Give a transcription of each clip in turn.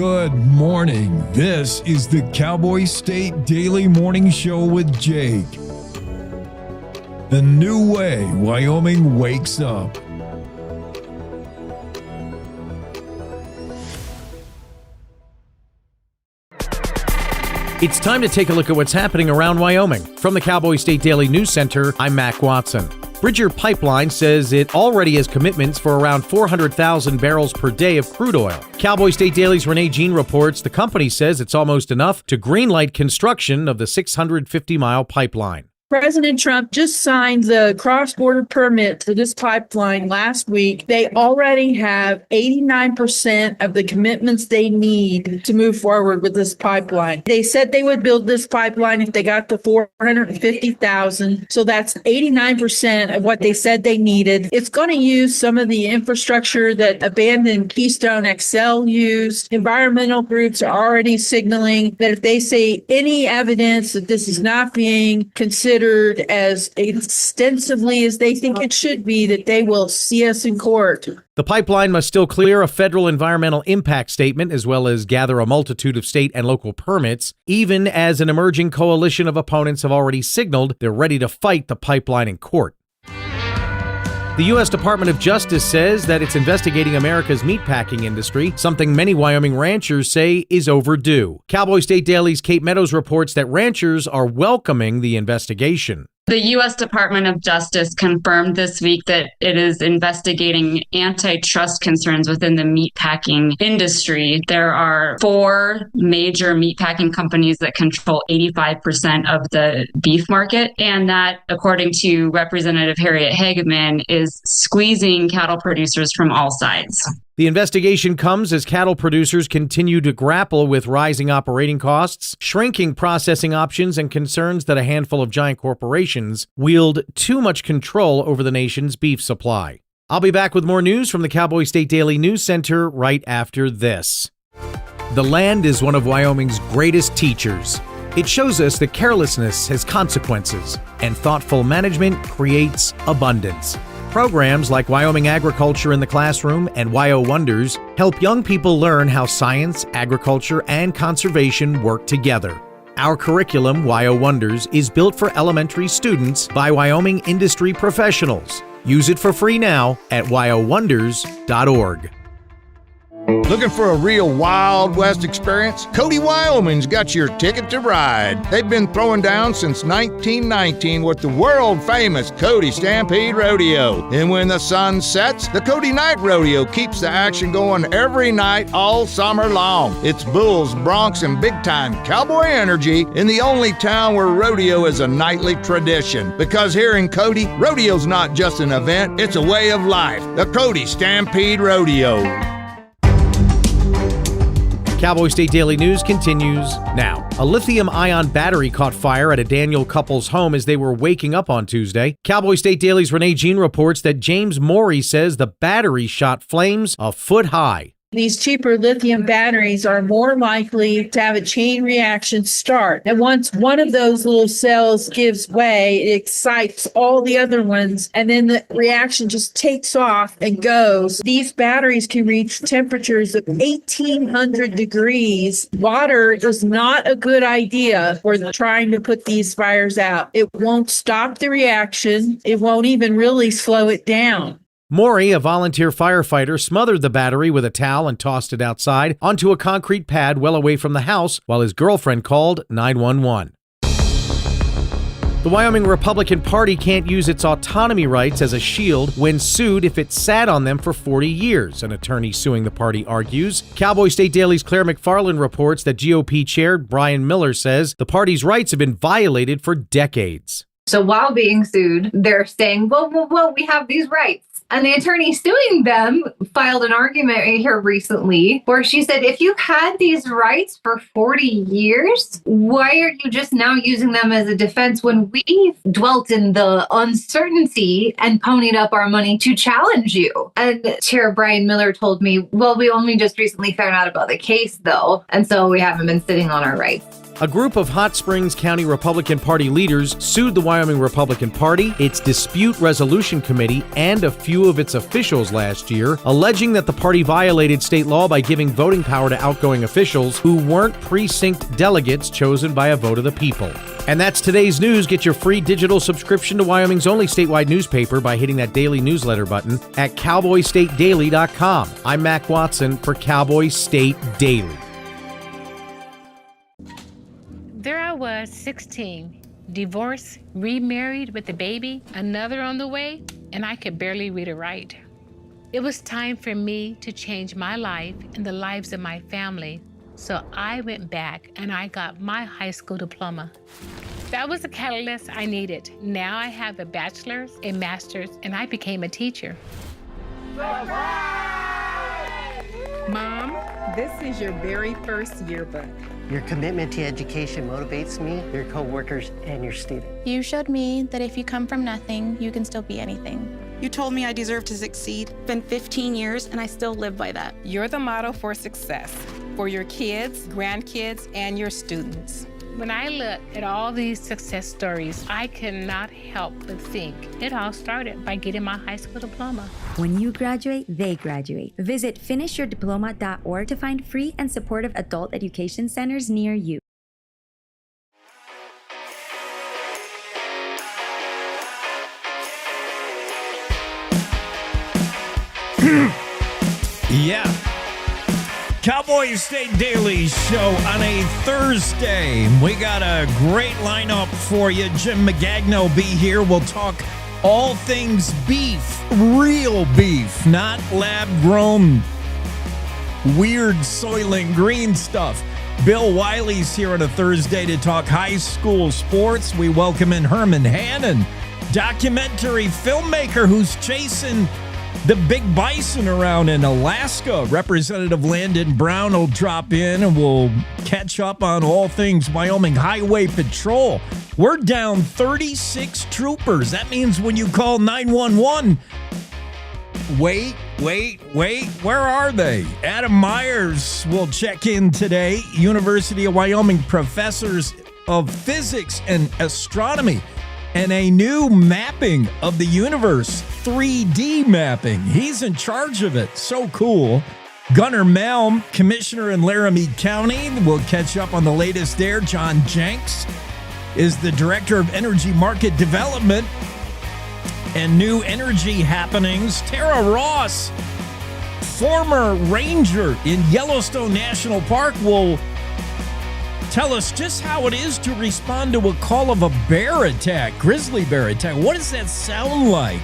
Good morning. This is the Cowboy State Daily Morning Show with Jake. The new way Wyoming wakes up. It's time to take a look at what's happening around Wyoming. From the Cowboy State Daily News Center, I'm Mac Watson. Bridger Pipeline says it already has commitments for around 400,000 barrels per day of crude oil. Cowboy State Daily's Renee Jean reports the company says it's almost enough to greenlight construction of the 650-mile pipeline. President Trump just signed the cross-border permit to this pipeline last week. They already have 89% of the commitments they need to move forward with this pipeline. They said they would build this pipeline if they got to 450,000. So that's 89% of what they said they needed. It's going to use some of the infrastructure that abandoned Keystone XL used. Environmental groups are already signaling that if they see any evidence that this is not being considered as extensively as they think it should be, that they will see us in court. The pipeline must still clear a federal environmental impact statement as well as gather a multitude of state and local permits, even as an emerging coalition of opponents have already signaled they're ready to fight the pipeline in court. The U.S. Department of Justice says that it's investigating America's meatpacking industry, something many Wyoming ranchers say is overdue. Cowboy State Daily's Kate Meadows reports that ranchers are welcoming the investigation. The U.S. Department of Justice confirmed this week that it is investigating antitrust concerns within the meatpacking industry. There are 4 major meatpacking companies that control 85% of the beef market, and that, according to Representative Harriet Hageman, is squeezing cattle producers from all sides. The investigation comes as cattle producers continue to grapple with rising operating costs, shrinking processing options, and concerns that a handful of giant corporations wield too much control over the nation's beef supply. I'll be back with more news from the Cowboy State Daily News Center right after this. The land is one of Wyoming's greatest teachers. It shows us that carelessness has consequences, and thoughtful management creates abundance. Programs like Wyoming Agriculture in the Classroom and Wyo Wonders help young people learn how science, agriculture, and conservation work together. Our curriculum, Wyo Wonders, is built for elementary students by Wyoming industry professionals. Use it for free now at wyowonders.org. Looking for a real Wild West experience? Cody, Wyoming's got your ticket to ride. They've been throwing down since 1919 with the world-famous Cody Stampede Rodeo. And when the sun sets, the Cody Night Rodeo keeps the action going every night all summer long. It's bulls, broncs, and big-time cowboy energy in the only town where rodeo is a nightly tradition. Because here in Cody, rodeo's not just an event, it's a way of life. The Cody Stampede Rodeo. Cowboy State Daily News continues now. A lithium-ion battery caught fire at a Daniel couple's home as they were waking up on Tuesday. Cowboy State Daily's Renee Jean reports that James Morey says the battery shot flames a foot high. These cheaper lithium batteries are more likely to have a chain reaction start. And once one of those little cells gives way, it excites all the other ones, and then the reaction just takes off and goes. These batteries can reach temperatures of 1,800 degrees. Water is not a good idea for trying to put these fires out. It won't stop the reaction. It won't even really slow it down. Morey, a volunteer firefighter, smothered the battery with a towel and tossed it outside onto a concrete pad well away from the house while his girlfriend called 911. The Wyoming Republican Party can't use its autonomy rights as a shield when sued if it sat on them for 40 years, an attorney suing the party argues. Cowboy State Daily's Claire McFarland reports that GOP Chair Brian Miller says the party's rights have been violated for decades. So while being sued, they're saying, well, we have these rights. And the attorney suing them filed an argument here recently where she said, if you've had these rights for 40 years, why are you just now using them as a defense when we've dwelt in the uncertainty and ponied up our money to challenge you? And Chair Brian Miller told me, well, we only just recently found out about the case, though. And so we haven't been sitting on our rights. A group of Hot Springs County Republican Party leaders sued the Wyoming Republican Party, its Dispute Resolution Committee, and a few of its officials last year, alleging that the party violated state law by giving voting power to outgoing officials who weren't precinct delegates chosen by a vote of the people. And that's today's news. Get your free digital subscription to Wyoming's only statewide newspaper by hitting that daily newsletter button at cowboystatedaily.com. I'm Mac Watson for Cowboy State Daily. There I was, 16, divorced, remarried with a baby, another on the way, and I could barely read or write. It was time for me to change my life and the lives of my family. So I went back and I got my high school diploma. That was the catalyst I needed. Now I have a bachelor's, a master's, and I became a teacher. Mom, this is your very first yearbook. Your commitment to education motivates me, your coworkers, and your students. You showed me that if you come from nothing, you can still be anything. You told me I deserve to succeed. It's been 15 years, and I still live by that. You're the model for success for your kids, grandkids, and your students. When I look at all these success stories, I cannot help but think it all started by getting my high school diploma. When you graduate, they graduate. Visit finishyourdiploma.org to find free and supportive adult education centers near you. Yeah. Cowboy State Daily Show on a Thursday. We got a great lineup for you. Jim Magagna will be here. We'll talk all things beef, real beef, not lab-grown, weird soylent green stuff. Bill Wiley's here on a Thursday to talk high school sports. We welcome in Herman Hannan, documentary filmmaker who's chasing the big bison around in Alaska. Representative Landon Brown will drop in and we'll catch up on all things Wyoming Highway Patrol. We're down 36 troopers. That means when you call 911, wait, where are they? Adam Myers will check in today. University of Wyoming professors of physics and astronomy, and a new mapping of the universe, 3D mapping. He's in charge of it. So cool. Gunnar Malm, commissioner in Laramie County, will catch up on the latest there. John Jenks is the director of energy market development and new energy happenings. Tara Ross, former ranger in Yellowstone National Park, will tell us just how it is to respond to a call of a bear attack, grizzly bear attack. What does that sound like?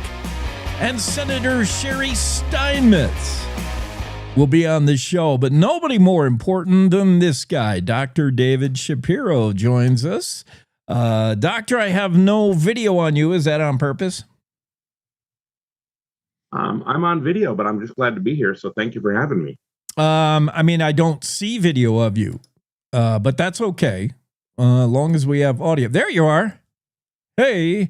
And Senator Cheri Steinmetz will be on the show, but nobody more important than this guy. Dr. David Shapiro joins us. Doctor, I have no video on you. Is that on purpose? I'm on video, but I'm just glad to be here. So thank you for having me. I mean, I don't see video of you. But that's okay, long as we have audio. There you are. Hey,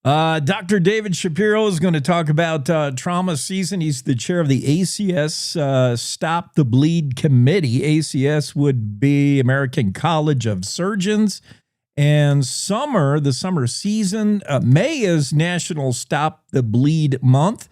Dr. David Shapiro is going to talk about trauma season. He's the chair of the ACS Stop the Bleed Committee. ACS would be American College of Surgeons. And the summer season, May is National Stop the Bleed Month.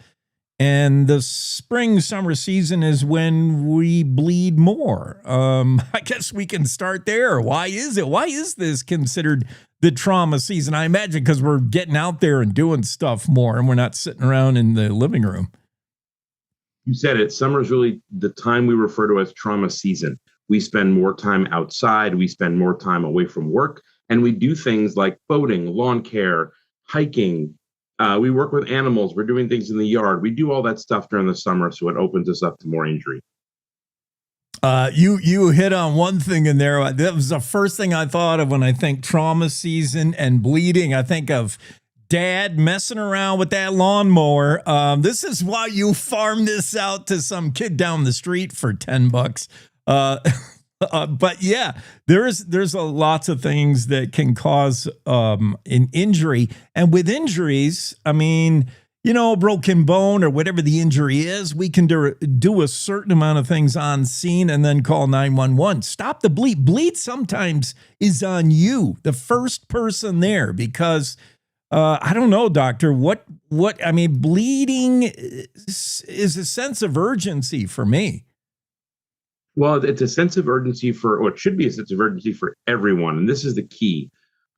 And the spring-summer season is when we bleed more. I guess we can start there. Why is it? Why is this considered the trauma season? I imagine because we're getting out there and doing stuff more, and we're not sitting around in the living room. You said it. Summer is really the time we refer to as trauma season. We spend more time outside. We spend more time away from work. And we do things like boating, lawn care, hiking. We work with animals. We're doing things in the yard. We do all that stuff during the summer, so it opens us up to more injury. You hit on one thing in there. That was the first thing I thought of when I think trauma season and bleeding. I think of Dad messing around with that lawnmower. This is why you farm this out to some kid down the street for $10. But yeah, there's lots of things that can cause an injury. And with injuries, I mean, broken bone or whatever the injury is, we can do a certain amount of things on scene and then call 911. Stop the bleed. Bleed sometimes is on you, the first person there, because I don't know, doctor, bleeding is a sense of urgency for me. Well, it's a sense of urgency it should be a sense of urgency for everyone. And this is the key.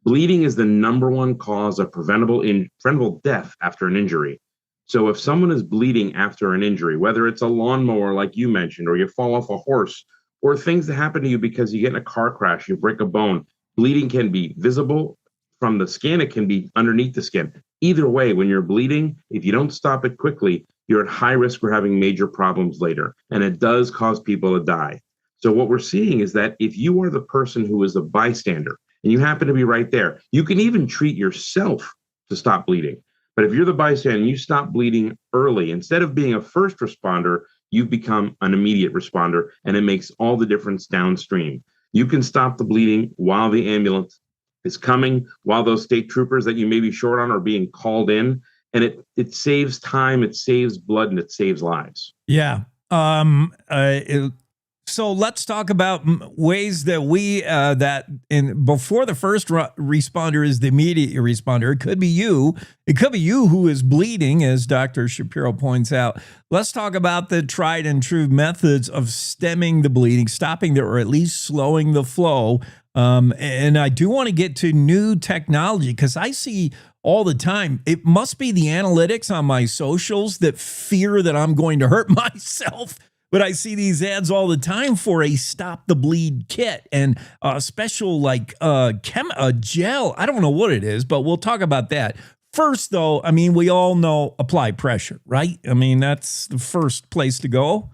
Bleeding is the number one cause of preventable death after an injury. So if someone is bleeding after an injury, whether it's a lawnmower like you mentioned, or you fall off a horse, or things that happen to you because you get in a car crash, you break a bone, bleeding can be visible from the skin. It can be underneath the skin. Either way, when you're bleeding, if you don't stop it quickly, you're at high risk for having major problems later. And it does cause people to die. So what we're seeing is that if you are the person who is a bystander, and you happen to be right there, you can even treat yourself to stop bleeding. But if you're the bystander and you stop bleeding early, instead of being a first responder, you've become an immediate responder, and it makes all the difference downstream. You can stop the bleeding while the ambulance is coming, while those state troopers that you may be short on are being called in, and it saves time, it saves blood, and it saves lives. Yeah. So let's talk about ways that before the first responder is the immediate responder. It could be you. It could be you who is bleeding, as Dr. Shapiro points out. Let's talk about the tried and true methods of stemming the bleeding, stopping or at least slowing the flow. And I do want to get to new technology because I see all the time. It must be the analytics on my socials that fear that I'm going to hurt myself. But I see these ads all the time for a stop the bleed kit and a special a gel. I don't know what it is, but we'll talk about that. First, though, we all know apply pressure, right? That's the first place to go.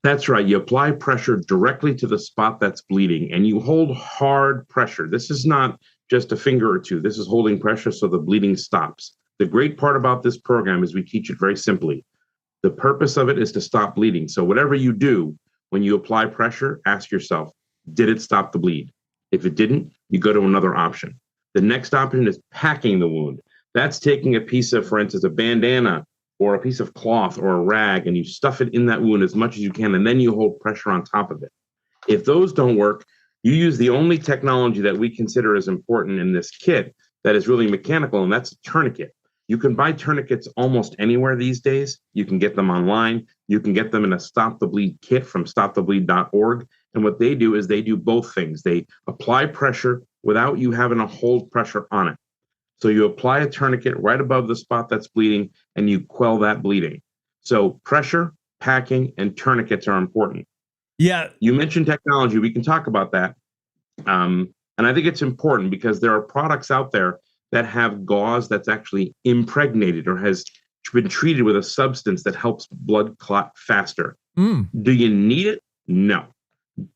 That's right. You apply pressure directly to the spot that's bleeding, and you hold hard pressure. This is not just a finger or two. This is holding pressure so the bleeding stops. The great part about this program is we teach it very simply. The purpose of it is to stop bleeding. So whatever you do, when you apply pressure, ask yourself, did it stop the bleed? If it didn't, you go to another option. The next option is packing the wound. That's taking a piece of, for instance, a bandana or a piece of cloth or a rag, and you stuff it in that wound as much as you can, and then you hold pressure on top of it. If those don't work, you use the only technology that we consider as important in this kit that is really mechanical, and that's a tourniquet. You can buy tourniquets almost anywhere these days. You can get them online. You can get them in a Stop the Bleed kit from stopthebleed.org. And what they do is they do both things. They apply pressure without you having to hold pressure on it. So you apply a tourniquet right above the spot that's bleeding, and you quell that bleeding. So pressure, packing, and tourniquets are important. Yeah. You mentioned technology. We can talk about that. And I think it's important because there are products out there that have gauze that's actually impregnated or has been treated with a substance that helps blood clot faster. Do you need it? No.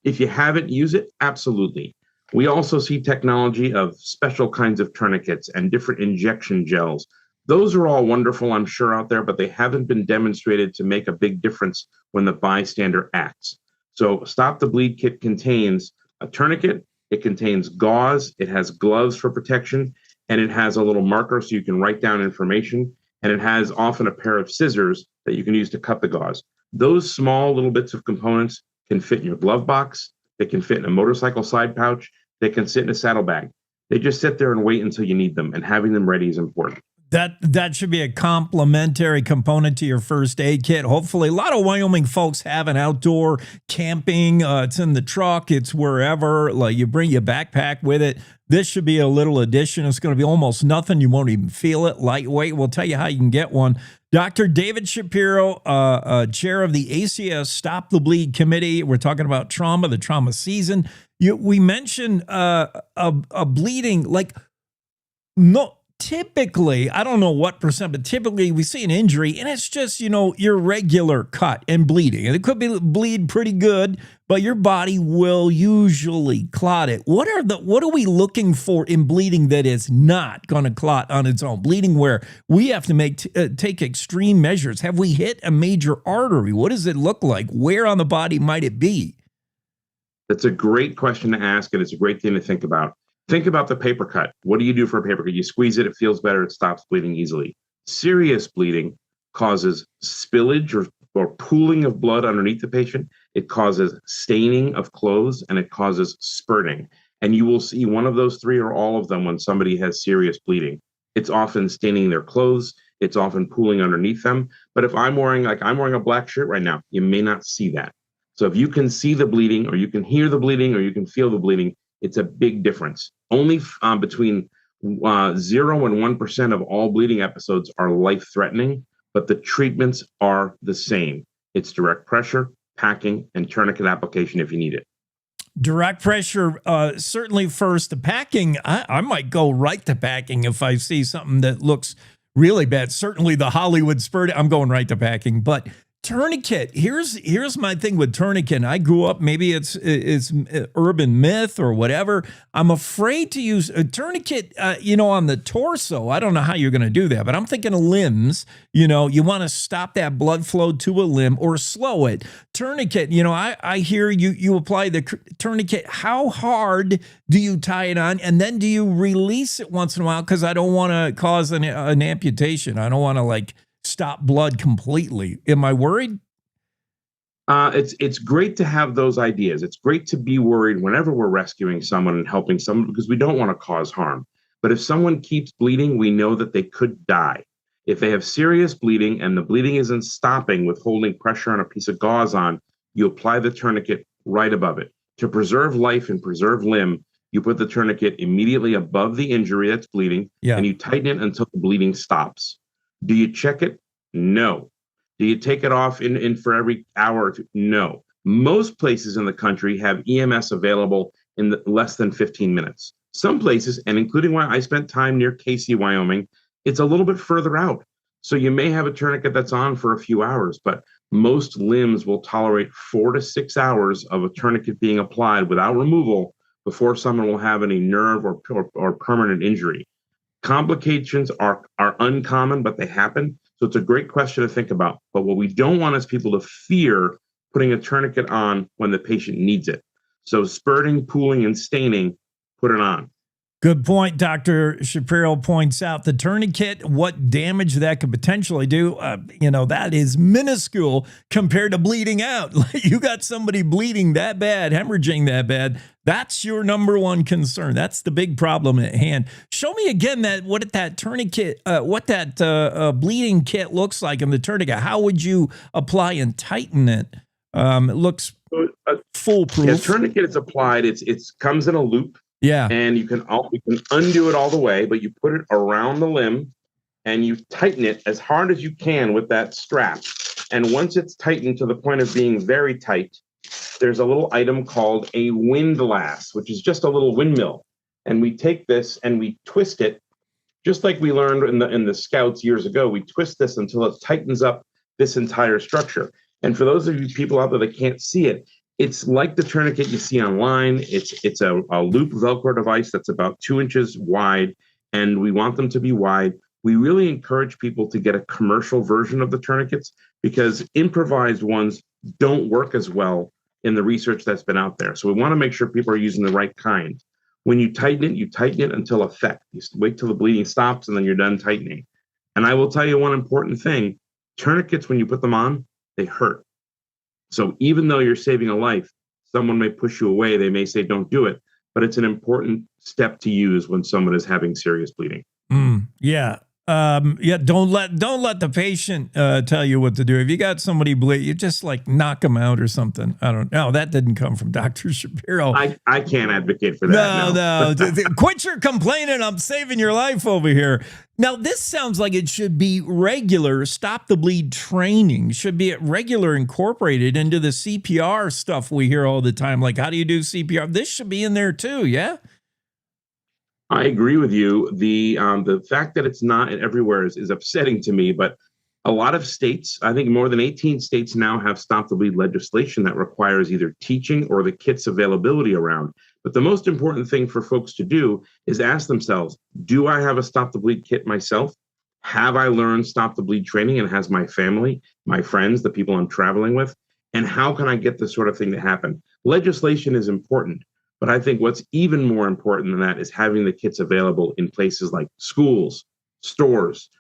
If you have it, use it? Absolutely. We also see technology of special kinds of tourniquets and different injection gels. Those are all wonderful, I'm sure, out there, but they haven't been demonstrated to make a big difference when the bystander acts. So Stop the Bleed kit contains a tourniquet, it contains gauze, it has gloves for protection, and it has a little marker so you can write down information, and it has often a pair of scissors that you can use to cut the gauze. Those small little bits of components can fit in your glove box, they can fit in a motorcycle side pouch, they can sit in a saddlebag. They just sit there and wait until you need them, and having them ready is important. That should be a complementary component to your first aid kit. Hopefully, a lot of Wyoming folks have an outdoor camping. It's in the truck. It's wherever. Like you bring your backpack with it. This should be a little addition. It's going to be almost nothing. You won't even feel it. Lightweight. We'll tell you how you can get one. Dr. David Shapiro, chair of the ACS Stop the Bleed Committee. We're talking about trauma, the trauma season. We mentioned a bleeding typically, I don't know what percent, but typically we see an injury and it's just, your regular cut and bleeding. And it could bleed pretty good, but your body will usually clot it. What are we looking for in bleeding that is not going to clot on its own? Bleeding where we have to take extreme measures. Have we hit a major artery? What does it look like? Where on the body might it be? That's a great question to ask, and it's a great thing to think about. Think about the paper cut. What do you do for a paper cut? You squeeze it, it feels better, it stops bleeding easily. Serious bleeding causes spillage or pooling of blood underneath the patient. It causes staining of clothes, and it causes spurting. And you will see one of those three or all of them when somebody has serious bleeding. It's often staining their clothes. It's often pooling underneath them. But if I'm wearing a black shirt right now, you may not see that. So if you can see the bleeding, or you can hear the bleeding, or you can feel the bleeding, it's a big difference. Only between 0 and 1% of all bleeding episodes are life-threatening, but the treatments are the same. It's direct pressure, packing, and tourniquet application if you need it. Direct pressure, certainly first. The packing, I might go right to packing if I see something that looks really bad. Certainly the Hollywood spurt, I'm going right to packing. But tourniquet, here's my thing with tourniquet. I grew up, maybe it's urban myth or whatever. I'm afraid to use a tourniquet, on the torso. I don't know how you're going to do that, but I'm thinking of limbs. You want to stop that blood flow to a limb or slow it. Tourniquet, I hear you apply the tourniquet. How hard do you tie it on? And then do you release it once in a while? Because I don't want to cause an amputation. I don't want to stop blood completely. Am I worried? It's great to have those ideas. It's great to be worried whenever we're rescuing someone and helping someone, because we don't want to cause harm. But if someone keeps bleeding, we know that they could die. If they have serious bleeding and the bleeding isn't stopping with holding pressure on a piece of gauze on, you apply the tourniquet right above it. To preserve life and preserve limb, you put the tourniquet immediately above the injury that's bleeding, and you tighten it until the bleeding stops. Do you check it? No. Do you take it off in for every hour or two? No. Most places in the country have EMS available in less than 15 minutes. Some places, and including where I spent time near Casey, Wyoming, it's a little bit further out. So you may have a tourniquet that's on for a few hours, but most limbs will tolerate 4 to 6 hours of a tourniquet being applied without removal before someone will have any nerve or permanent injury. Complications are uncommon, but they happen. So it's a great question to think about. But what we don't want is people to fear putting a tourniquet on when the patient needs it. So spurting, pooling, and staining, put it on. Good point. Dr. Shapiro points out the tourniquet, what damage that could potentially do. That is minuscule compared to bleeding out. You got somebody bleeding that bad, hemorrhaging that bad. That's your number one concern. That's the big problem at hand. Show me again what that tourniquet, what that bleeding kit looks like in the tourniquet. How would you apply and tighten it? It looks foolproof. Yeah, tourniquet is applied. It comes in a loop. Yeah. And you can undo it all the way, but you put it around the limb and you tighten it as hard as you can with that strap. And once it's tightened to the point of being very tight, there's a little item called a windlass, which is just a little windmill. And we take this and we twist it, just like we learned in the Scouts years ago. We twist this until it tightens up this entire structure. And for those of you people out there that can't see it, it's like the tourniquet you see online. It's a loop Velcro device that's about 2 inches wide, and we want them to be wide. We really encourage people to get a commercial version of the tourniquets because improvised ones don't work as well in the research that's been out there. So we want to make sure people are using the right kind. When you tighten it until effect. You wait till the bleeding stops, and then you're done tightening. And I will tell you one important thing. Tourniquets, when you put them on, they hurt. So even though you're saving a life, someone may push you away. They may say, don't do it. But it's an important step to use when someone is having serious bleeding. Yeah. Don't let the patient tell you what to do. If you got somebody bleed, you just knock them out or something. I don't know. That didn't come from Dr. Shapiro. I can't advocate for that. No. Quit your complaining. I'm saving your life over here. Now, this sounds like it should be regular stop the bleed training. Should be regular incorporated into the CPR stuff we hear all the time. Like, how do you do CPR? This should be in there too, yeah? I agree with you. The fact that it's not everywhere is upsetting to me, but a lot of states, I think more than 18 states now have stop the bleed legislation that requires either teaching or the kit's availability around. But the most important thing for folks to do is ask themselves, do I have a stop the bleed kit myself? Have I learned stop the bleed training, and has my family, my friends, the people I'm traveling with? And how can I get this sort of thing to happen? Legislation is important. But I think what's even more important than that is having the kits available in places like schools, stores,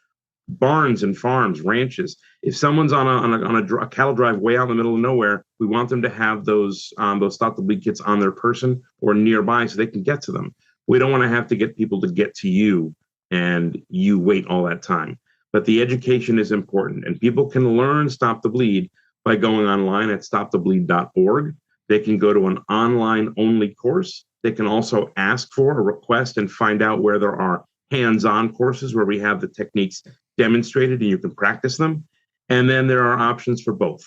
barns and farms, ranches. If someone's on a cattle drive way out in the middle of nowhere, we want them to have those Stop the Bleed kits on their person or nearby so they can get to them. We don't want to have to get people to get to you and you wait all that time. But the education is important, and people can learn Stop the Bleed by going online at stopthebleed.org. They can go to an online-only course. They can also ask for a request and find out where there are hands-on courses where we have the techniques demonstrated and you can practice them. And then there are options for both.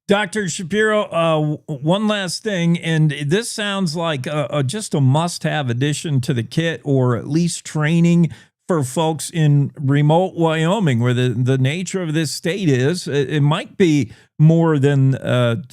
Dr. Shapiro, one last thing, and this sounds like just a must-have addition to the kit, or at least training for folks in remote Wyoming, where the nature of this state is. It might be more than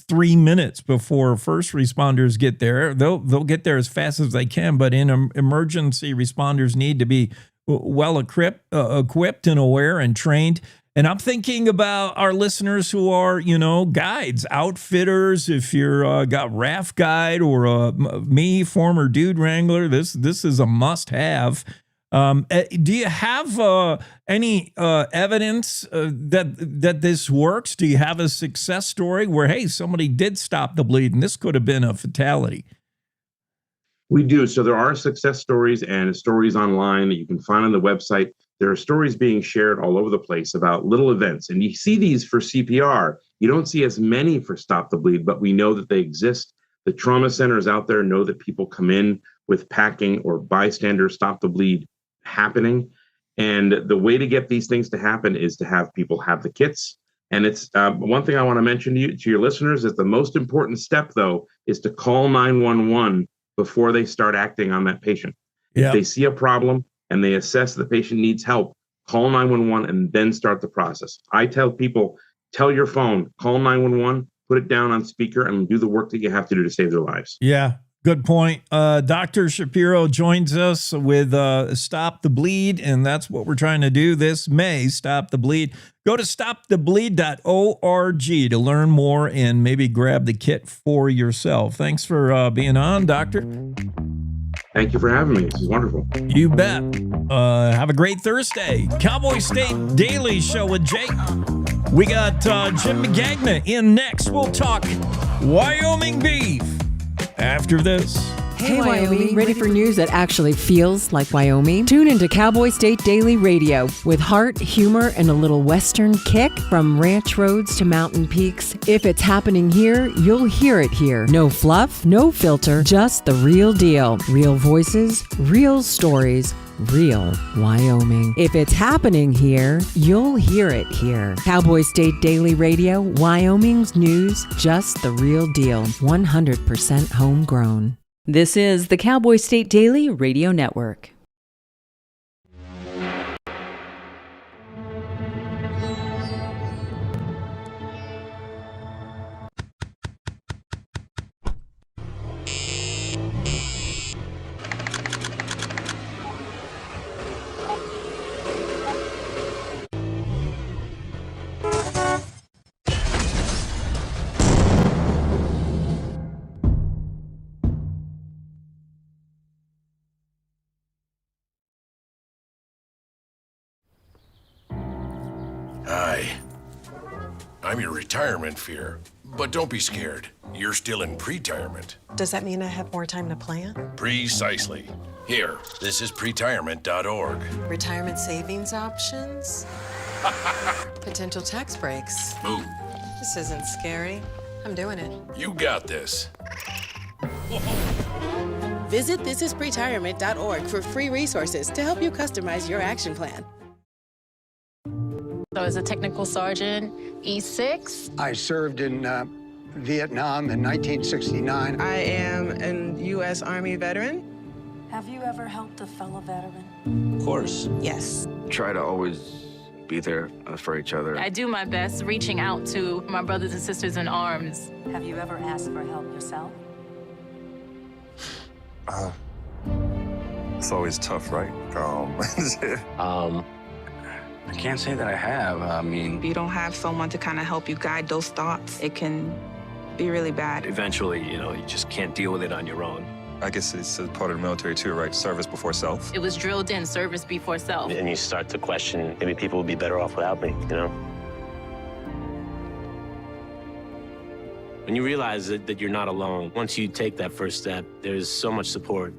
3 minutes before first responders get there. They'll get there as fast as they can, but in emergency, responders need to be well equipped and aware and trained. And I'm thinking about our listeners who are, guides, outfitters. If you're got raft guide, or me, former dude wrangler, this is a must-have. Do you have any evidence that this works? Do you have a success story where, hey, somebody did stop the bleed and this could have been a fatality? We do. So there are success stories and stories online that you can find on the website. There are stories being shared all over the place about little events. And you see these for CPR. You don't see as many for Stop the Bleed, but we know that they exist. The trauma centers out there know that people come in with packing or bystander Stop the Bleed happening. And the way to get these things to happen is to have people have the kits. And it's one thing I want to mention to your listeners is the most important step, though, is to call 911 before they start acting on that patient. If they see a problem and they assess the patient needs help, call 911 and then start the process. I tell people, tell your phone, call 911, put it down on speaker, and do the work that you have to do to save their lives. Yeah. Good point. Dr. Shapiro joins us with Stop the Bleed, and that's what we're trying to do this May, Stop the Bleed. Go to stopthebleed.org to learn more and maybe grab the kit for yourself. Thanks for being on, Doctor. Thank you for having me. This is wonderful. You bet. Have a great Thursday. Cowboy State Daily Show with Jake. We got Jim Magagna in next. We'll talk Wyoming beef after this. Hey, Wyoming, ready for news that actually feels like Wyoming? Tune into Cowboy State Daily Radio with heart, humor, and a little Western kick. From ranch roads to mountain peaks, if it's happening here, you'll hear it here. No fluff, no filter, just the real deal. Real voices, real stories, real Wyoming. If it's happening here, you'll hear it here. Cowboy State Daily Radio, Wyoming's news, just the real deal. 100% homegrown. This is the Cowboy State Daily Radio Network. Hi. I'm your retirement fear, but don't be scared. You're still in pre-retirement. Does that mean I have more time to plan? Precisely. Here, this is pretirement.org. Retirement savings options? Potential tax breaks? Ooh. This isn't scary. I'm doing it. You got this. Visit thisispretirement.org for free resources to help you customize your action plan. So as a technical sergeant, E6. I served in Vietnam in 1969. I am a U.S. Army veteran. Have you ever helped a fellow veteran? Of course. Yes. Try to always be there for each other. I do my best reaching out to my brothers and sisters in arms. Have you ever asked for help yourself? It's always tough, right? I can't say that I have. I mean, if you don't have someone to kind of help you guide those thoughts, it can be really bad. Eventually, you just can't deal with it on your own. I guess it's a part of the military too, right? Service before self. It was drilled in, service before self. And you start to question, maybe people would be better off without me, you know? When you realize that you're not alone, once you take that first step, there's so much support.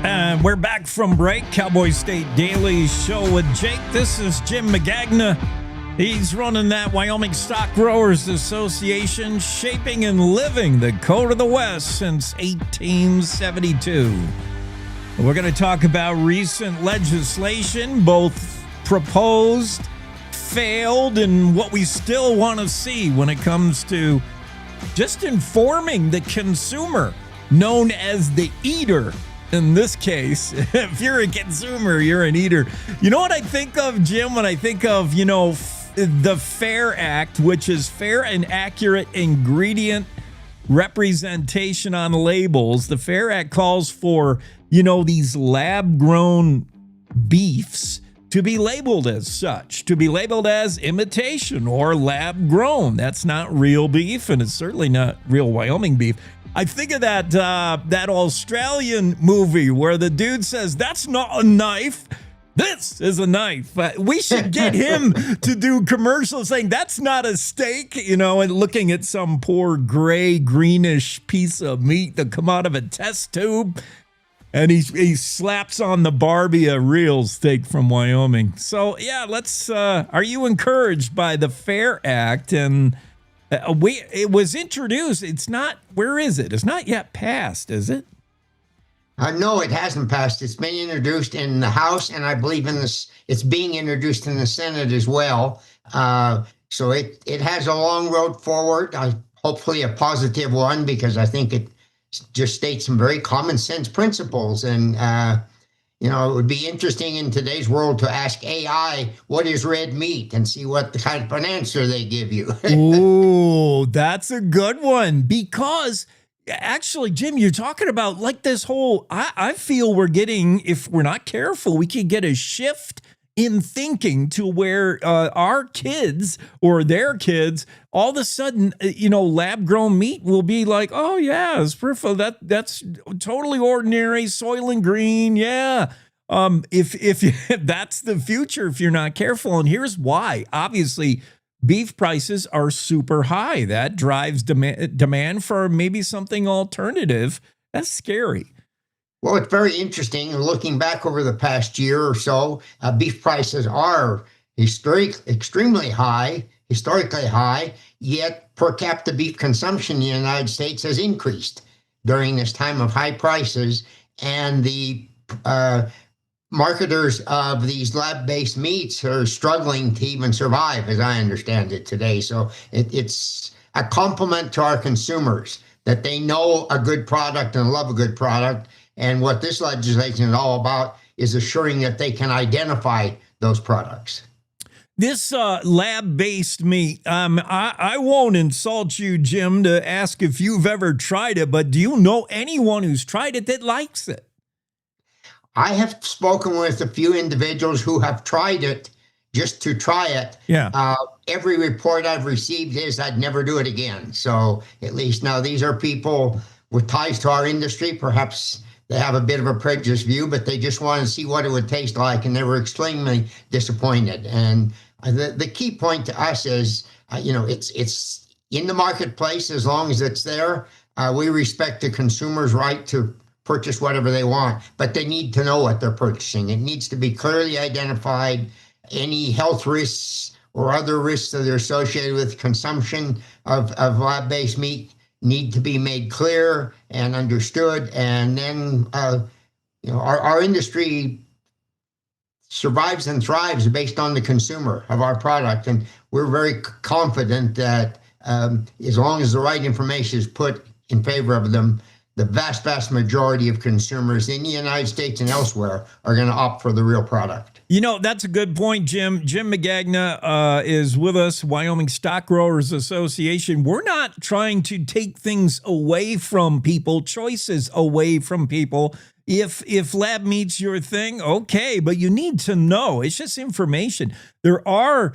And we're back from break. Cowboy State Daily Show with Jake. This is Jim Magagna. He's running that Wyoming Stock Growers Association, shaping and living the code of the West since 1872. We're going to talk about recent legislation, both proposed, failed, and what we still want to see when it comes to just informing the consumer, known as the eater. In this case, if you're a consumer, you're an eater. You know what I think of, Jim, when I think of, the FAIR Act, which is fair and accurate ingredient representation on labels. The FAIR Act calls for, these lab-grown beefs to be labeled as such, to be labeled as imitation or lab-grown. That's not real beef, and it's certainly not real Wyoming beef. I think of that Australian movie where the dude says, "That's not a knife. This is a knife." We should get him to do commercials saying, "That's not a steak," and looking at some poor gray, greenish piece of meat that come out of a test tube. And he slaps on the Barbie a real steak from Wyoming. So, yeah, are you encouraged by the FAIR Act? And it was introduced. It's not, where is it? It's not yet passed, is it? No, it hasn't passed. It's been introduced in the House, and I believe it's being introduced in the Senate as well. So it has a long road forward, hopefully a positive one, because I think it just states some very common sense principles. And, it would be interesting in today's world to ask AI, what is red meat, and see what kind of an answer they give you. Ooh, that's a good one. Because actually, Jim, you're talking about like this whole, I feel we're getting, if we're not careful, we could get a shift in thinking to where our kids or their kids, all of a sudden, lab-grown meat will be like, oh, yeah, it's perfect. That's totally ordinary, Soylent Green, yeah. If that's the future, if you're not careful. And here's why. Obviously, beef prices are super high. That drives demand for maybe something alternative. That's scary. Well, it's very interesting. Looking back over the past year or so, beef prices are extremely high, historically high, yet per capita beef consumption in the United States has increased during this time of high prices. And the marketers of these lab-based meats are struggling to even survive, as I understand it today. So it's a compliment to our consumers that they know a good product and love a good product. And what this legislation is all about is assuring that they can identify those products. This lab-based meat, I won't insult you, Jim, to ask if you've ever tried it, but do you know anyone who's tried it that likes it? I have spoken with a few individuals who have tried it just to try it. Yeah. Every report I've received is I'd never do it again. So at least now these are people with ties to our industry. Perhaps they have a bit of a prejudiced view, but they just want to see what it would taste like, and they were extremely disappointed. And the key point to us is, it's in the marketplace as long as it's there. We respect the consumer's right to purchase whatever they want, but they need to know what they're purchasing. It needs to be clearly identified. Any health risks or other risks that are associated with consumption of lab-based meat need to be made clear and understood. And then, our industry survives and thrives based on the consumer of our product. And we're very confident that as long as the right information is put in favor of them, the vast, vast majority of consumers in the United States and elsewhere are going to opt for the real product. You know, that's a good point, Jim. Jim Magagna is with us, Wyoming Stock Growers Association. We're not trying to take things away from people, choices away from people. If lab meat's your thing, okay, but you need to know. It's just information. There are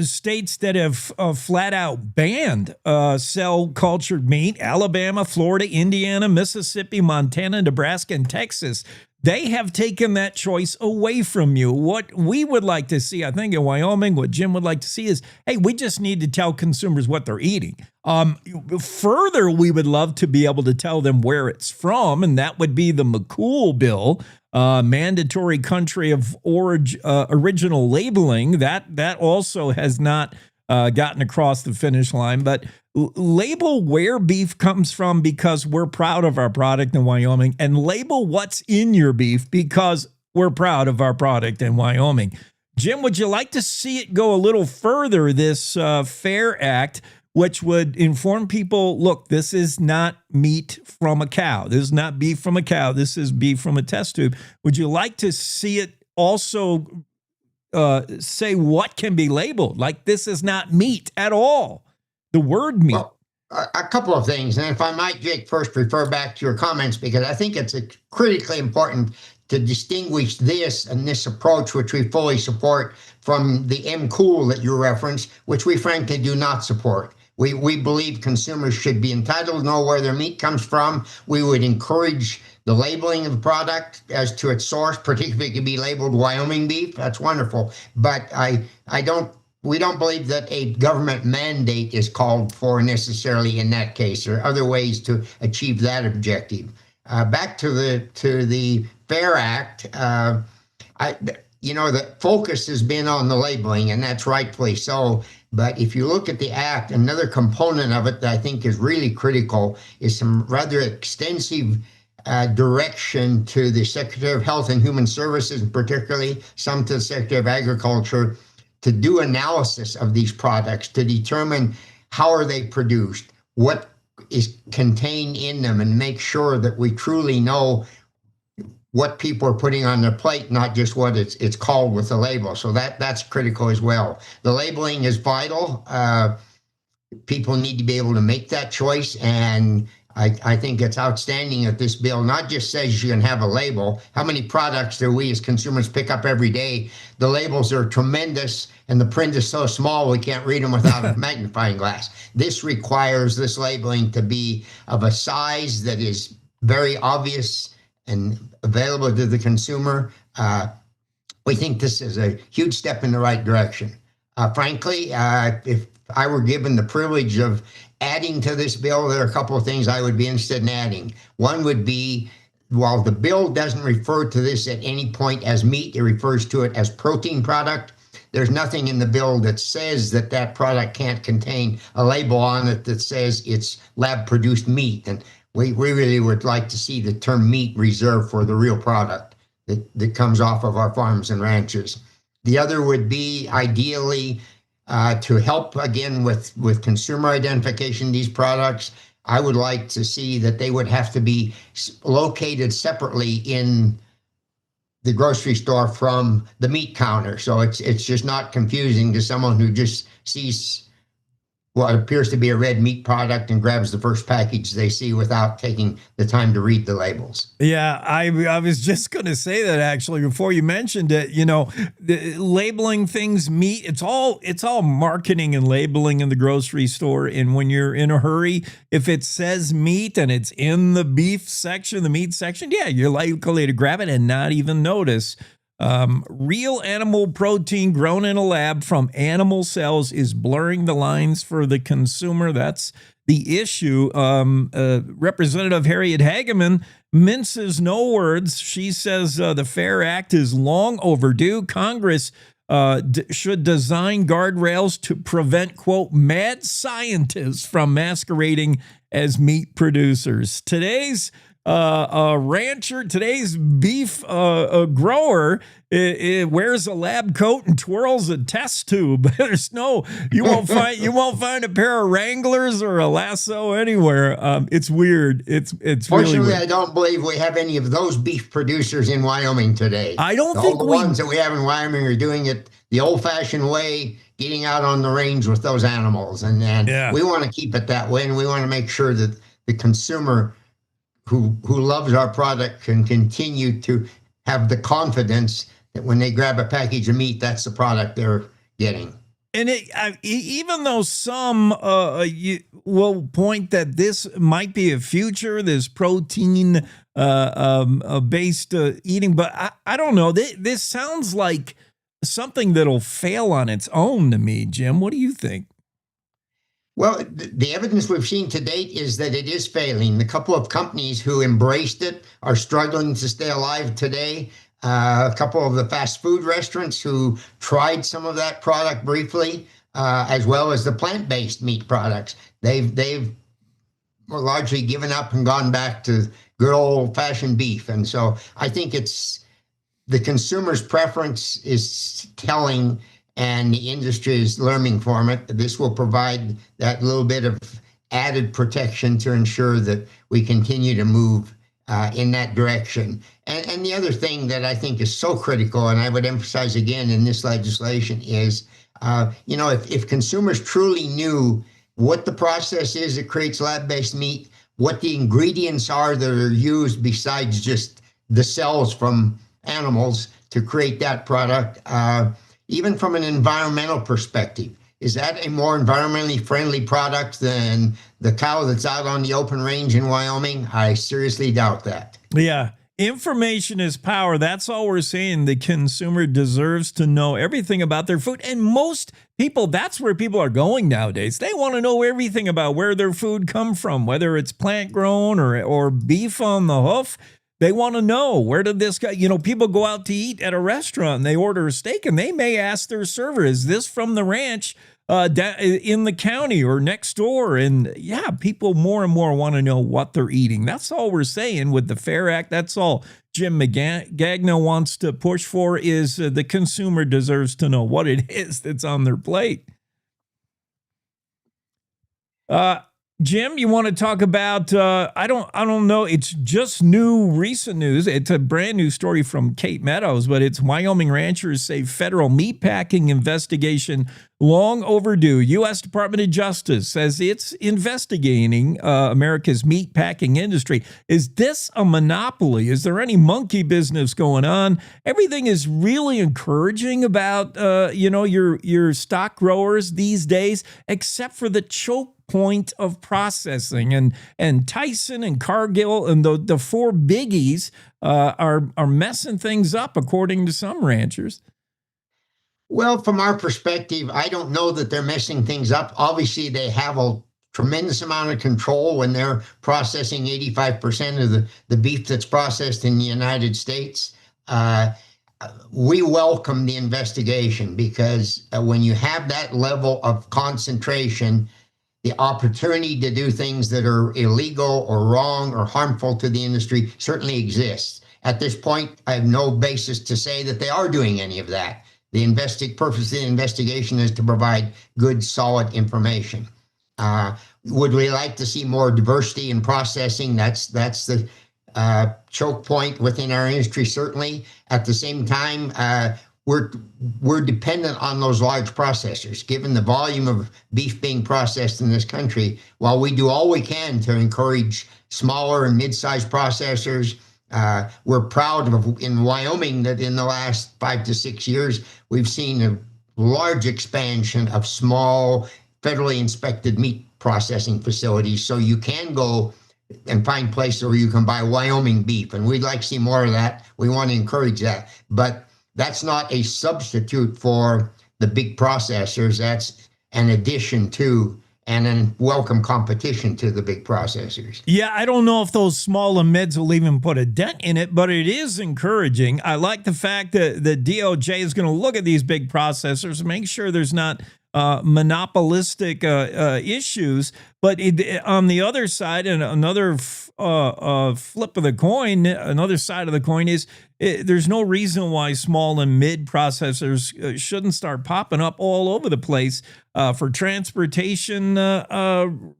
states that have flat out banned cell cultured meat. Alabama, Florida, Indiana, Mississippi, Montana, Nebraska, and Texas. They have taken that choice away from you. What we would like to see, I think in Wyoming, what Jim would like to see is, hey, we just need to tell consumers what they're eating. Further, we would love to be able to tell them where it's from, and that would be the McCool bill, mandatory country of original labeling. That also has not gotten across the finish line, but label where beef comes from because we're proud of our product in Wyoming, and label what's in your beef because we're proud of our product in Wyoming. Jim, would you like to see it go a little further, this FAIR Act, which would inform people, look, this is not meat from a cow. This is not beef from a cow. This is beef from a test tube. Would you like to see it also say what can be labeled? Like, this is not meat at all. The word meat. Well, a couple of things. And if I might, Jake, first refer back to your comments, because I think it's critically important to distinguish this and this approach, which we fully support, from the MCOOL that you referenced, which we frankly do not support. We believe consumers should be entitled to know where their meat comes from. We would encourage the labeling of the product as to its source, particularly if it could be labeled Wyoming beef. That's wonderful. But we don't believe that a government mandate is called for necessarily in that case. There are other ways to achieve that objective. Back to the FAIR Act, the focus has been on the labeling, and that's rightfully so. But if you look at the act, another component of it that I think is really critical is some rather extensive direction to the Secretary of Health and Human Services, and particularly some to the Secretary of Agriculture, to do analysis of these products, to determine how are they produced, what is contained in them, and make sure that we truly know what people are putting on their plate, not just what it's called with the label. So that's critical as well. The labeling is vital. People need to be able to make that choice, and I think it's outstanding that this bill not just says you can have a label. How many products do we as consumers pick up every day? The labels are tremendous, and the print is so small we can't read them without a magnifying glass. This requires this labeling to be of a size that is very obvious and available to the consumer. We think this is a huge step in the right direction. Frankly, if I were given the privilege of adding to this bill, there are a couple of things I would be interested in adding. One would be, while the bill doesn't refer to this at any point as meat, it refers to it as protein product. There's nothing in the bill that says that product can't contain a label on it that says it's lab-produced meat. And we really would like to see the term meat reserved for the real product that comes off of our farms and ranches. The other would be, ideally, to help, again, with consumer identification of these products, I would like to see that they would have to be located separately in the grocery store from the meat counter. So it's just not confusing to someone who just sees what appears to be a red meat product and grabs the first package they see without taking the time to read the labels. Yeah, I was just going to say that actually before you mentioned it. Labeling things meat, it's all marketing and labeling in the grocery store. And when you're in a hurry, if it says meat and it's in the beef section, the meat section, yeah, you're likely to grab it and not even notice. Real animal protein grown in a lab from animal cells is blurring the lines for the consumer. That's the issue. Representative Harriet Hageman minces no words. She says the FAIR Act is long overdue. Congress should design guardrails to prevent, quote, mad scientists from masquerading as meat producers. Today's rancher, today's beef grower, it wears a lab coat and twirls a test tube. There's no, you won't find a pair of Wranglers or a lasso anywhere. It's weird. It's Fortunately, really weird. I don't believe we have any of those beef producers in Wyoming today. I don't All think the we ones that we have in Wyoming are doing it the old-fashioned way, getting out on the range with those animals, and we want to keep it that way, and we want to make sure that the consumer who loves our product can continue to have the confidence that when they grab a package of meat, that's the product they're getting. And even though some will point that this might be a future, this protein based eating, but I don't know. This sounds like something that'll fail on its own to me, Jim. What do you think? Well, the evidence we've seen to date is that it is failing. The couple of companies who embraced it are struggling to stay alive today. A couple of the fast food restaurants who tried some of that product briefly, as well as the plant-based meat products. They've largely given up and gone back to good old-fashioned beef. And so I think it's the consumer's preference is telling, and the industry is learning from it. This will provide that little bit of added protection to ensure that we continue to move in that direction. And the other thing that I think is so critical, and I would emphasize again in this legislation, is, if consumers truly knew what the process is that creates lab-based meat, what the ingredients are that are used besides just the cells from animals to create that product, even from an environmental perspective. Is that a more environmentally friendly product than the cow that's out on the open range in Wyoming? I seriously doubt that. Yeah. Information is power. That's all we're saying. The consumer deserves to know everything about their food. And most people, that's where people are going nowadays. They want to know everything about where their food come from, whether it's plant grown or beef on the hoof. They want to know, where did this guy, people go out to eat at a restaurant and they order a steak and they may ask their server, is this from the ranch in the county or next door? And yeah, people more and more want to know what they're eating. That's all we're saying with the FAIR Act. That's all Jim Magagna wants to push for, is the consumer deserves to know what it is that's on their plate. Jim, you want to talk about, I don't know, it's just recent news. It's a brand new story from Cape Meadows, but it's Wyoming ranchers say federal meatpacking investigation long overdue. U.S. Department of Justice says it's investigating America's meatpacking industry. Is this a monopoly? Is there any monkey business going on? Everything is really encouraging about, your stock growers these days, except for the choke point of processing, and Tyson and Cargill and the four biggies are messing things up, according to some ranchers. Well, from our perspective, I don't know that they're messing things up. Obviously, they have a tremendous amount of control when they're processing 85% of the beef that's processed in the United States. We welcome the investigation because when you have that level of concentration, the opportunity to do things that are illegal or wrong or harmful to the industry certainly exists. At this point, I have no basis to say that they are doing any of that. The purpose of the investigation is to provide good, solid information. Would we like to see more diversity in processing? That's the choke point within our industry, certainly. At the same time, we're dependent on those large processors. Given the volume of beef being processed in this country, while we do all we can to encourage smaller and mid-sized processors, we're proud of in Wyoming that in the last 5 to 6 years, we've seen a large expansion of small, federally inspected meat processing facilities. So you can go and find places where you can buy Wyoming beef, and we'd like to see more of that. We want to encourage that. But that's not a substitute for the big processors. That's an addition to and a welcome competition to the big processors. Yeah, I don't know if those small and mids will even put a dent in it, but it is encouraging. I like the fact that the DOJ is going to look at these big processors and make sure there's not monopolistic issues. But on the other side, and another flip of the coin, another side of the coin is there's no reason why small and mid processors shouldn't start popping up all over the place for transportation,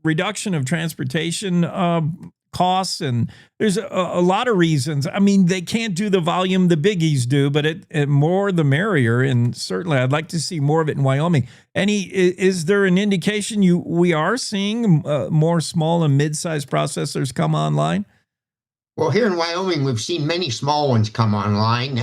reduction of transportation costs, and there's a lot of reasons. I mean, they can't do the volume the biggies do, but it more the merrier, and certainly I'd like to see more of it in Wyoming. Is there an indication we are seeing more small and mid-sized processors come online? Well, here in Wyoming, we've seen many small ones come online,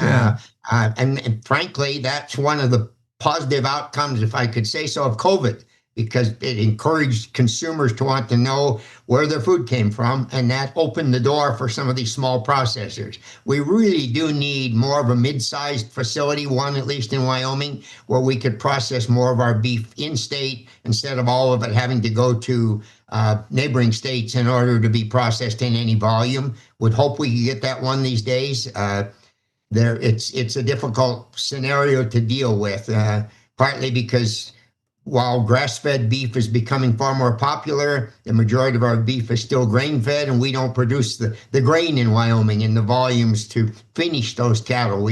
and frankly, that's one of the positive outcomes, if I could say so, of COVID, because it encouraged consumers to want to know where their food came from, and that opened the door for some of these small processors. We really do need more of a mid-sized facility, one at least in Wyoming, where we could process more of our beef in-state instead of all of it having to go to neighboring states in order to be processed in any volume. Would hope we could get that one these days. It's a difficult scenario to deal with, partly because while grass-fed beef is becoming far more popular, the majority of our beef is still grain-fed, and we don't produce the grain in Wyoming in the volumes to finish those cattle.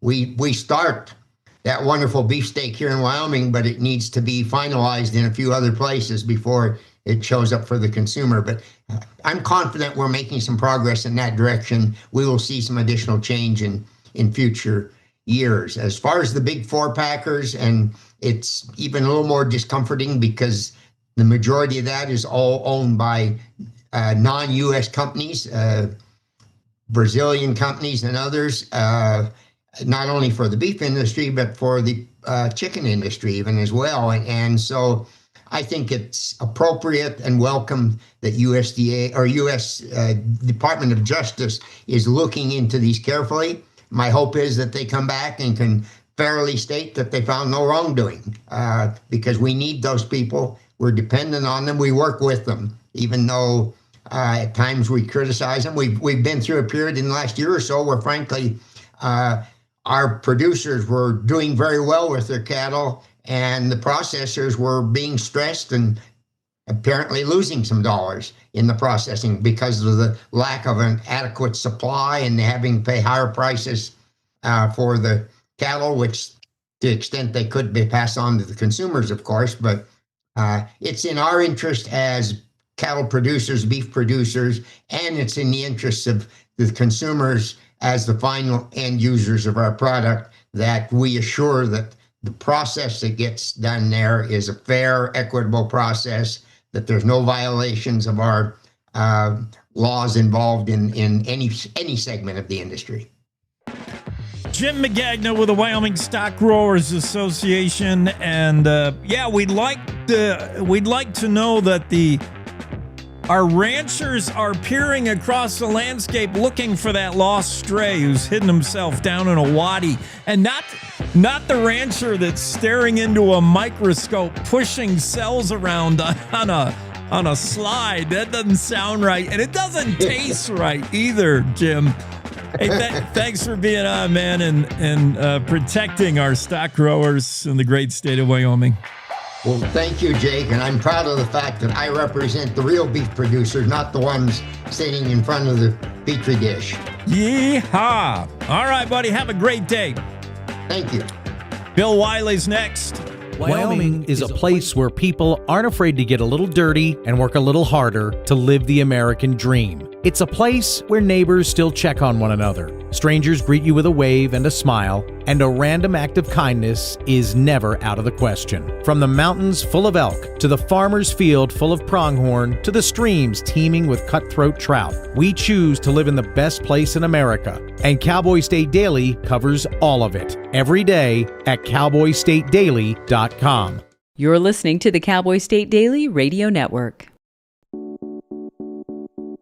We start that wonderful beefsteak here in Wyoming, but it needs to be finalized in a few other places before it shows up for the consumer. But I'm confident we're making some progress in that direction. We will see some additional change in future years. As far as the big four packers, and it's even a little more discomforting because the majority of that is all owned by non-U.S. companies, Brazilian companies and others, not only for the beef industry, but for the chicken industry even as well. And so I think it's appropriate and welcome that USDA or U.S. Department of Justice is looking into these carefully. My hope is that they come back and can fairly state that they found no wrongdoing, because we need those people. We're dependent on them. We work with them, even though at times we criticize them. We've been through a period in the last year or so where, frankly, our producers were doing very well with their cattle, and the processors were being stressed and apparently losing some dollars in the processing because of the lack of an adequate supply and having to pay higher prices for the cattle, which to the extent they could be passed on to the consumers, of course. But it's in our interest as cattle producers, beef producers, and it's in the interests of the consumers as the final end users of our product that we assure that the process that gets done there is a fair, equitable process, that there's no violations of our laws involved in any segment of the industry. Jim Magagna with the Wyoming Stock Growers Association, and we'd like to know that our ranchers are peering across the landscape looking for that lost stray who's hidden himself down in a wadi, and not the rancher that's staring into a microscope pushing cells around on a slide. That doesn't sound right, and it doesn't taste right either, Jim. Hey, thanks for being on, man, and protecting our stock growers in the great state of Wyoming. Well, thank you, Jake, and I'm proud of the fact that I represent the real beef producers, not the ones sitting in front of the petri dish. Yeehaw! All right, buddy, have a great day. Thank you. Bill Wiley's next. Wyoming is a place where people aren't afraid to get a little dirty and work a little harder to live the American dream. It's a place where neighbors still check on one another. Strangers greet you with a wave and a smile, and a random act of kindness is never out of the question. From the mountains full of elk, to the farmer's field full of pronghorn, to the streams teeming with cutthroat trout, we choose to live in the best place in America. And Cowboy State Daily covers all of it, every day at cowboystatedaily.com. You're listening to the Cowboy State Daily Radio Network.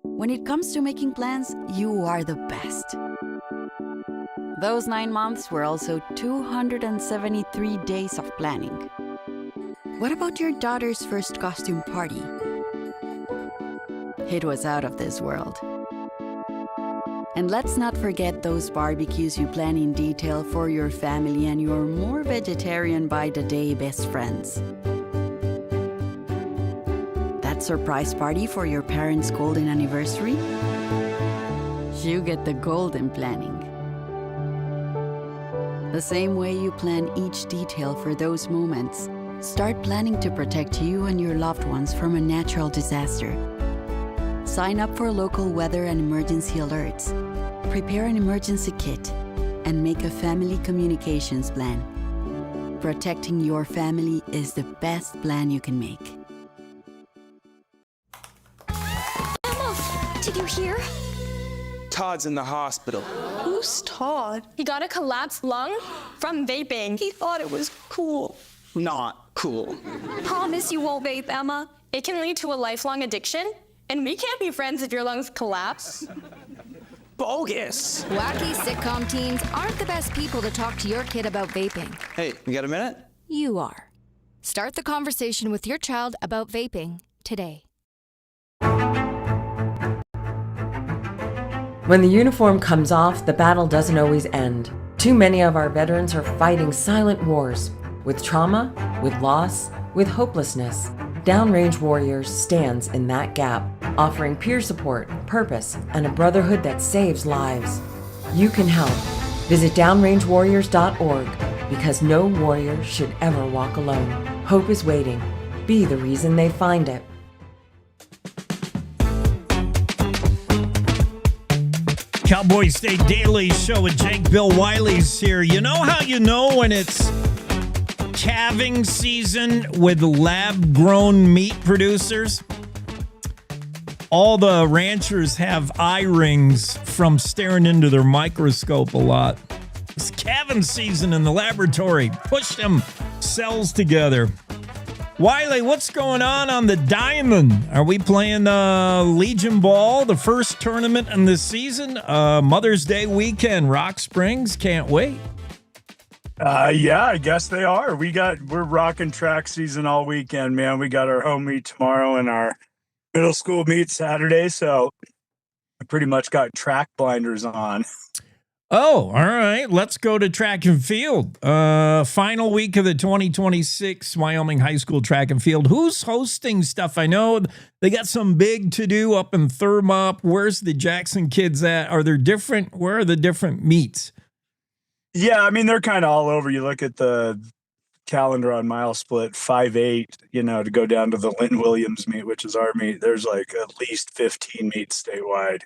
When it comes to making plans, you are the best. Those 9 months were also 273 days of planning. What about your daughter's first costume party? It was out of this world. And let's not forget those barbecues you plan in detail for your family and your more vegetarian by the day best friends. That surprise party for your parents' golden anniversary? You get the golden planning. The same way you plan each detail for those moments, start planning to protect you and your loved ones from a natural disaster. Sign up for local weather and emergency alerts. Prepare an emergency kit and make a family communications plan. Protecting your family is the best plan you can make. Emma, did you hear? Todd's in the hospital. Who's Todd? He got a collapsed lung from vaping. He thought it was cool. Not cool. Promise you won't vape, Emma. It can lead to a lifelong addiction, and we can't be friends if your lungs collapse. Bogus. Wacky sitcom teens aren't the best people to talk to your kid about vaping. Hey, you got a minute? You are. Start the conversation with your child about vaping today. When the uniform comes off, the battle doesn't always end. Too many of our veterans are fighting silent wars with trauma, with loss, with hopelessness. Downrange Warriors stands in that gap, offering peer support, purpose, and a brotherhood that saves lives. You can help. Visit downrangewarriors.org because no warrior should ever walk alone. Hope is waiting. Be the reason they find it. Cowboy State Daily Show with Jake Bill Wiley's here. You know how you know when it's calving season with lab-grown meat producers? All the ranchers have eye rings from staring into their microscope a lot. It's calving season in the laboratory. Push them cells together. Wiley, what's going on the diamond? Are we playing Legion Ball, the first tournament in this season? Mother's Day weekend, Rock Springs. Can't wait. Yeah, I guess they are. We're rocking track season all weekend, man. We got our home meet tomorrow and our middle school meet Saturday, so I pretty much got track blinders on. Oh, all right. Let's go to track and field. Final week of the 2026 Wyoming High School track and field. Who's hosting stuff? I know they got some big to do up in Thermop. Where's the Jackson kids at? Where are the different meets? Yeah, I mean, they're kind of all over. You look at the calendar on Mile Split, 5-8, to go down to the Lynn Williams meet, which is our meet. There's like at least 15 meets statewide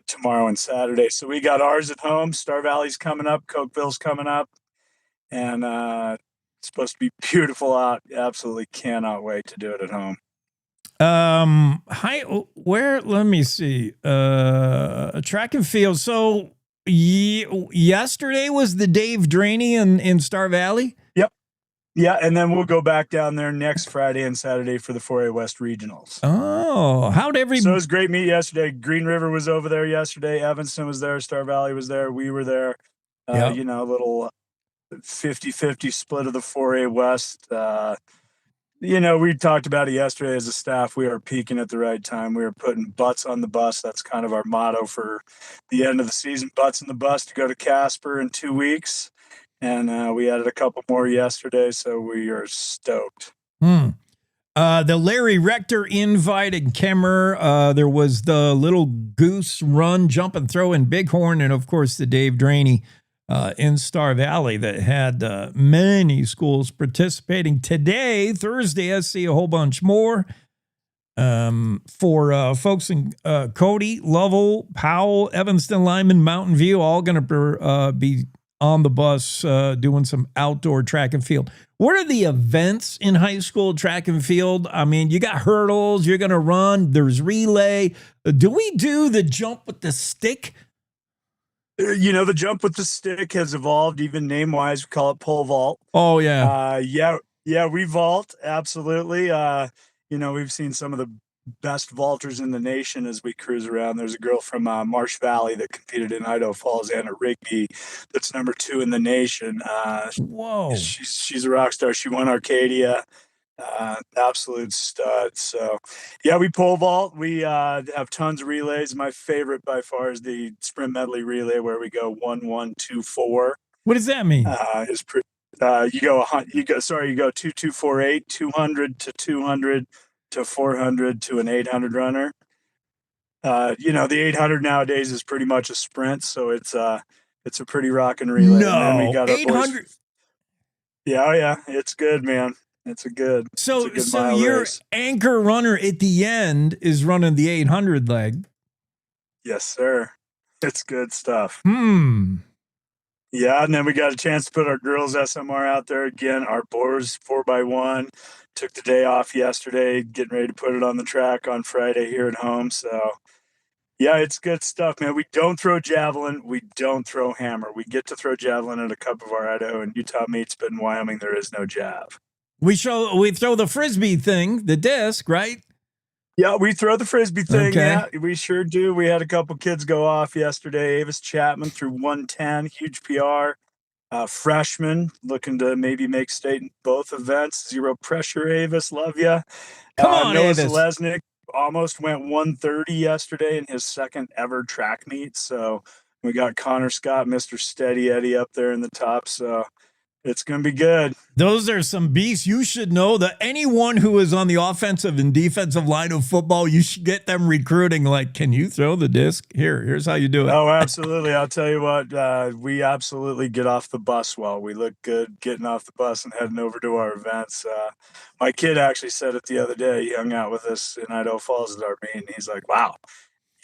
tomorrow and Saturday. So we got ours at home. Star Valley's coming up. Cokeville's coming up. And it's supposed to be beautiful out. Absolutely cannot wait to do it at home. Let me see. Track and field. So yesterday was the Dave Draney in Star Valley? Yep. Yeah, and then we'll go back down there next Friday and Saturday for the 4A West Regionals. Oh, So it was a great meet yesterday. Green River was over there yesterday. Evanston was there. Star Valley was there. We were there. Yep. A little 50-50 split of the 4A West. We talked about it yesterday as a staff. We are peaking at the right time. We are putting butts on the bus. That's kind of our motto for the end of the season. Butts in the bus to go to Casper in 2 weeks. And we added a couple more yesterday, so we are stoked. The Larry Rector invite in Kemmer. There was the Little Goose Run, Jump and Throw in Bighorn, and, of course, the Dave Draney in Star Valley that had many schools participating. Today, Thursday, I see a whole bunch more for folks in Cody, Lovell, Powell, Evanston, Lyman, Mountain View, all going to be on the bus doing some outdoor track and field. What are the events in high school track and field? I mean, you got hurdles, you're going to run, there's relay. Do we do the jump with the stick? The jump with the stick has evolved, even name-wise. We call it pole vault. Oh, yeah. Yeah, we vault, absolutely. We've seen some of the best vaulters in the nation as we cruise around. There's a girl from Marsh Valley that competed in Idaho Falls and at Rigby that's number 2 in the nation. Whoa. She's a rock star. She won Arcadia. Absolute stud. So, yeah, we pole vault. We have tons of relays. My favorite by far is the sprint medley relay where we go 1-1-2-4. What does that mean? Is pretty. You go 2-2-4-8, 200 to 200 to 400 to an 800 runner. The 800 nowadays is pretty much a sprint, so it's a pretty rocking relay. No, and then we got 800. Yeah, it's good, man. It's a good. So it's a good mile your race. anchor runner at the end is running the 800 leg. Yes, sir. It's good stuff. Yeah, and then we got a chance to put our girls SMR out there again. Our boars 4x1 took the day off yesterday, getting ready to put it on the track on Friday here at home. So, yeah, it's good stuff, man. We don't throw javelin. We don't throw hammer. We get to throw javelin at a couple of our Idaho and Utah meets, but in Wyoming there is no jav. we throw the Frisbee thing, the disc, right? Yeah, we throw the Frisbee thing. Okay. Yeah, we sure do. We had a couple kids go off yesterday. Avis Chapman threw 110, huge PR. Freshman looking to maybe make state in both events. Zero pressure, Avis. Love ya. Come on, Noah Avis. Selesnik almost went 130 yesterday in his second ever track meet. So we got Connor Scott, Mr. Steady Eddie up there in the top. So it's going to be good. Those are some beasts. You should know that anyone who is on the offensive and defensive line of football, you should get them recruiting. Like, can you throw the disc? Here's how you do it. Oh, absolutely. I'll tell you what, we absolutely get off the bus well. We look good getting off the bus and heading over to our events. My kid actually said it the other day. He hung out with us in Idaho Falls at our meet, and he's like, wow,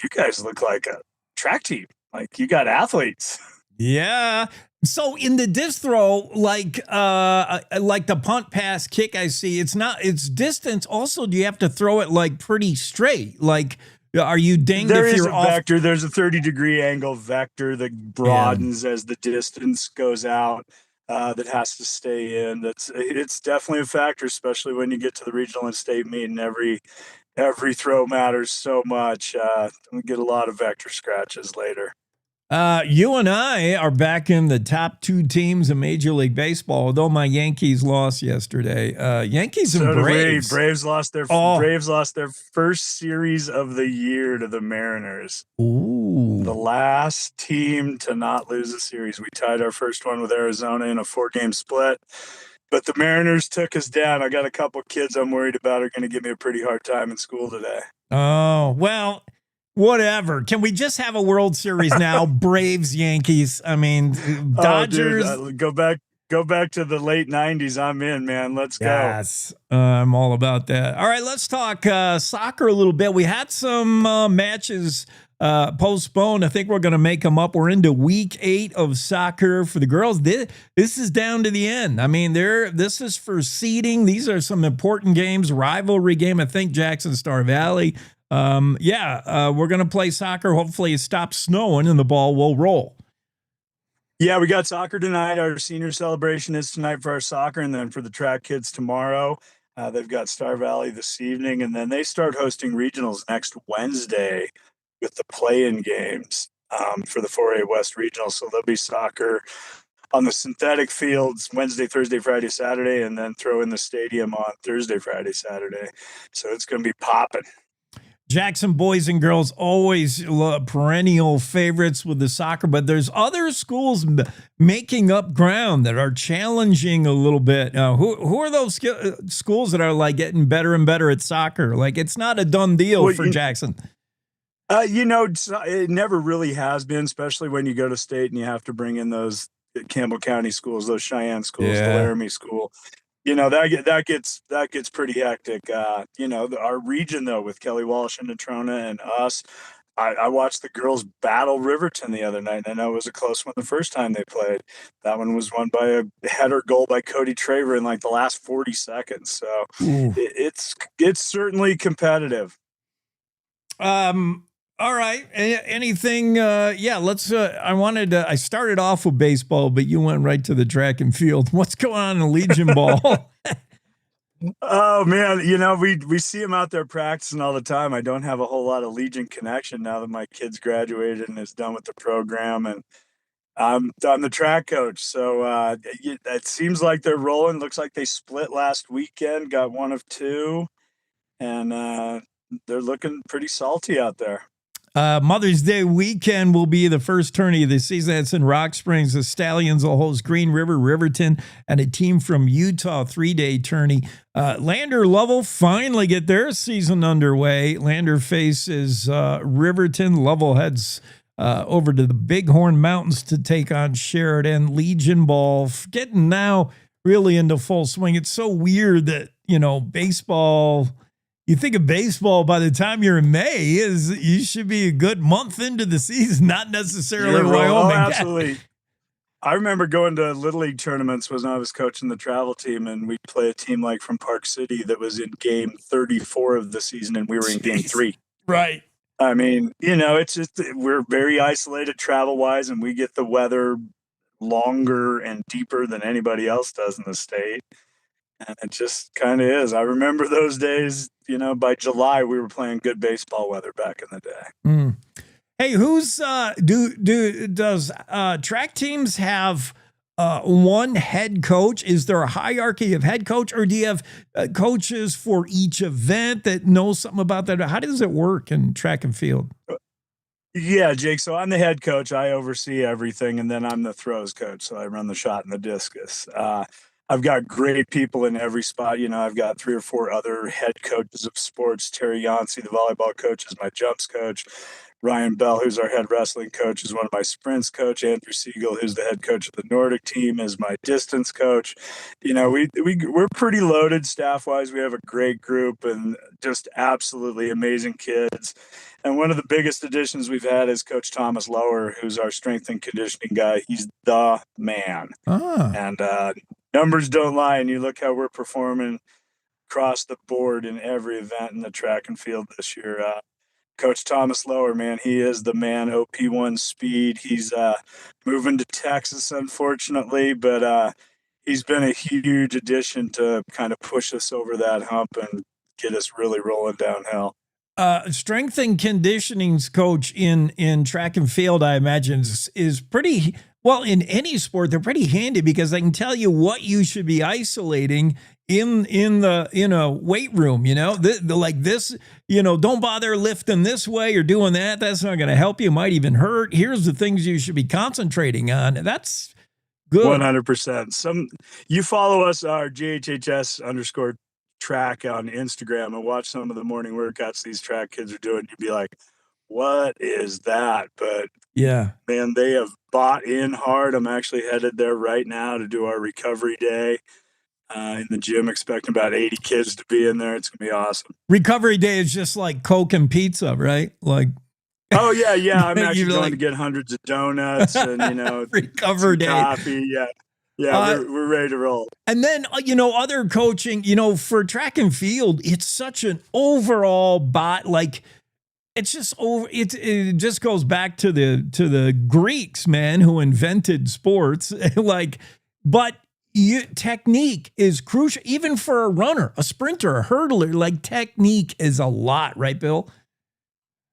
you guys look like a track team. Like, you got athletes. Yeah. So in the disc throw, like the punt, pass, kick, I see it's distance. Also, do you have to throw it like pretty straight? Like, are you dinged There if is you're a off? vector. There's a 30-degree angle vector that broadens as the distance goes out. That has to stay in. It's definitely a factor, especially when you get to the regional and state meet, and every throw matters so much. We get a lot of vector scratches later. You and I are back in the top two teams in Major League Baseball, although my Yankees lost yesterday. Yankees and Braves. Braves lost their first series of the year to the Mariners. Ooh. The last team to not lose a series. We tied our first one with Arizona in a 4-game split. But the Mariners took us down. I got a couple kids I'm worried about are going to give me a pretty hard time in school today. Oh, well, whatever. Can we just have a World Series now? Braves, Yankees. I mean, Dodgers. Oh, dude, go back to the late 90s. I'm in, man. Let's go. Yes, I'm all about that. All right, let's talk soccer a little bit. We had some matches postponed. I think we're going to make them up. We're into week 8 of soccer for the girls. This is down to the end. I mean, this is for seeding. These are some important games, rivalry game. I think Jackson Star Valley. We're going to play soccer. Hopefully it stops snowing and the ball will roll. Yeah, we got soccer tonight. Our senior celebration is tonight for our soccer, and then for the track kids tomorrow. They've got Star Valley this evening, and then they start hosting regionals next Wednesday with the play-in games for the 4A West Regional. So there'll be soccer on the synthetic fields Wednesday, Thursday, Friday, Saturday, and then throw in the stadium on Thursday, Friday, Saturday. So it's going to be popping. Jackson boys and girls always perennial favorites with the soccer, but there's other schools making up ground that are challenging a little bit. Who are those schools that are like getting better and better at soccer? Like, it's not a done deal for Jackson. It never really has been, especially when you go to state and you have to bring in those Campbell County schools, those Cheyenne schools, the Laramie school. That gets pretty hectic. Our region though, with Kelly Walsh and Natrona and us, I watched the girls battle Riverton the other night. And I know it was a close one the first time they played. That one was won by a header goal by Cody Traver in like the last 40 seconds. So it's certainly competitive. All right. Anything? Let's. I started off with baseball, but you went right to the track and field. What's going on in Legion ball? Oh man, we see them out there practicing all the time. I don't have a whole lot of Legion connection now that my kid's graduated and is done with the program. And I'm the track coach, so it seems like they're rolling. Looks like they split last weekend, got one of two, and they're looking pretty salty out there. Mother's Day weekend will be the first tourney of the season. That's in Rock Springs. The Stallions will host Green River, Riverton, and a team from Utah 3-day tourney. Lander Lovell finally get their season underway. Lander faces Riverton. Lovell heads over to the Bighorn Mountains to take on Sheridan. Legion Ball getting now really into full swing. It's so weird that, baseball... You think of baseball by the time you're in May, you should be a good month into the season, not necessarily Wyoming. Oh, absolutely. I remember going to Little League tournaments when I was coaching the travel team, and we'd play a team like from Park City that was in game 34 of the season, and we were in game 3. Right. I mean, it's just we're very isolated travel-wise, and we get the weather longer and deeper than anybody else does in the state. And it just kind of is. I remember those days, by July, we were playing good baseball weather back in the day. Mm. Hey, does track teams have one head coach? Is there a hierarchy of head coach, or do you have coaches for each event that know something about that? How does it work in track and field? Yeah, Jake. So I'm the head coach. I oversee everything, and then I'm the throws coach. So I run the shot and the discus. I've got great people in every spot. I've got 3 or 4 other head coaches of sports. Terry Yancey, the volleyball coach, is my jumps coach. Ryan Bell, who's our head wrestling coach, is one of my sprints coach. Andrew Siegel, who's the head coach of the Nordic team, is my distance coach. We're pretty loaded staff-wise. We have a great group and just absolutely amazing kids. And one of the biggest additions we've had is Coach Thomas Lower, who's our strength and conditioning guy. He's the man. And numbers don't lie, and you look how we're performing across the board in every event in the track and field this year. Coach Thomas Lower, man, he is the man. OP1 speed. He's moving to Texas, unfortunately, but he's been a huge addition to kind of push us over that hump and get us really rolling downhill. Strength and conditioning's coach in track and field, I imagine, is pretty well in any sport. They're pretty handy because they can tell you what you should be isolating in the weight room. Like this, don't bother lifting this way or doing that. That's not going to help you. Might even hurt. Here's the things you should be concentrating on. That's good. 100%. You follow us, our GHHS_track on Instagram, and watch some of the morning workouts these track kids are doing. You'd be like, what is that? But yeah, man, they have bought in hard. I'm actually headed there right now to do our recovery day in the gym, expecting about 80 kids to be in there. It's gonna be awesome. Recovery day is just like Coke and pizza, right? Like, oh yeah. I'm actually going to get hundreds of donuts and recovery day coffee. Yeah, we're ready to roll. And then, other coaching, for track and field, it's such an overall it's just it just goes back to the Greeks, man, who invented sports. Technique is crucial, even for a runner, a sprinter, a hurdler. Technique is a lot, right, Bill?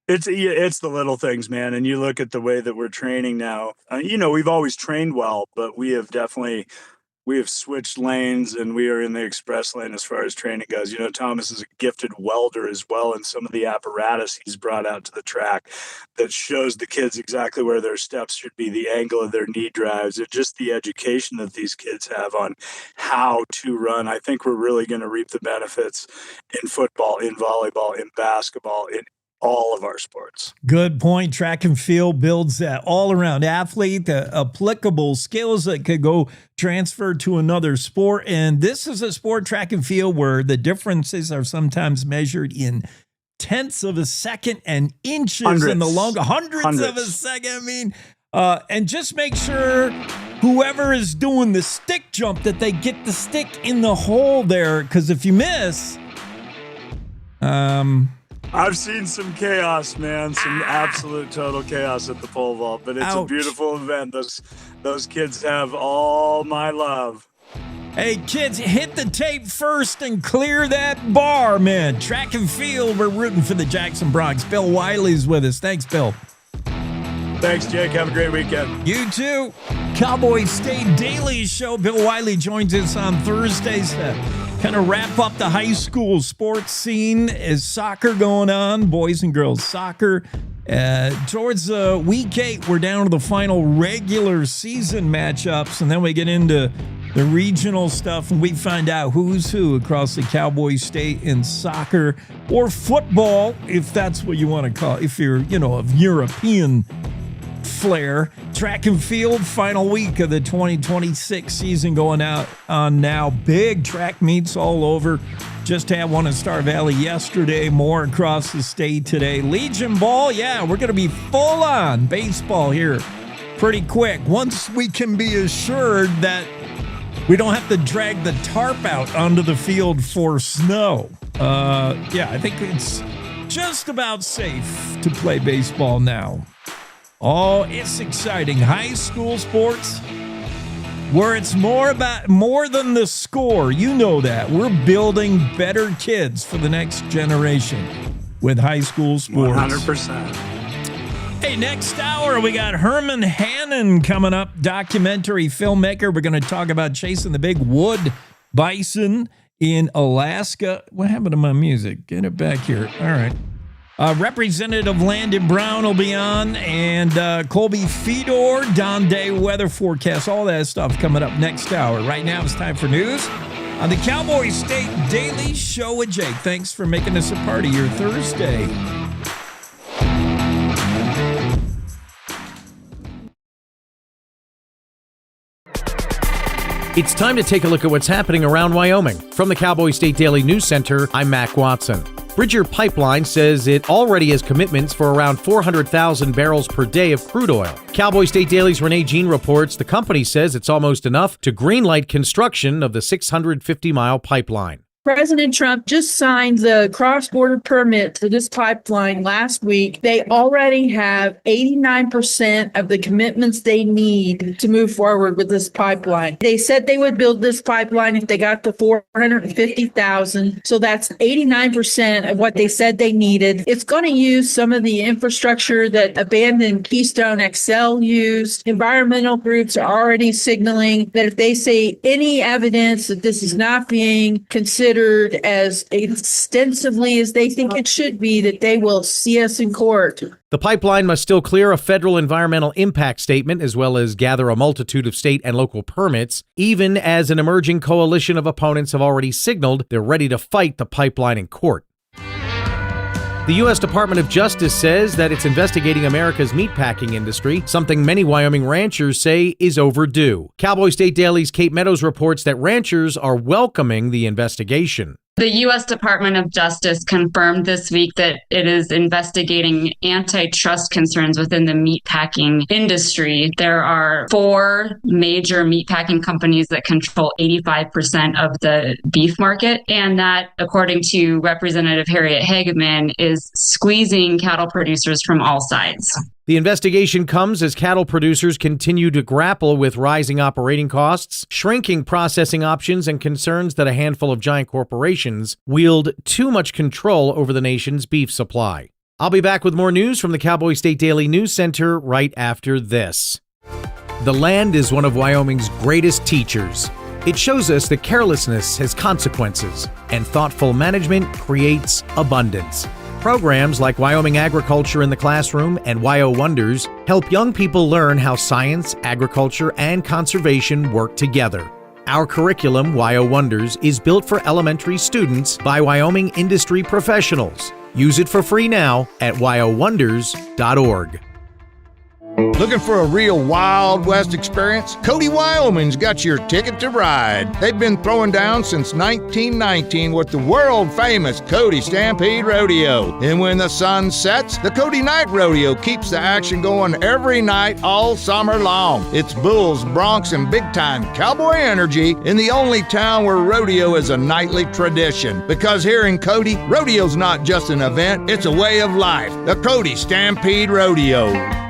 It's the little things, man. And you look at the way that we're training now. We've always trained well, but we have switched lanes, and we are in the express lane as far as training goes. Thomas is a gifted welder as well, and some of the apparatus he's brought out to the track that shows the kids exactly where their steps should be, the angle of their knee drives, and just the education that these kids have on how to run. I think we're really going to reap the benefits in football, in volleyball, in basketball, in all of our sports. Good point. Track and field builds that all-around athlete, the applicable skills that could go transfer to another sport. And this is a sport, track and field, where the differences are sometimes measured in tenths of a second and inches in the long, hundreds of a second. I mean, and just make sure whoever is doing the stick jump that they get the stick in the hole there, because if you miss, I've seen some chaos, man. Some absolute total chaos at the pole vault, but it's a beautiful event. Those kids have all my love. Hey, kids, hit the tape first and clear that bar, man. Track and field, we're rooting for the Jackson Bronx. Bill Wiley's with us. Thanks, Bill. Thanks, Jake. Have a great weekend. You too. Cowboy State Daily Show. Bill Wiley joins us on Thursdays to kind of wrap up the high school sports scene. Is soccer going on, boys and girls soccer. Towards week 8, we're down to the final regular season matchups, and then we get into the regional stuff, and we find out who's who across the Cowboy State in soccer or football, if that's what you want to call it, if you're, of European flair. Track and field, final week of the 2026 season going out on now. Big track meets all over. Just had one in Star Valley yesterday, more across the state today. Legion Ball, yeah, we're going to be full on baseball here pretty quick. Once we can be assured that we don't have to drag the tarp out onto the field for snow. I think it's just about safe to play baseball now. Oh, it's exciting. High school sports, where it's more than the score. You know that. We're building better kids for the next generation with high school sports. 100%. Hey, next hour, we got Herman Hannan coming up, documentary filmmaker. We're going to talk about chasing the big wood bison in Alaska. What happened to my music? Get it back here. All right. Representative Landon Brown will be on, and Colby Fedor, Don Day weather forecast, all that stuff coming up next hour. Right now, it's time for news on the Cowboy State Daily Show with Jake. Thanks for making this a part of your Thursday. It's time to take a look at what's happening around Wyoming. From the Cowboy State Daily News Center, I'm Mac Watson. Bridger Pipeline says it already has commitments for around 400,000 barrels per day of crude oil. Cowboy State Daily's Renee Jean reports the company says it's almost enough to greenlight construction of the 650-mile pipeline. President Trump just signed the cross-border permit to this pipeline last week. They already have 89% of the commitments they need to move forward with this pipeline. They said they would build this pipeline if they got to 450,000. So that's 89% of what they said they needed. It's going to use some of the infrastructure that abandoned Keystone XL used. Environmental groups are already signaling that if they see any evidence that this is not being considered as extensively as they think it should be, that they will see us in court. The pipeline must still clear a federal environmental impact statement as well as gather a multitude of state and local permits, even as an emerging coalition of opponents have already signaled they're ready to fight the pipeline in court. The U.S. Department of Justice says that it's investigating America's meatpacking industry, something many Wyoming ranchers say is overdue. Cowboy State Daily's Kate Meadows reports that ranchers are welcoming the investigation. The U.S. Department of Justice confirmed this week that it is investigating antitrust concerns within the meatpacking industry. There are 4 major meatpacking companies that control 85% of the beef market, and that, according to Representative Harriet Hageman, is squeezing cattle producers from all sides. The investigation comes as cattle producers continue to grapple with rising operating costs, shrinking processing options, and concerns that a handful of giant corporations wield too much control over the nation's beef supply. I'll be back with more news from the Cowboy State Daily News Center right after this. The land is one of Wyoming's greatest teachers. It shows us that carelessness has consequences, and thoughtful management creates abundance. Programs like Wyoming Agriculture in the Classroom and Wyo Wonders help young people learn how science, agriculture, and conservation work together. Our curriculum, Wyo Wonders, is built for elementary students by Wyoming industry professionals. Use it for free now at wyowonders.org. Looking for a real Wild West experience? Cody, Wyoming's got your ticket to ride. They've been throwing down since 1919 with the world-famous Cody Stampede Rodeo. And when the sun sets, the Cody Night Rodeo keeps the action going every night all summer long. It's bulls, broncs, and big-time cowboy energy in the only town where rodeo is a nightly tradition. Because here in Cody, rodeo's not just an event, it's a way of life. The Cody Stampede Rodeo.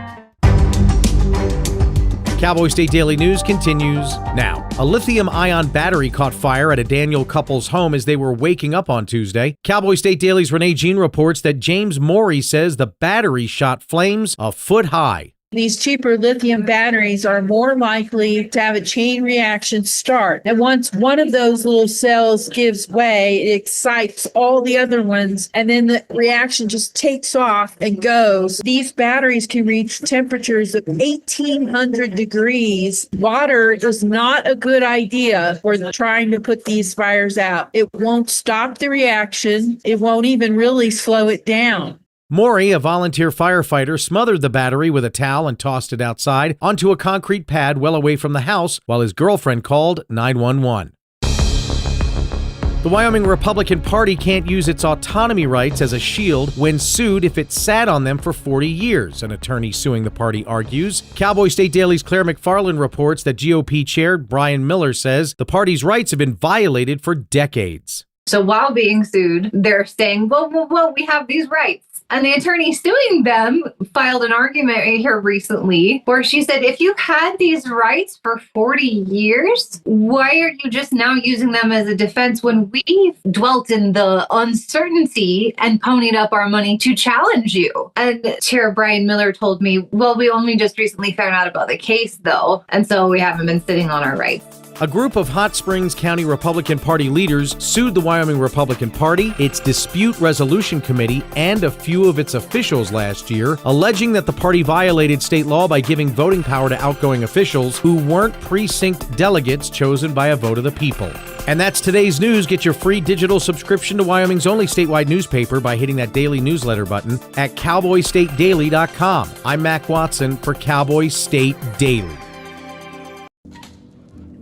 Cowboy State Daily News continues now. A lithium-ion battery caught fire at a Daniel couple's home as they were waking up on Tuesday. Cowboy State Daily's Renee Jean reports that James Morey says the battery shot flames a foot high. These cheaper lithium batteries are more likely to have a chain reaction start. And once one of those little cells gives way, it excites all the other ones, and then the reaction just takes off and goes. These batteries can reach temperatures of 1,800 degrees. Water is not a good idea for trying to put these fires out. It won't stop the reaction. It won't even really slow it down. Maury, a volunteer firefighter, smothered the battery with a towel and tossed it outside onto a concrete pad well away from the house while his girlfriend called 911. The Wyoming Republican Party can't use its autonomy rights as a shield when sued if it sat on them for 40 years, an attorney suing the party argues. Cowboy State Daily's Claire McFarland reports that GOP Chair Brian Miller says the party's rights have been violated for decades. So while being sued, they're saying, well, we have these rights. And the attorney suing them filed an argument here recently where she said, if you've had these rights for 40 years, why are you just now using them as a defense when we've dwelt in the uncertainty and ponied up our money to challenge you? And Chair Brian Miller told me, well, we only just recently found out about the case, though, and so we haven't been sitting on our rights. A group of Hot Springs County Republican Party leaders sued the Wyoming Republican Party, its Dispute Resolution Committee, and a few of its officials last year, alleging that the party violated state law by giving voting power to outgoing officials who weren't precinct delegates chosen by a vote of the people. And that's today's news. Get your free digital subscription to Wyoming's only statewide newspaper by hitting that daily newsletter button at cowboystatedaily.com. I'm Mac Watson for Cowboy State Daily.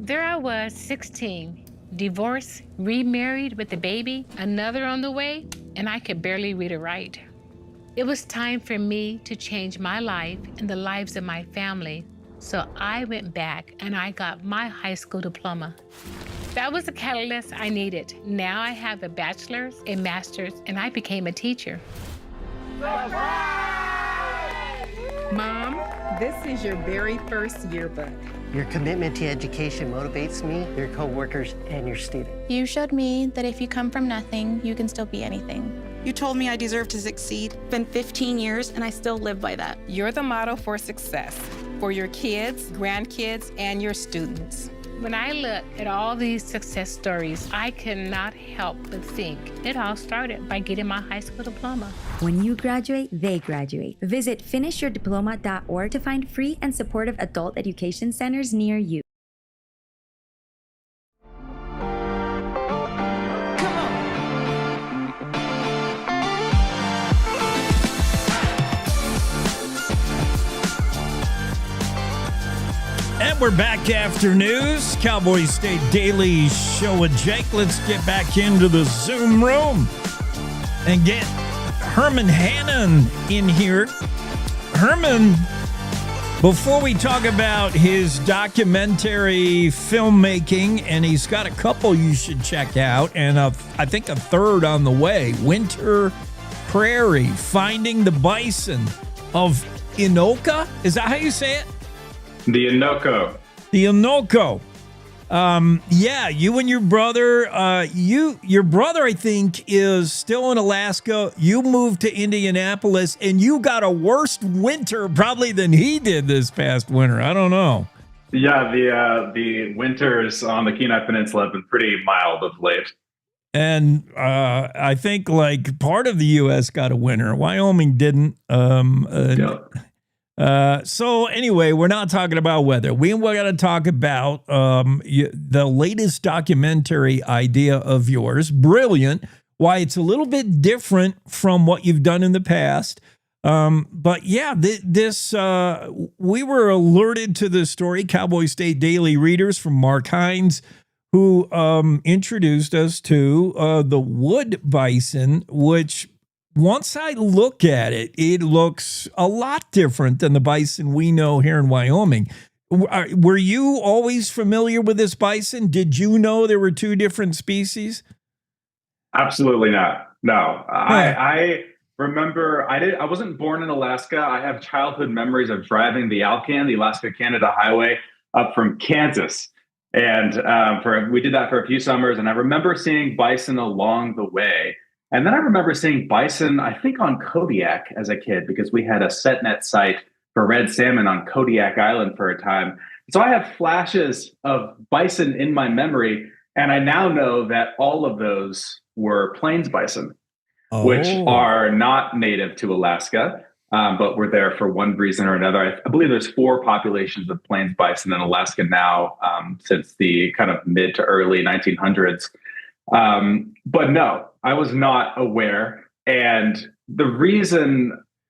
There I was, 16, divorced, remarried with a baby, another on the way, and I could barely read or write. It was time for me to change my life and the lives of my family, so I went back and I got my high school diploma. That was the catalyst I needed. Now I have a bachelor's, a master's, and I became a teacher. Mom, this is your very first yearbook. Your commitment to education motivates me, your coworkers, and your students. You showed me that if you come from nothing, you can still be anything. You told me I deserve to succeed. It's been 15 years, and I still live by that. You're the model for success for your kids, grandkids, and your students. When I look at all these success stories, I cannot help but think it all started by getting my high school diploma. When you graduate, they graduate. Visit finishyourdiploma.org to find free and supportive adult education centers near you. And we're back after news. Cowboy State Daily Show with Jake. Let's get back into the Zoom room and get Herman Hannan in here. Herman, before we talk about his documentary filmmaking, and he's got a couple you should check out, and I think a third on the way, Winter Prairie, Finding the Bison of Anoka. Is that how you say it? The Anoka. The Anoka. Yeah, you and your brother, your brother, I think, is still in Alaska. You moved to Indianapolis, and you got a worse winter probably than he did this past winter. I don't know. Yeah, the winters on the Kenai Peninsula have been pretty mild of late. And I think like part of the U.S. got a winter. Wyoming didn't. So anyway, we're not talking about weather. We're going to talk about the latest documentary idea of yours. Brilliant. Why it's a little bit different from what you've done in the past. But yeah, we were alerted to this story, Cowboy State Daily readers, from Mark Hines, who introduced us to the wood bison, which once I look at it, it looks a lot different than the bison we know here in Wyoming. Were you always familiar with this bison? Did you know there were two different species? Absolutely not. No. I remember I wasn't born in Alaska. I have childhood memories of driving the Alcan, the Alaska-Canada Highway, up from Kansas. And we did that for a few summers. And I remember seeing bison along the way. And then I remember seeing bison, I think, on Kodiak as a kid, because we had a set net site for red salmon on Kodiak Island for a time. So I have flashes of bison in my memory, and I now know that all of those were plains bison, which are not native to Alaska, but were there for one reason or another. I believe there's 4 populations of plains bison in Alaska now, since the kind of mid to early 1900s. But no, I was not aware. And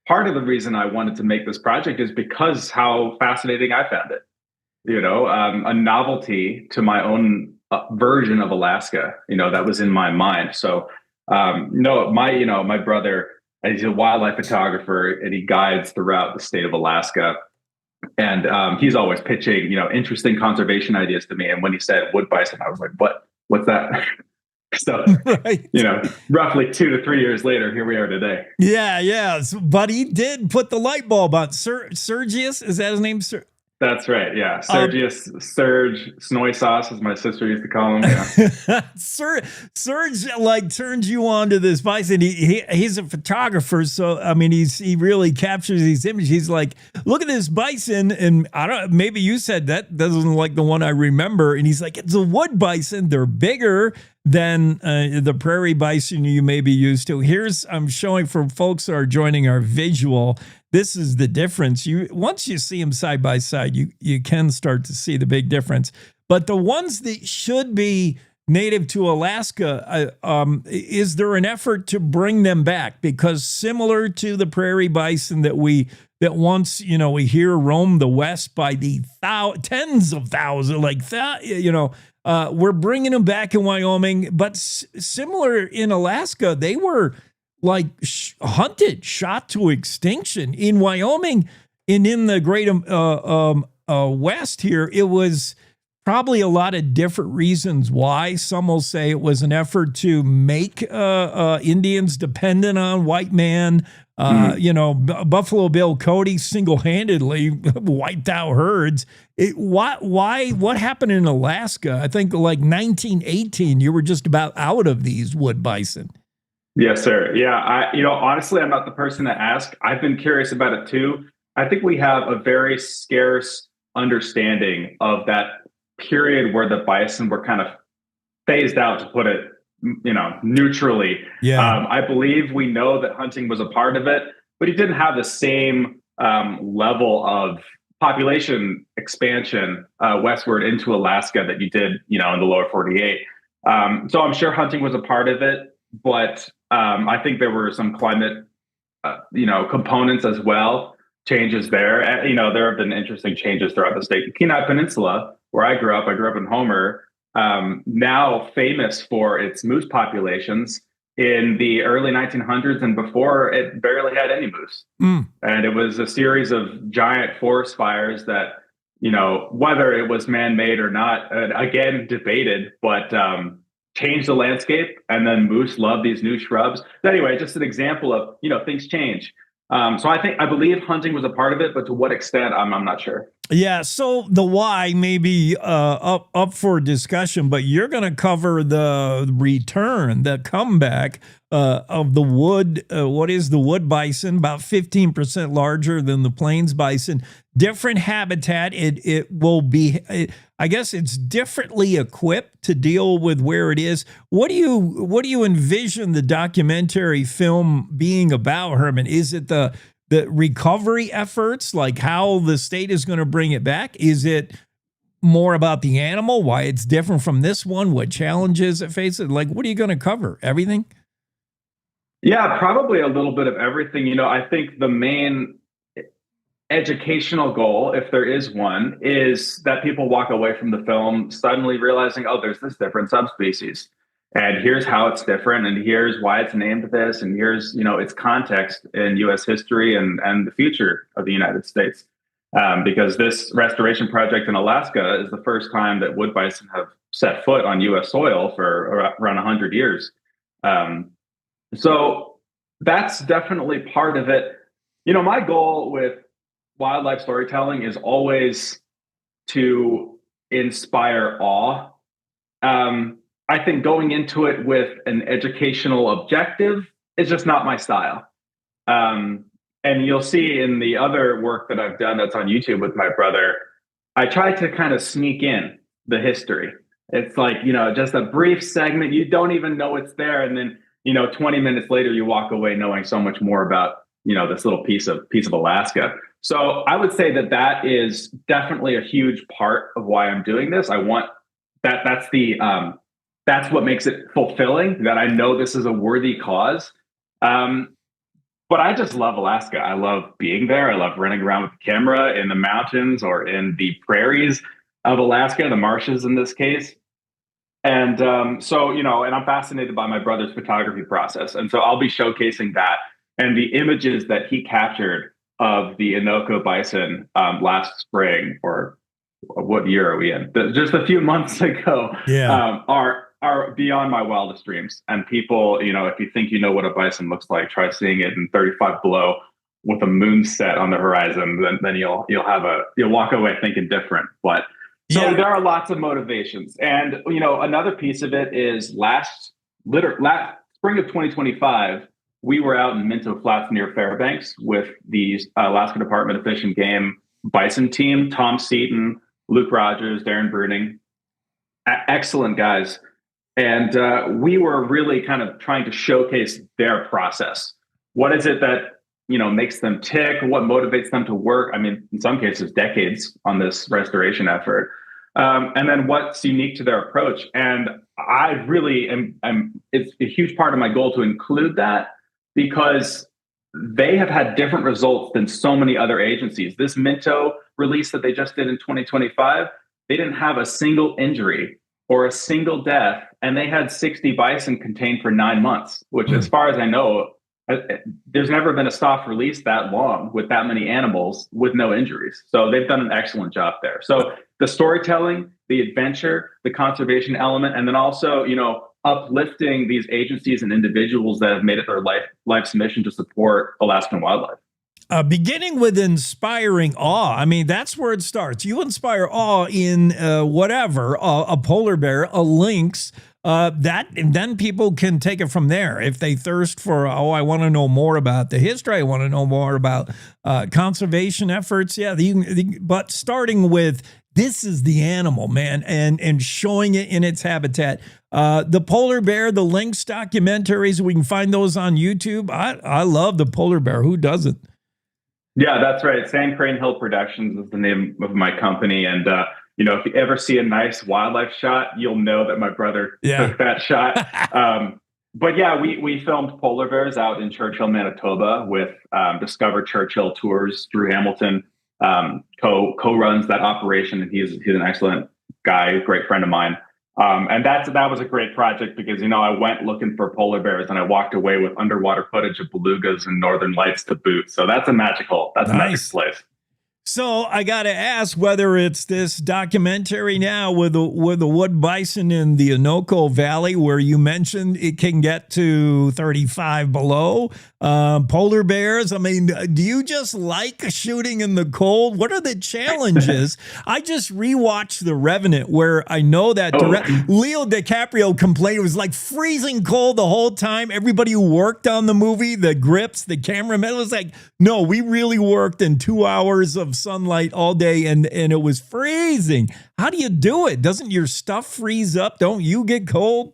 part of the reason I wanted to make this project is because how fascinating I found it. A novelty to my own version of Alaska, that was in my mind. So, my brother, he's a wildlife photographer and he guides throughout the state of Alaska. And he's always pitching, interesting conservation ideas to me. And when he said wood bison, I was like, what's that? So, right. Roughly 2 to 3 years later, here we are today. Yeah. But he did put the light bulb on. Sergius, is that his name? That's right. Yeah. Sergius, Serge, Snowy Sauce, as my sister used to call him. Yeah. Serge turns you on to this bison. He's a photographer. So, I mean, he really captures these images. He's like, look at this bison. And maybe you said that doesn't look like the one I remember. And he's like, it's a wood bison. They're bigger than the prairie bison you may be used to. I'm showing for folks that are joining our visual. This is the difference. Once you see them side by side, you can start to see the big difference. But the ones that should be native to Alaska, is there an effort to bring them back? Because similar to the prairie bison that once we hear roam the West by the tens of thousands, we're bringing them back in Wyoming. But similar in Alaska, they were hunted, shot to extinction in Wyoming, and in the great West here. It was probably a lot of different reasons why. Some will say it was an effort to make Indians dependent on white man. Buffalo Bill Cody single-handedly wiped out herds. What happened in Alaska? I think 1918, you were just about out of these wood bison. Yes, sir. Yeah. Honestly, I'm not the person to ask. I've been curious about it too. I think we have a very scarce understanding of that period where the bison were kind of phased out, to put it, neutrally. Yeah. I believe we know that hunting was a part of it, but he didn't have the same level of population expansion westward into Alaska that you did, in the lower 48. So I'm sure hunting was a part of it. But I think there were some climate, components as well, changes there. There have been interesting changes throughout the state. The Kenai Peninsula, where I grew up in Homer, now famous for its moose populations. In the early 1900s and before, it barely had any moose. And it was a series of giant forest fires that, whether it was man-made or not, again, debated, but changed the landscape, and then moose love these new shrubs. But anyway, just an example of, things change. So I believe hunting was a part of it, but to what extent, I'm not sure. Yeah, so the why may be up for discussion, but you're going to cover the return, the comeback of the wood. What is the wood bison? About 15% larger than the plains bison. Different habitat. It will be. I guess it's differently equipped to deal with where it is. What do you envision the documentary film being about, Herman? Is it the recovery efforts, like how the state is going to bring it back? Is it more about the animal, why it's different from this one, what challenges it faces? What are you going to cover? Everything? Yeah, probably a little bit of everything. I think the main educational goal, if there is one, is that people walk away from the film suddenly realizing, oh, there's this different subspecies. And here's how it's different, and here's why it's named this, and here's, its context in U.S. history and the future of the United States. Because this restoration project in Alaska is the first time that wood bison have set foot on U.S. soil for around 100 years. So that's definitely part of it. My goal with wildlife storytelling is always to inspire awe. I think going into it with an educational objective is just not my style. And you'll see in the other work that I've done that's on YouTube with my brother, I try to kind of sneak in the history. It's like, just a brief segment. You don't even know it's there. And then, 20 minutes later, you walk away knowing so much more about, this little piece of Alaska. So I would say that is definitely a huge part of why I'm doing this. I want that's what makes it fulfilling, that I know this is a worthy cause. But I just love Alaska. I love being there. I love running around with the camera in the mountains or in the prairies of Alaska, the marshes in this case. And so, and I'm fascinated by my brother's photography process. And so I'll be showcasing that and the images that he captured of the Innoko bison last spring, or what year are we in? Just a few months ago, are beyond my wildest dreams. And people, if you think you know what a bison looks like, try seeing it in 35 below with a moon set on the horizon. Then you'll walk away thinking different. But so there are lots of motivations. And another piece of it is last spring of 2025, we were out in Minto Flats near Fairbanks with the Alaska Department of Fish and Game bison team, Tom Seaton, Luke Rogers, Darren Bruning, excellent guys. And we were really kind of trying to showcase their process. What is it that, makes them tick? What motivates them to work? I mean, in some cases, decades on this restoration effort. And then what's unique to their approach. And I really it's a huge part of my goal to include that, because they have had different results than so many other agencies. This Minto release that they just did in 2025, they didn't have a single injury or a single death, and they had 60 bison contained for 9 months, which, as far as I know, there's never been a soft release that long with that many animals with no injuries. So they've done an excellent job there. So the storytelling, the adventure, the conservation element, and then also, uplifting these agencies and individuals that have made it their life's mission to support Alaskan wildlife. Beginning with inspiring awe. I mean, that's where it starts. You inspire awe in a polar bear, a lynx, and then people can take it from there. If they thirst for, I want to know more about the history, I want to know more about conservation efforts. But starting with, this is the animal, man, and showing it in its habitat. The polar bear, the lynx documentaries, we can find those on YouTube. I love the polar bear. Who doesn't? Yeah, that's right. Sand Crane Hill Productions is the name of my company. And, if you ever see a nice wildlife shot, you'll know that my brother took that shot. But we filmed polar bears out in Churchill, Manitoba with Discover Churchill Tours. Drew Hamilton co-runs that operation, and he's an excellent guy, great friend of mine. And that was a great project because, I went looking for polar bears and I walked away with underwater footage of belugas and northern lights to boot. So that's a magic place. So I got to ask whether it's this documentary now with the wood bison in the Innoko Valley, where you mentioned it can get to 35 below, polar bears. I mean, do you just like shooting in the cold? What are the challenges? I just rewatched The Revenant, where I know that Leo DiCaprio complained it was like freezing cold the whole time. Everybody who worked on the movie, the grips, the cameraman, was like, no, we really worked in 2 hours of sunlight all day, and it was freezing. How do you do it? Doesn't your stuff freeze up? Don't you get cold?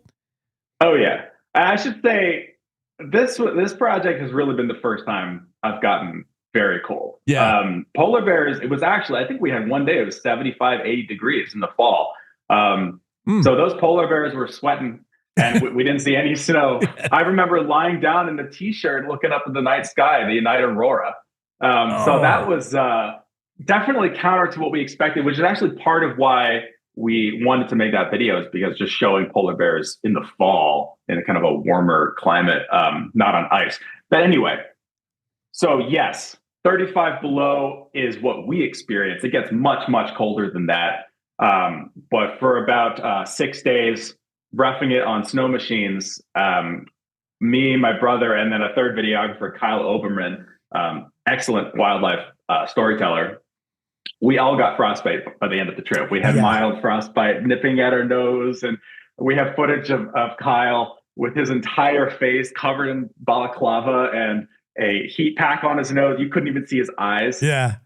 Oh yeah, I should say this project has really been the first time I've gotten very cold. Polar bears, it was actually, I think we had one day it was 75, 80 degrees in the fall. So those polar bears were sweating, and we didn't see any snow. I remember lying down in a t-shirt looking up at the night sky, the night aurora. So that was definitely counter to what we expected, which is actually part of why we wanted to make that video, is because just showing polar bears in the fall in a kind of a warmer climate, not on ice. But anyway, so yes, 35 below is what we experience. It gets much, much colder than that. But for about 6 days, roughing it on snow machines, me, my brother, and then a third videographer, Kyle Oberman, excellent wildlife storyteller, we all got frostbite by the end of the trip. We had mild frostbite nipping at our nose, and we have footage of Kyle with his entire face covered in balaclava, and a heat pack on his nose. You couldn't even see his eyes. Yeah.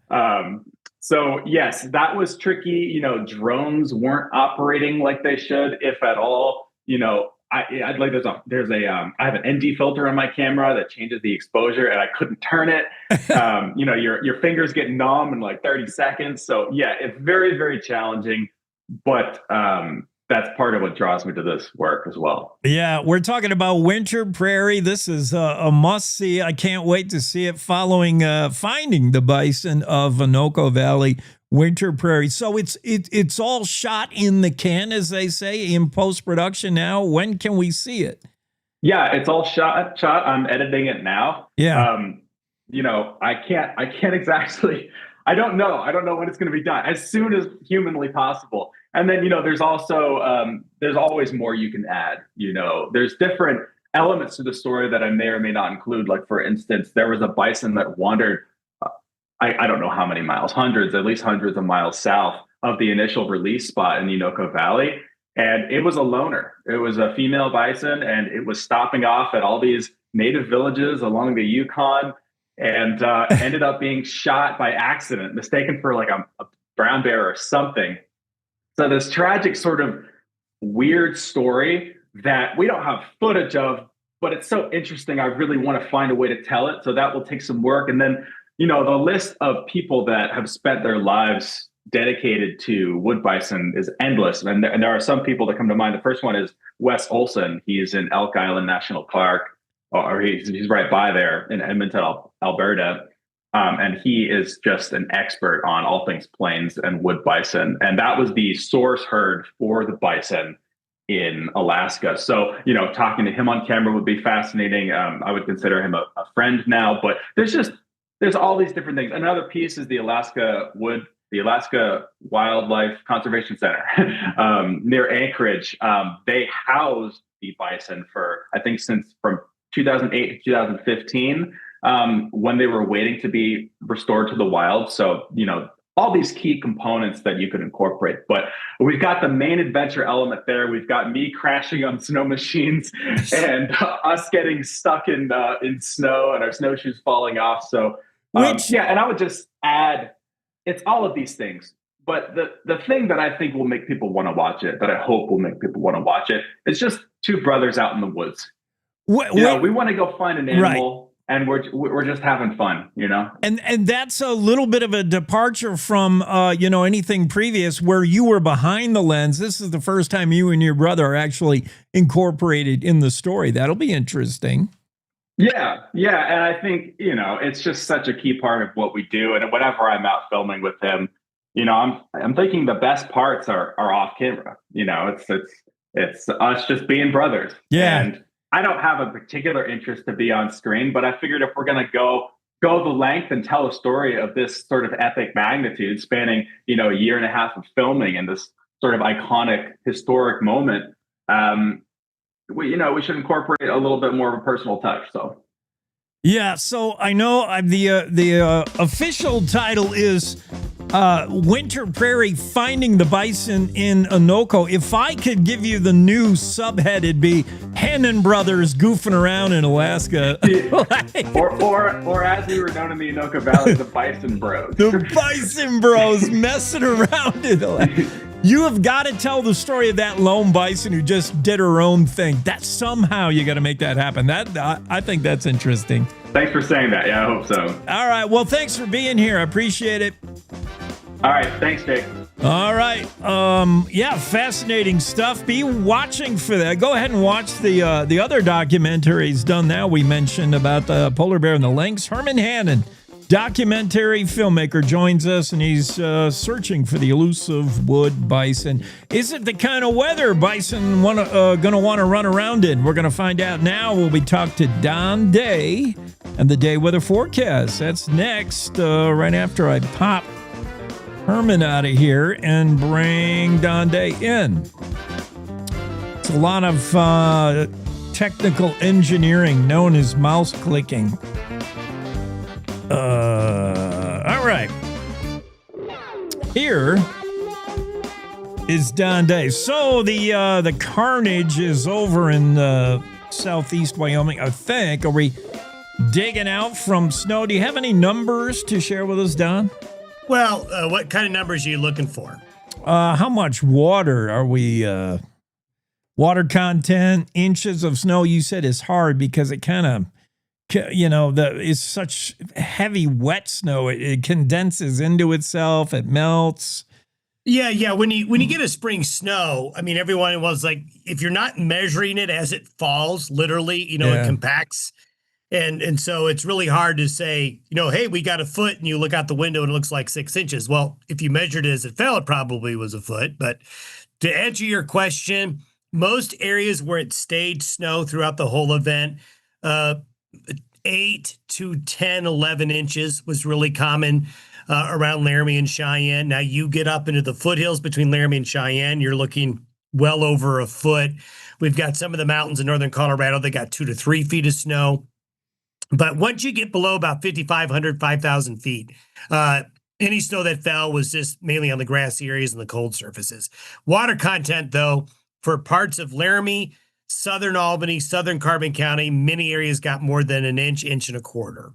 So yes, that was tricky. You know, drones weren't operating like they should, if at all. You know, I'd like I have an ND filter on my camera that changes the exposure, and I couldn't turn it. You know, your fingers get numb in like 30 seconds. So yeah, it's very, very challenging, but that's part of what draws me to this work as well. Yeah, we're talking about Winter Prairie. This is a must-see. I can't wait to see it following finding the bison of Anoka Valley, Winter Prairie. So it's all shot in the can, as they say, in post-production now. When can we see it? Yeah, it's all shot. I'm editing it now. Yeah. You know, I can't exactly, I don't know when it's going to be done. As soon as humanly possible. And then, you know, there's also, there's always more you can add. You know, there's different elements to the story that I may or may not include. Like, for instance, there was a bison that wandered, I don't know how many miles, at least hundreds of miles south of the initial release spot in the Anoka Valley. And it was a loner. It was a female bison, and it was stopping off at all these native villages along the Yukon, and ended up being shot by accident, mistaken for like a brown bear or something. So this tragic sort of weird story that we don't have footage of, but it's so interesting. I really want to find a way to tell it. So that will take some work. And then, you know, the list of people that have spent their lives dedicated to wood bison is endless. And there are some people that come to mind. The first one is Wes Olson. He's in Elk Island National Park, or he's right by there in Edmonton, Alberta. And he is just an expert on all things plains and wood bison. And that was the source herd for the bison in Alaska. So, you know, talking to him on camera would be fascinating. I would consider him a friend now, but there's all these different things. Another piece is the Alaska Wildlife Conservation Center near Anchorage. They housed the bison for, I think, from 2008 to 2015. When they were waiting to be restored to the wild. So, you know, all these key components that you could incorporate. But we've got the main adventure element there. We've got me crashing on snow machines and us getting stuck in snow and our snowshoes falling off. So, yeah, and I would just add, it's all of these things. But the thing that I think will make people want to watch it, that I hope will make people want to watch it, is just two brothers out in the woods. You know, we want to go find an animal. Right. And we're just having fun, you know? And that's a little bit of a departure from, you know, anything previous where you were behind the lens. This is the first time you and your brother are actually incorporated in the story. That'll be interesting. Yeah. And I think, you know, it's just such a key part of what we do. And whenever I'm out filming with him, you know, I'm thinking the best parts are off camera. You know, it's us just being brothers. Yeah. And I don't have a particular interest to be on screen, but I figured if we're going to go the length and tell a story of this sort of epic magnitude, spanning, you know, a year and a half of filming and this sort of iconic historic moment, we should incorporate a little bit more of a personal touch. So. Yeah, so I know the official title is Winter Prairie, Finding the Bison in Anoka. If I could give you the new subhead, it'd be Hannan Brothers Goofing Around in Alaska. or as we were known in the Anoka Valley, the Bison Bros. The Bison Bros messing around in Alaska. You have got to tell the story of that lone bison who just did her own thing. That somehow you got to make that happen. I think that's interesting. Thanks for saying that. Yeah, I hope so. All right. Well, thanks for being here. I appreciate it. All right. Thanks, Jake. All right. Yeah, fascinating stuff. Be watching for that. Go ahead and watch the other documentary he's done now. We mentioned about the polar bear and the lynx. Herman Hannan, documentary filmmaker, joins us, and he's searching for the elusive wood bison. Is it the kind of weather bison going to want to run around in? We're going to find out now when we talk to Don Day and the day weather forecast. That's next, right after I pop Herman out of here and bring Don Day in. It's a lot of technical engineering known as mouse clicking. All right. Here is Don Day. So the carnage is over in southeast Wyoming, I think. Are we digging out from snow. Do you have any numbers to share with us, Don? Well, what kind of numbers are you looking for? How much water are we, water content, inches of snow? You said is hard because it kind of, it's such heavy, wet snow. It condenses into itself. It melts. Yeah. When you get a spring snow, I mean, everyone was like, if you're not measuring it as it falls, literally, it compacts. And so it's really hard to say, hey, we got a foot, and you look out the window and it looks like 6 inches. Well, if you measured it as it fell, it probably was a foot. But to answer your question, most areas where it stayed snow throughout the whole event, 8 to 10, 11 inches was really common around Laramie and Cheyenne. Now you get up into the foothills between Laramie and Cheyenne, you're looking well over a foot. We've got some of the mountains in northern Colorado, they got 2 to 3 feet of snow. But once you get below about 5,500, 5,000 feet, any snow that fell was just mainly on the grassy areas and the cold surfaces. Water content, though, for parts of Laramie, southern Albany, southern Carbon County, many areas got more than an inch, inch and a quarter.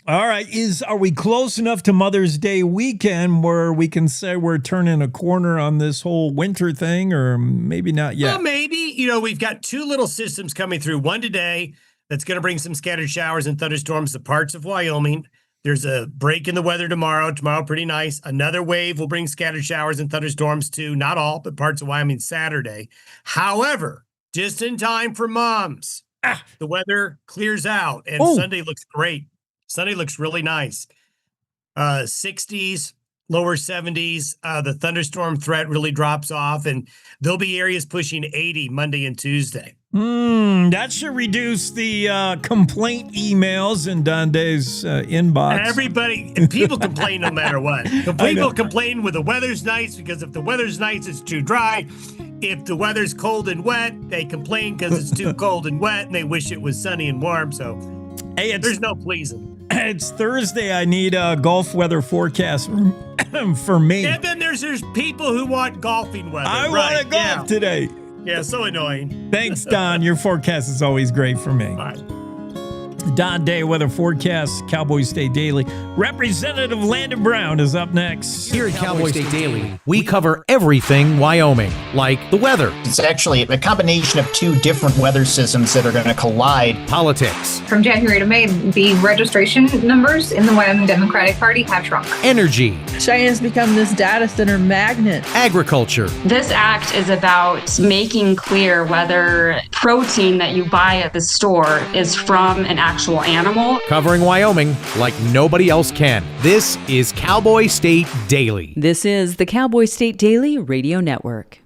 All right. Are we close enough to Mother's Day weekend where we can say we're turning a corner on this whole winter thing, or maybe not yet? Well, maybe. We've got 2 little systems coming through. One today that's going to bring some scattered showers and thunderstorms to parts of Wyoming. There's a break in the weather tomorrow. Tomorrow, pretty nice. Another wave will bring scattered showers and thunderstorms to not all, but parts of Wyoming Saturday. However, just in time for Moms, the weather clears out and Sunday looks great. Sunday looks really nice. 60s, lower 70s. The thunderstorm threat really drops off, and there'll be areas pushing 80 Monday and Tuesday. That should reduce the complaint emails in Donde's inbox. People complain no matter what. People complain when the weather's nice, because if the weather's nice, it's too dry. If the weather's cold and wet, they complain because it's too cold and wet, and they wish it was sunny and warm. So there's no pleasing. It's Thursday. I need a golf weather forecast for me. And then there's people who want golfing weather. I want to golf today. Yeah, so annoying. Thanks, Don. Your forecast is always great for me. Bye. Don Day weather forecast, Cowboy State Daily. Representative Landon Brown is up next. Here at Cowboy State Daily, we cover everything Wyoming, like the weather. It's actually a combination of 2 different weather systems that are going to collide. Politics. From January to May, the registration numbers in the Wyoming Democratic Party have shrunk. Energy. Cheyenne's become this data center magnet. Agriculture. This act is about making clear whether protein that you buy at the store is from an actual animal. Covering Wyoming like nobody else can. This is Cowboy State Daily. This is the Cowboy State Daily Radio Network.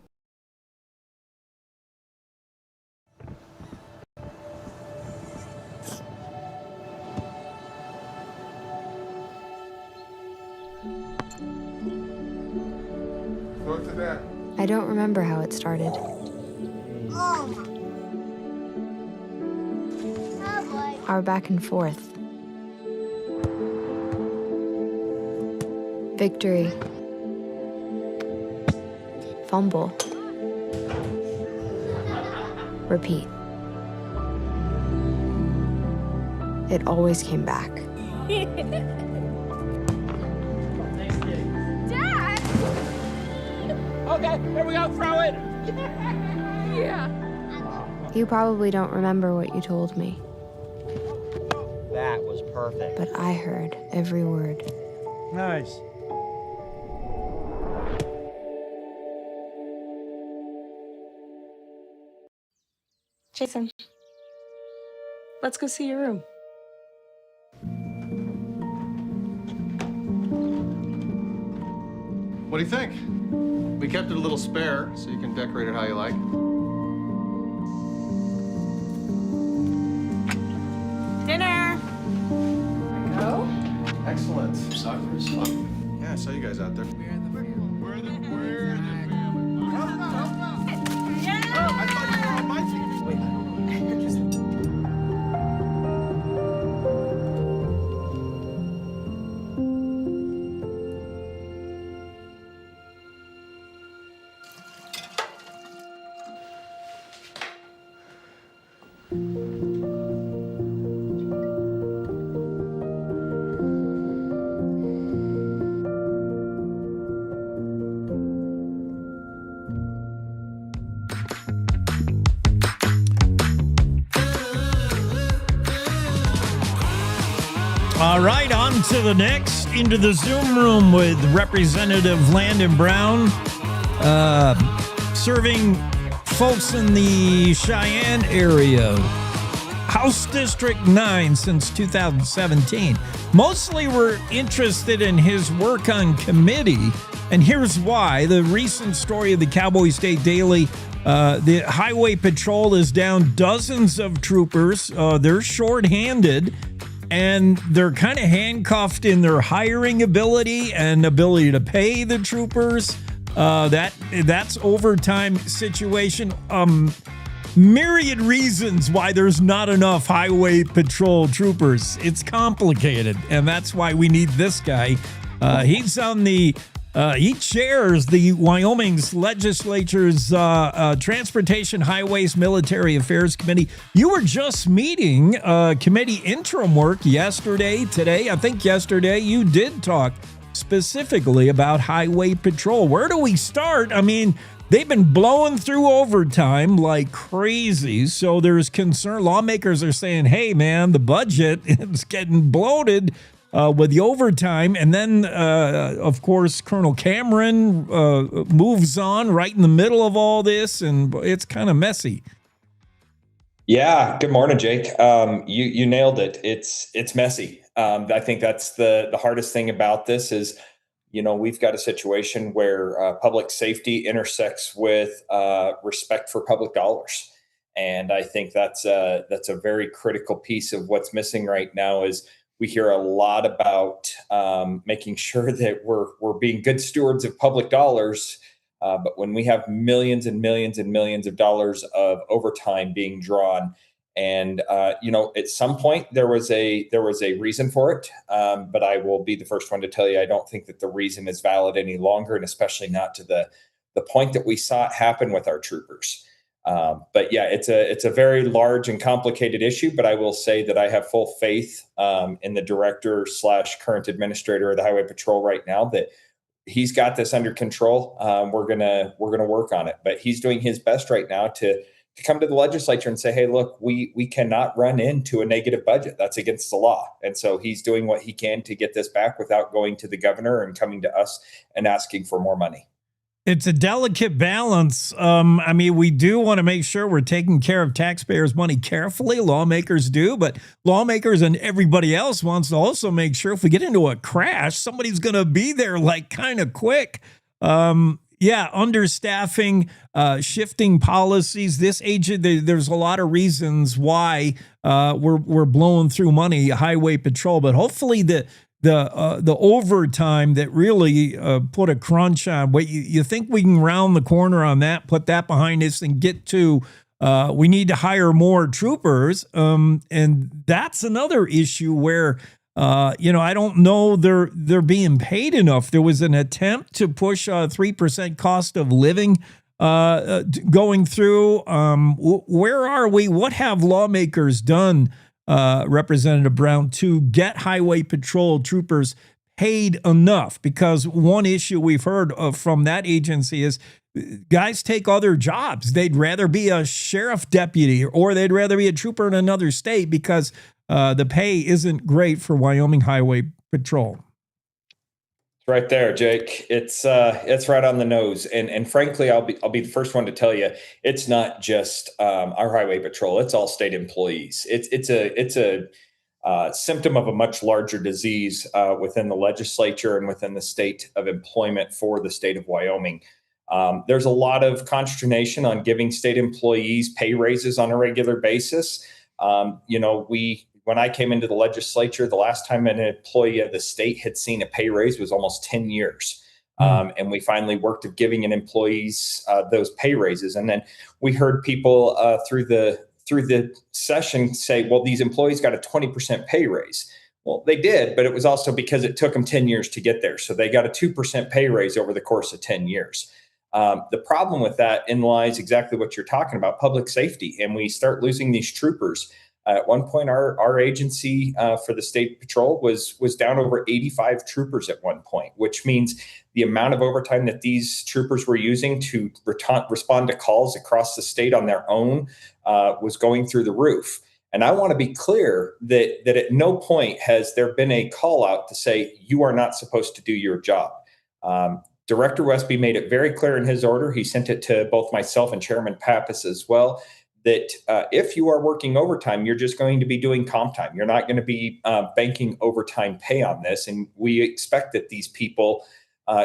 I don't remember how it started. Our back and forth. Victory. Fumble. Repeat. It always came back. Dad! Okay, here we go, throw it! Yeah. You probably don't remember what you told me, That was perfect. but I heard every word. Nice. Jason, let's go see your room. What do you think? We kept it a little spare, so you can decorate it how you like. Dinner! Go. Excellent. Soccer is fun. Yeah, I saw you guys out there. All right, on to the next, into the Zoom room with Representative Landon Brown, serving folks in the Cheyenne area. House District 9 since 2017. Mostly we're interested in his work on committee, and here's why. The recent story of the Cowboy State Daily, the Highway Patrol is down dozens of troopers. They're shorthanded, and they're kind of handcuffed in their hiring ability and ability to pay the troopers. That's overtime situation. Myriad reasons why there's not enough highway patrol troopers. It's complicated, and that's why we need this guy. He's on he chairs the Wyoming's legislature's Transportation, Highways, Military Affairs Committee. You were just meeting committee interim work today. I think yesterday you did talk specifically about highway patrol. Where do we start? I mean, they've been blowing through overtime like crazy, so there's concern. Lawmakers are saying, hey, man, the budget is getting bloated with the overtime. And then, of course, Colonel Cameron moves on right in the middle of all this, and it's kind of messy. Yeah. Good morning, Jake. You nailed it. It's messy. I think that's the hardest thing about this is, we've got a situation where public safety intersects with respect for public dollars. And I think that's a very critical piece of what's missing right now is we hear a lot about making sure that we're being good stewards of public dollars. But when we have millions and millions and millions of dollars of overtime being drawn, and at some point there was a reason for it, but I will be the first one to tell you I don't think that the reason is valid any longer, and especially not to the point that we saw it happen with our troopers. But yeah, it's a very large and complicated issue. But I will say that I have full faith in the director / current administrator of the Highway Patrol right now that he's got this under control. We're gonna work on it, but he's doing his best right now to come to the legislature and say, hey, look, we cannot run into a negative budget. That's against the law. And so he's doing what he can to get this back without going to the governor and coming to us and asking for more money. It's a delicate balance. I mean, we do want to make sure we're taking care of taxpayers' money carefully. Lawmakers do, but lawmakers and everybody else wants to also make sure if we get into a crash, somebody's going to be there like kind of quick. Understaffing, shifting policies. This there's a lot of reasons why we're blowing through money, Highway Patrol, but hopefully the overtime that really put a crunch on. Wait, you think we can round the corner on that, put that behind us, and get to we need to hire more troopers, and that's another issue where. I don't know they're being paid enough. There was an attempt to push a 3% cost of living going through. Where are we? What have lawmakers done, Representative Brown, to get Highway Patrol troopers paid enough? Because one issue we've heard from that agency is guys take other jobs. They'd rather be a sheriff deputy or they'd rather be a trooper in another state because the pay isn't great for Wyoming Highway Patrol. Right there, Jake. It's right on the nose. And frankly, I'll be the first one to tell you, it's not just our Highway Patrol. It's all state employees. It's a symptom of a much larger disease within the legislature and within the state of employment for the state of Wyoming. There's a lot of consternation on giving state employees pay raises on a regular basis. When I came into the legislature, the last time an employee of the state had seen a pay raise was almost 10 years. And we finally worked at giving employees those pay raises. And then we heard people through the session say, well, these employees got a 20% pay raise. Well, they did, but it was also because it took them 10 years to get there. So they got a 2% pay raise over the course of 10 years. The problem with that lies exactly what you're talking about, public safety. And we start losing these troopers. At one point, our agency for the state patrol was down over 85 troopers at one point, which means the amount of overtime that these troopers were using to respond to calls across the state on their own was going through the roof. And I want to be clear that at no point has there been a call out to say you are not supposed to do your job. Director Westby made it very clear in his order. He sent it to both myself and Chairman Pappas as well, that if you are working overtime, you're just going to be doing comp time. You're not going to be banking overtime pay on this. And we expect that these people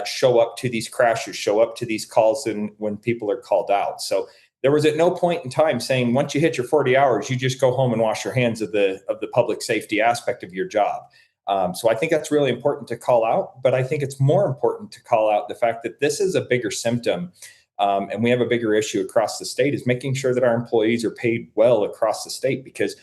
show up to these crashes, show up to these calls and when people are called out. So there was at no point in time saying once you hit your 40 hours, you just go home and wash your hands of the public safety aspect of your job. So I think that's really important to call out, but I think it's more important to call out the fact that this is a bigger symptom. And we have a bigger issue across the state is making sure that our employees are paid well across the state, because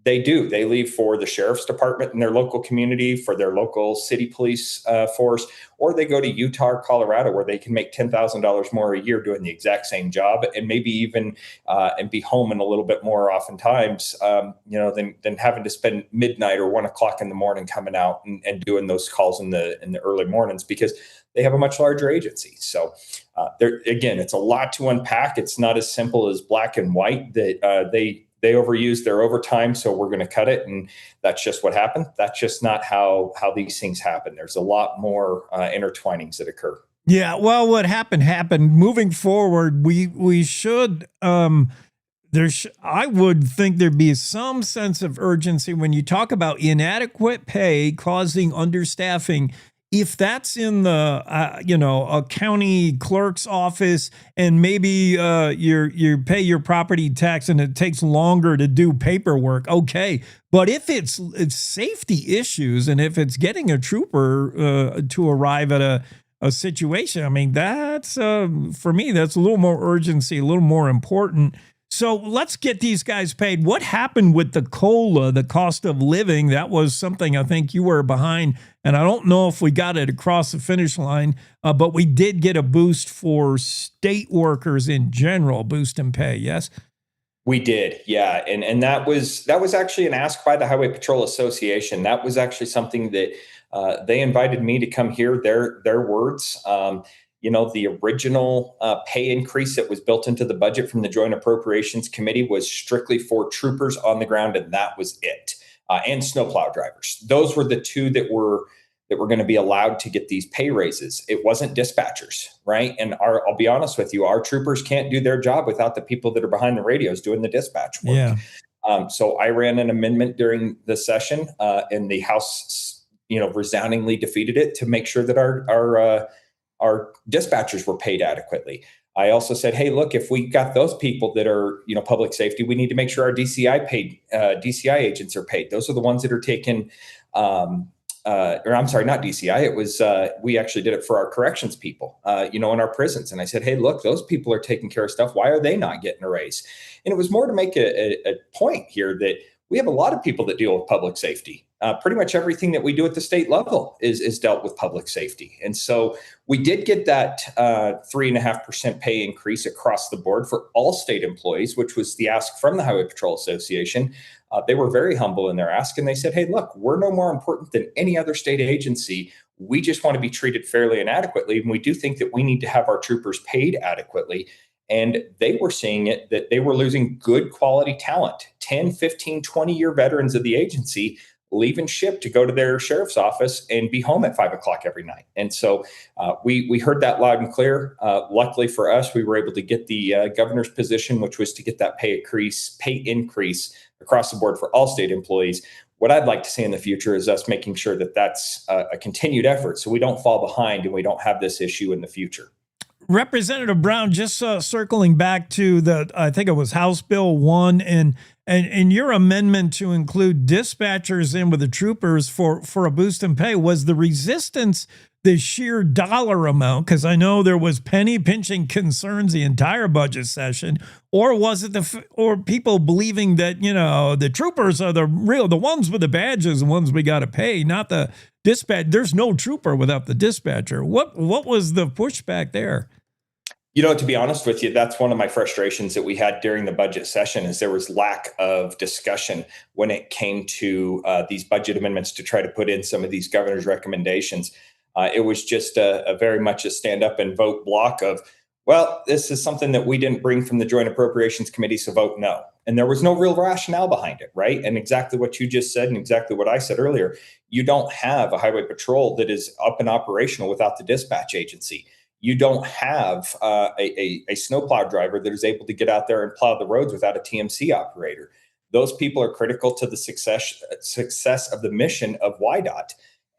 they leave for the sheriff's department in their local community, for their local city police force, or they go to Utah or Colorado where they can make $10,000 more a year doing the exact same job, and maybe even and be home in a little bit more oftentimes, than having to spend midnight or 1 o'clock in the morning coming out and doing those calls in the early mornings, because they have a much larger agency. So there again, it's a lot to unpack. It's not as simple as black and white that they overused their overtime, so we're going to cut it, and that's just what happened. That's just not how these things happen. There's a lot more intertwinings that occur. Yeah, well, what happened. Moving forward, we should. I would think there'd be some sense of urgency when you talk about inadequate pay causing understaffing. If that's in the, a county clerk's office, and maybe you pay your property tax and it takes longer to do paperwork, okay. But if it's safety issues, and if it's getting a trooper to arrive at a situation, I mean, that's for me, that's a little more urgency, a little more important. So let's get these guys paid. What happened with the COLA, the cost of living? That was something I think you were behind, and I don't know if we got it across the finish line, but we did get a boost for state workers in general, boost in pay, yes? We did, yeah. And that was actually an ask by the Highway Patrol Association. That was actually something that they invited me to come hear their words. The original pay increase that was built into the budget from the Joint Appropriations Committee was strictly for troopers on the ground, and that was it. And snowplow drivers. Those were the two that were going to be allowed to get these pay raises. It wasn't dispatchers, right? And I'll be honest with you, our troopers can't do their job without the people that are behind the radios doing the dispatch work. Yeah. So I ran an amendment during the session, and the House, resoundingly defeated it to make sure that our dispatchers were paid adequately. I also said, hey, look, if we got those people that are, public safety, we need to make sure our DCI agents are paid. Those are the ones that are taking, or I'm sorry, not DCI. It was, we actually did it for our corrections people, in our prisons. And I said, hey, look, those people are taking care of stuff. Why are they not getting a raise? And it was more to make a point here that we have a lot of people that deal with public safety. Pretty much everything that we do at the state level is dealt with public safety. And so we did get that 3.5% pay increase across the board for all state employees, which was the ask from the Highway Patrol Association. They were very humble in their ask, and they said, hey, look, we're no more important than any other state agency. We just want to be treated fairly and adequately. And we do think that we need to have our troopers paid adequately. And they were seeing it that they were losing good quality talent, 10, 15, 20-year veterans of the agency leaving ship to go to their sheriff's office and be home at 5 o'clock every night. And so we heard that loud and clear. Luckily for us, we were able to get the governor's position, which was to get that pay increase across the board for all state employees. What I'd like to see in the future is us making sure that that's a continued effort so we don't fall behind and we don't have this issue in the future. Representative Brown, just circling back to I think it was House Bill 1 and your amendment to include dispatchers in with the troopers for a boost in pay. Was the resistance the sheer dollar amount? Because I know there was penny pinching concerns the entire budget session, or was it or people believing that, the troopers are the ones with the badges, the ones we got to pay, not the dispatch. There's no trooper without the dispatcher. What was the pushback there? To be honest with you, that's one of my frustrations that we had during the budget session is there was lack of discussion when it came to these budget amendments to try to put in some of these governor's recommendations. It was just a very much a stand up and vote block of, Well, this is something that we didn't bring from the Joint Appropriations Committee, so vote no. And there was no real rationale behind it, right? And exactly what you just said and exactly what I said earlier, you don't have a highway patrol that is up and operational without the dispatch agency. You don't have a snowplow driver that is able to get out there and plow the roads without a TMC operator. Those people are critical to the success of the mission of WYDOT.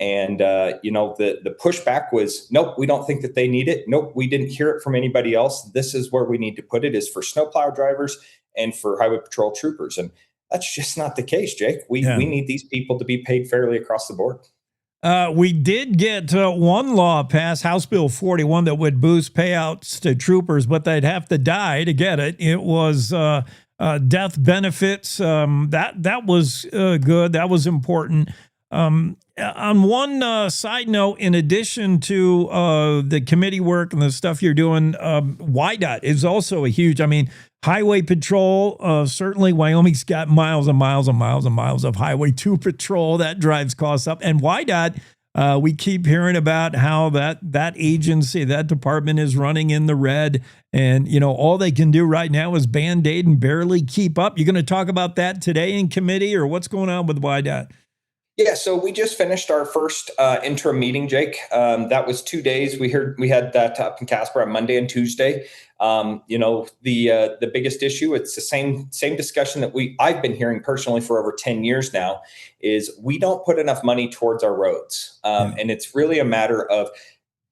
And, the pushback was, nope, we don't think that they need it. Nope, we didn't hear it from anybody else. This is where we need to put it, is for snowplow drivers and for highway patrol troopers. And that's just not the case, Jake. We need these people to be paid fairly across the board. We did get one law passed, House Bill 41, that would boost payouts to troopers, but they'd have to die to get it. It was death benefits. That was good. That was important. On one side note, in addition to the committee work and the stuff you're doing, WYDOT is also a huge, highway patrol. Certainly Wyoming's got miles and miles and miles and miles of highway to patrol. That drives costs up. And WYDOT, we keep hearing about how that agency, that department is running in the red. And, all they can do right now is Band-Aid and barely keep up. You're going to talk about that today in committee, or what's going on with WYDOT? Yeah, so we just finished our first interim meeting, Jake. That was 2 days. We had that up in Casper on Monday and Tuesday. The biggest issue, it's the same discussion that I've been hearing personally for over 10 years now, is we don't put enough money towards our roads. And it's really a matter of,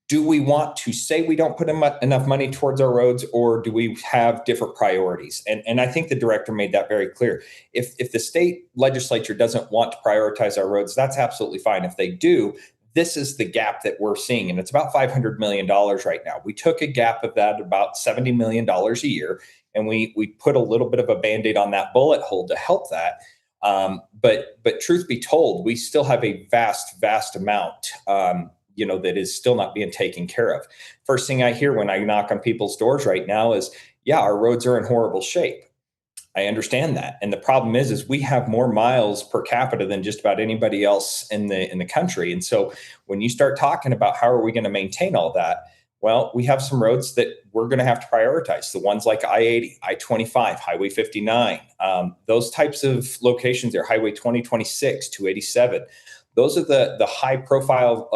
do we want to say we don't put enough money towards our roads, or do we have different priorities? And I think the director made that very clear. If the state legislature doesn't want to prioritize our roads, that's absolutely fine. If they do, this is the gap that we're seeing. And it's about $500 million right now. We took a gap of that, about $70 million a year, and we put a little bit of a Band-Aid on that bullet hole to help that. But truth be told, we still have a vast amount that is still not being taken care of. First thing I hear when I knock on people's doors right now is, yeah, our roads are in horrible shape. I understand that. And the problem is we have more miles per capita than just about anybody else in the country. And so when you start talking about how are we going to maintain all that, well, we have some roads that we're going to have to prioritize. The ones like I-80, I-25, Highway 59, those types of locations there, Highway 2026, 287. Those are the high profile,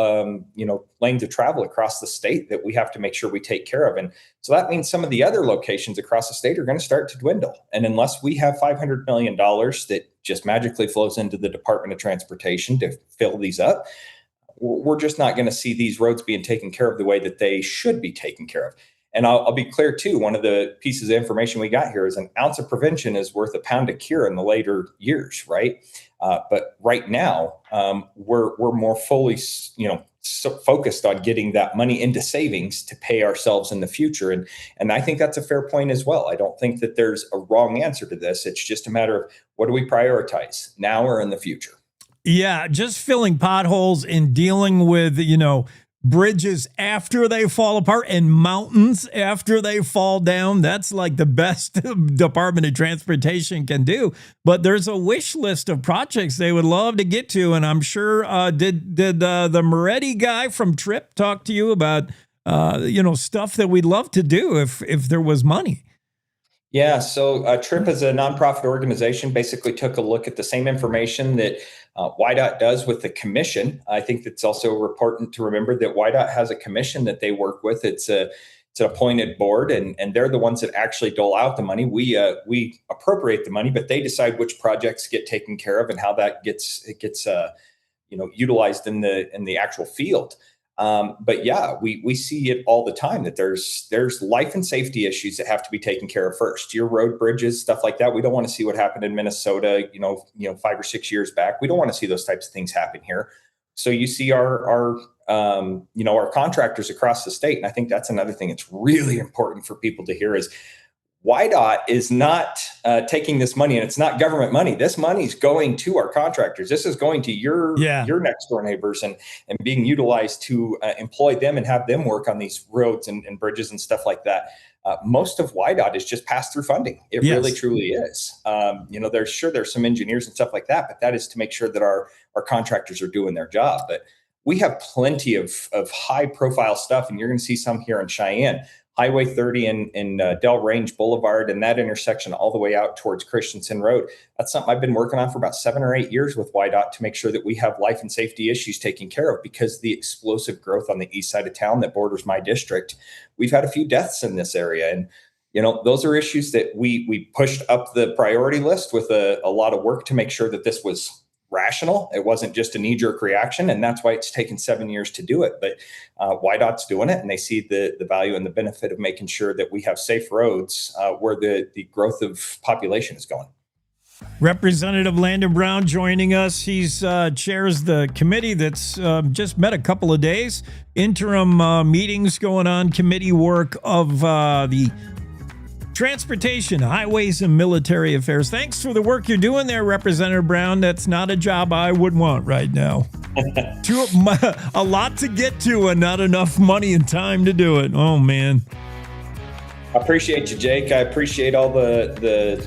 lanes of travel across the state that we have to make sure we take care of. And so that means some of the other locations across the state are going to start to dwindle. And unless we have $500 million that just magically flows into the Department of Transportation to fill these up, we're just not going to see these roads being taken care of the way that they should be taken care of. And I'll be clear too, one of the pieces of information we got here is an ounce of prevention is worth a pound of cure in the later years, right? But right now, we're more fully, so focused on getting that money into savings to pay ourselves in the future. And I think that's a fair point as well. I don't think that there's a wrong answer to this. It's just a matter of, what do we prioritize now or in the future? Yeah, just filling potholes and dealing with, bridges after they fall apart and mountains after they fall down. That's like the best Department of Transportation can do. But there's a wish list of projects they would love to get to. And I'm sure, did the Moretti guy from TRIP talk to you about, stuff that we'd love to do if there was money? Yeah, so TRIP is a nonprofit organization, basically took a look at the same information that WYDOT does with the commission. I think it's also important to remember that WYDOT has a commission that they work with. It's an appointed board, and they're the ones that actually dole out the money. We appropriate the money, but they decide which projects get taken care of and how that gets utilized in the actual field. But yeah, we see it all the time that there's life and safety issues that have to be taken care of first. Your road bridges, stuff like that. We don't want to see what happened in Minnesota, 5 or 6 years back. We don't want to see those types of things happen here. So you see our contractors across the state. And I think that's another thing that's really important for people to hear is WYDOT is not taking this money, and it's not government money. This money is going to our contractors. This is going to your next door neighbors and being utilized to employ them and have them work on these roads and bridges and stuff like that. Most of WYDOT is just pass-through funding. It really, truly is. There's some engineers and stuff like that, but that is to make sure that our contractors are doing their job. But we have plenty of high profile stuff, and you're going to see some here in Cheyenne. Highway 30 in Del Range Boulevard and that intersection all the way out towards Christensen Road. That's something I've been working on for about 7 or 8 years with YDOT to make sure that we have life and safety issues taken care of, because the explosive growth on the east side of town that borders my district, we've had a few deaths in this area. And, those are issues that we pushed up the priority list with a lot of work to make sure that this was rational. It wasn't just a knee-jerk reaction, and that's why it's taken 7 years to do it. But YDOT's doing it, and they see the value and the benefit of making sure that we have safe roads where the growth of population is going. Representative Landon Brown joining us. He's chairs the committee that's just met a couple of days. Interim meetings going on, committee work of the Transportation, Highways, and Military Affairs. Thanks for the work you're doing there, Representative Brown. That's not a job I would want right now. A lot to get to and not enough money and time to do it. Oh, man. I appreciate you, Jake. I appreciate all the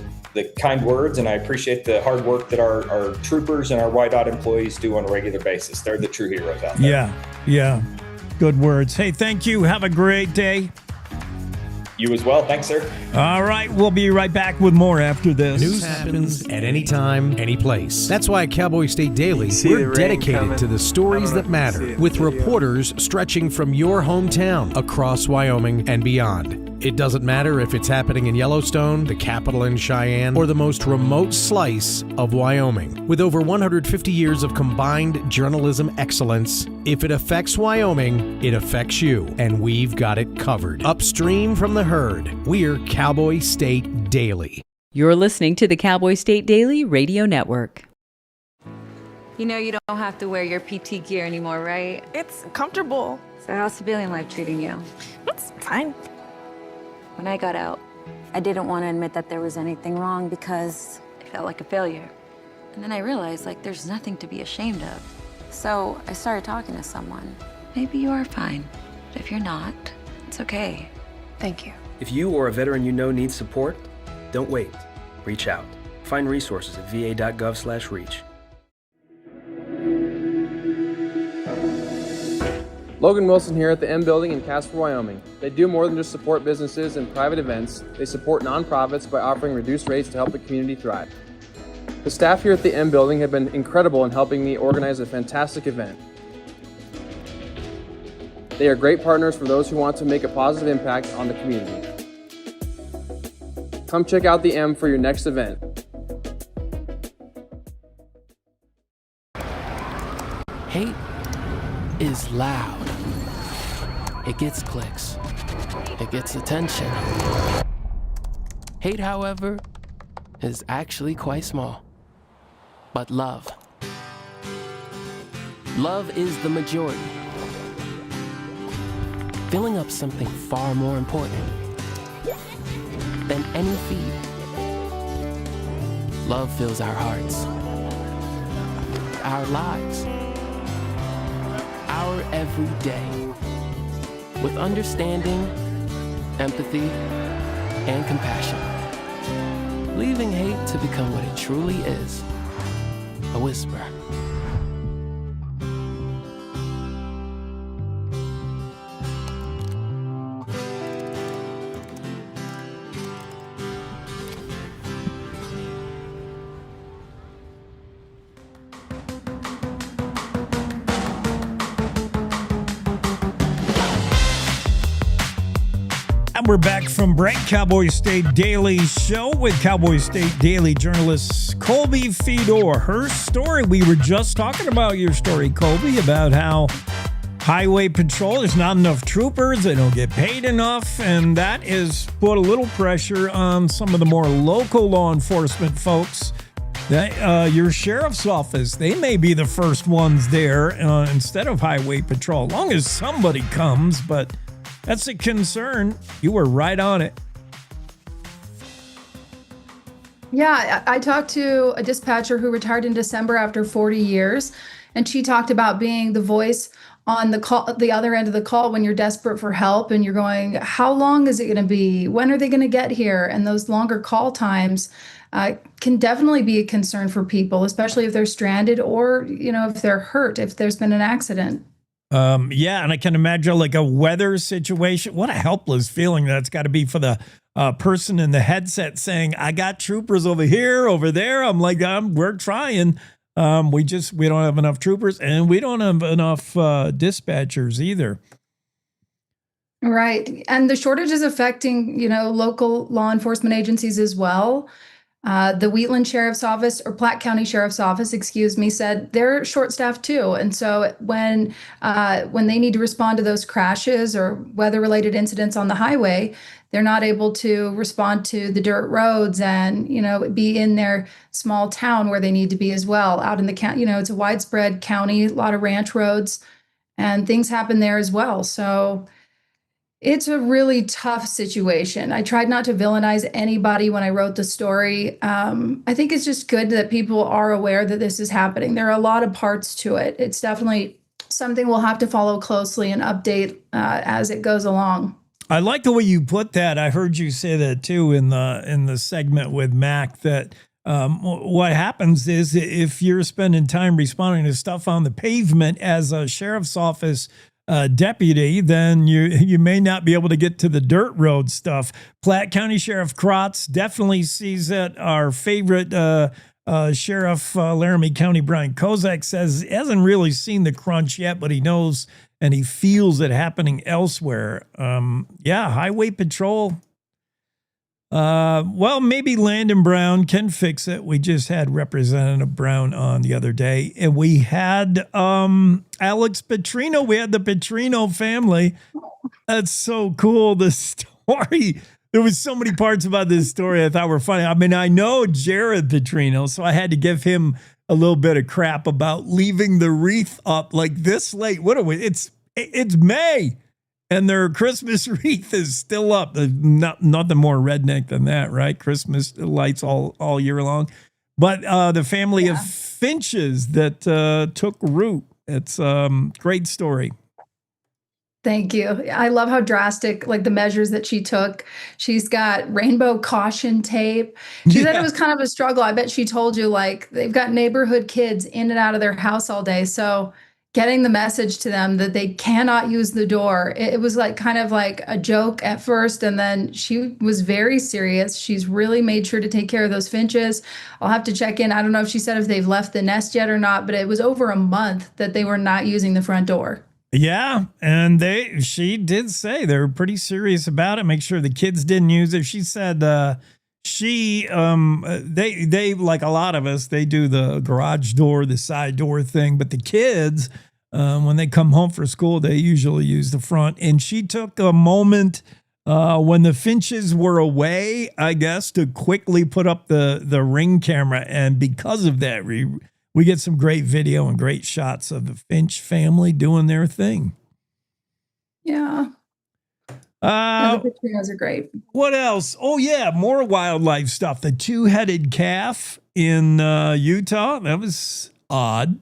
kind words, and I appreciate the hard work that our troopers and our YDOT employees do on a regular basis. They're the true heroes out there. Yeah. Good words. Hey, thank you. Have a great day. You as well. Thanks, sir. All right. We'll be right back with more after this. News happens at any time, any place. That's why at Cowboy State Daily, we're dedicated to the stories that matter, with reporters stretching from your hometown across Wyoming and beyond. It doesn't matter if it's happening in Yellowstone, the capital in Cheyenne, or the most remote slice of Wyoming. With over 150 years of combined journalism excellence, if it affects Wyoming, it affects you, and we've got it covered. Upstream from the herd, we're Cowboy State Daily. You're listening to the Cowboy State Daily Radio Network. You know you don't have to wear your PT gear anymore, right? It's comfortable. So how's civilian life treating you? It's fine. When I got out, I didn't want to admit that there was anything wrong because I felt like a failure. And then I realized, there's nothing to be ashamed of. So I started talking to someone. Maybe you are fine, but if you're not, it's okay. Thank you. If you or a veteran you know needs support, don't wait. Reach out. Find resources at va.gov/reach. Logan Wilson here at the M Building in Casper, Wyoming. They do more than just support businesses and private events. They support nonprofits by offering reduced rates to help the community thrive. The staff here at the M Building have been incredible in helping me organize a fantastic event. They are great partners for those who want to make a positive impact on the community. Come check out the M for your next event. Hate is loud. It gets clicks. It gets attention. Hate, however, is actually quite small. But love is the majority. Filling up something far more important than any feed. Love fills our hearts, our lives, our every day with understanding, empathy, and compassion, leaving hate to become what it truly is, a whisper. We're back from break. Cowboy State Daily Show with Cowboy State Daily journalist Colby Fedor. Her story, we were just talking about your story, Colby, about how Highway Patrol, there's not enough troopers, they don't get paid enough, and that has put a little pressure on some of the more local law enforcement folks. Your sheriff's office, they may be the first ones there instead of Highway Patrol, as long as somebody comes, but that's a concern. You were right on it. Yeah, I talked to a dispatcher who retired in December after 40 years, and she talked about being the voice on the other end of the call when you're desperate for help and you're going, how long is it going to be? When are they going to get here? And those longer call times can definitely be a concern for people, especially if they're stranded or, if they're hurt, if there's been an accident. Yeah, and I can imagine like a weather situation. What a helpless feeling that's got to be for the person in the headset saying, I got troopers over here, over there. I'm like, we're trying. We don't have enough troopers, and we don't have enough dispatchers either. Right. And the shortage is affecting, local law enforcement agencies as well. The Wheatland Sheriff's Office, or Platte County Sheriff's Office, said they're short-staffed too. And so when they need to respond to those crashes or weather-related incidents on the highway, they're not able to respond to the dirt roads and, be in their small town where they need to be as well. Out in the county, it's a widespread county, a lot of ranch roads, and things happen there as well. So it's a really tough situation. I tried not to villainize anybody when I wrote the story. I think it's just good that people are aware that this is happening. There are a lot of parts to it. It's definitely something we'll have to follow closely and update as it goes along. I like the way you put that. I heard you say that too in the segment with Mac, that what happens is if you're spending time responding to stuff on the pavement as a sheriff's office deputy, then you may not be able to get to the dirt road stuff. Platte County Sheriff Krotz definitely sees it. Our favorite Sheriff Laramie County, Brian Kozak, says he hasn't really seen the crunch yet, but he knows and he feels it happening elsewhere. Highway patrol. Well, maybe Landon Brown can fix it. We just had Representative Brown on the other day, and we had Alex Petrino. We had the Petrino family. That's so cool. The story. There was so many parts about this story I thought were funny. I mean, I know Jared Petrino, so I had to give him a little bit of crap about leaving the wreath up like this late. What are we? It's May. And their Christmas wreath is still up. Nothing more redneck than that, right? Christmas lights all year long. But the family of finches that took root. It's a great story. Thank you. I love how drastic, like the measures that she took. She's got rainbow caution tape. She said it was kind of a struggle. I bet she told you, like, they've got neighborhood kids in and out of their house all day. So getting the message to them that they cannot use the door. It was like kind of like a joke at first, and then she was very serious. She's really made sure to take care of those finches. I'll have to check in. I don't know if she said if they've left the nest yet or not, but it was over a month that they were not using the front door. Yeah, and she did say they were pretty serious about it. Make sure the kids didn't use it. She said they like a lot of us, they do the garage door, the side door thing, but the kids, when they come home for school, they usually use the front. And she took a moment when the finches were away, I guess, to quickly put up the Ring camera, and because of that, we get some great video and great shots of the Finch family doing their thing. Yeah. The Petrinos are great. What else? Oh, yeah, more wildlife stuff. The two-headed calf in Utah. That was odd.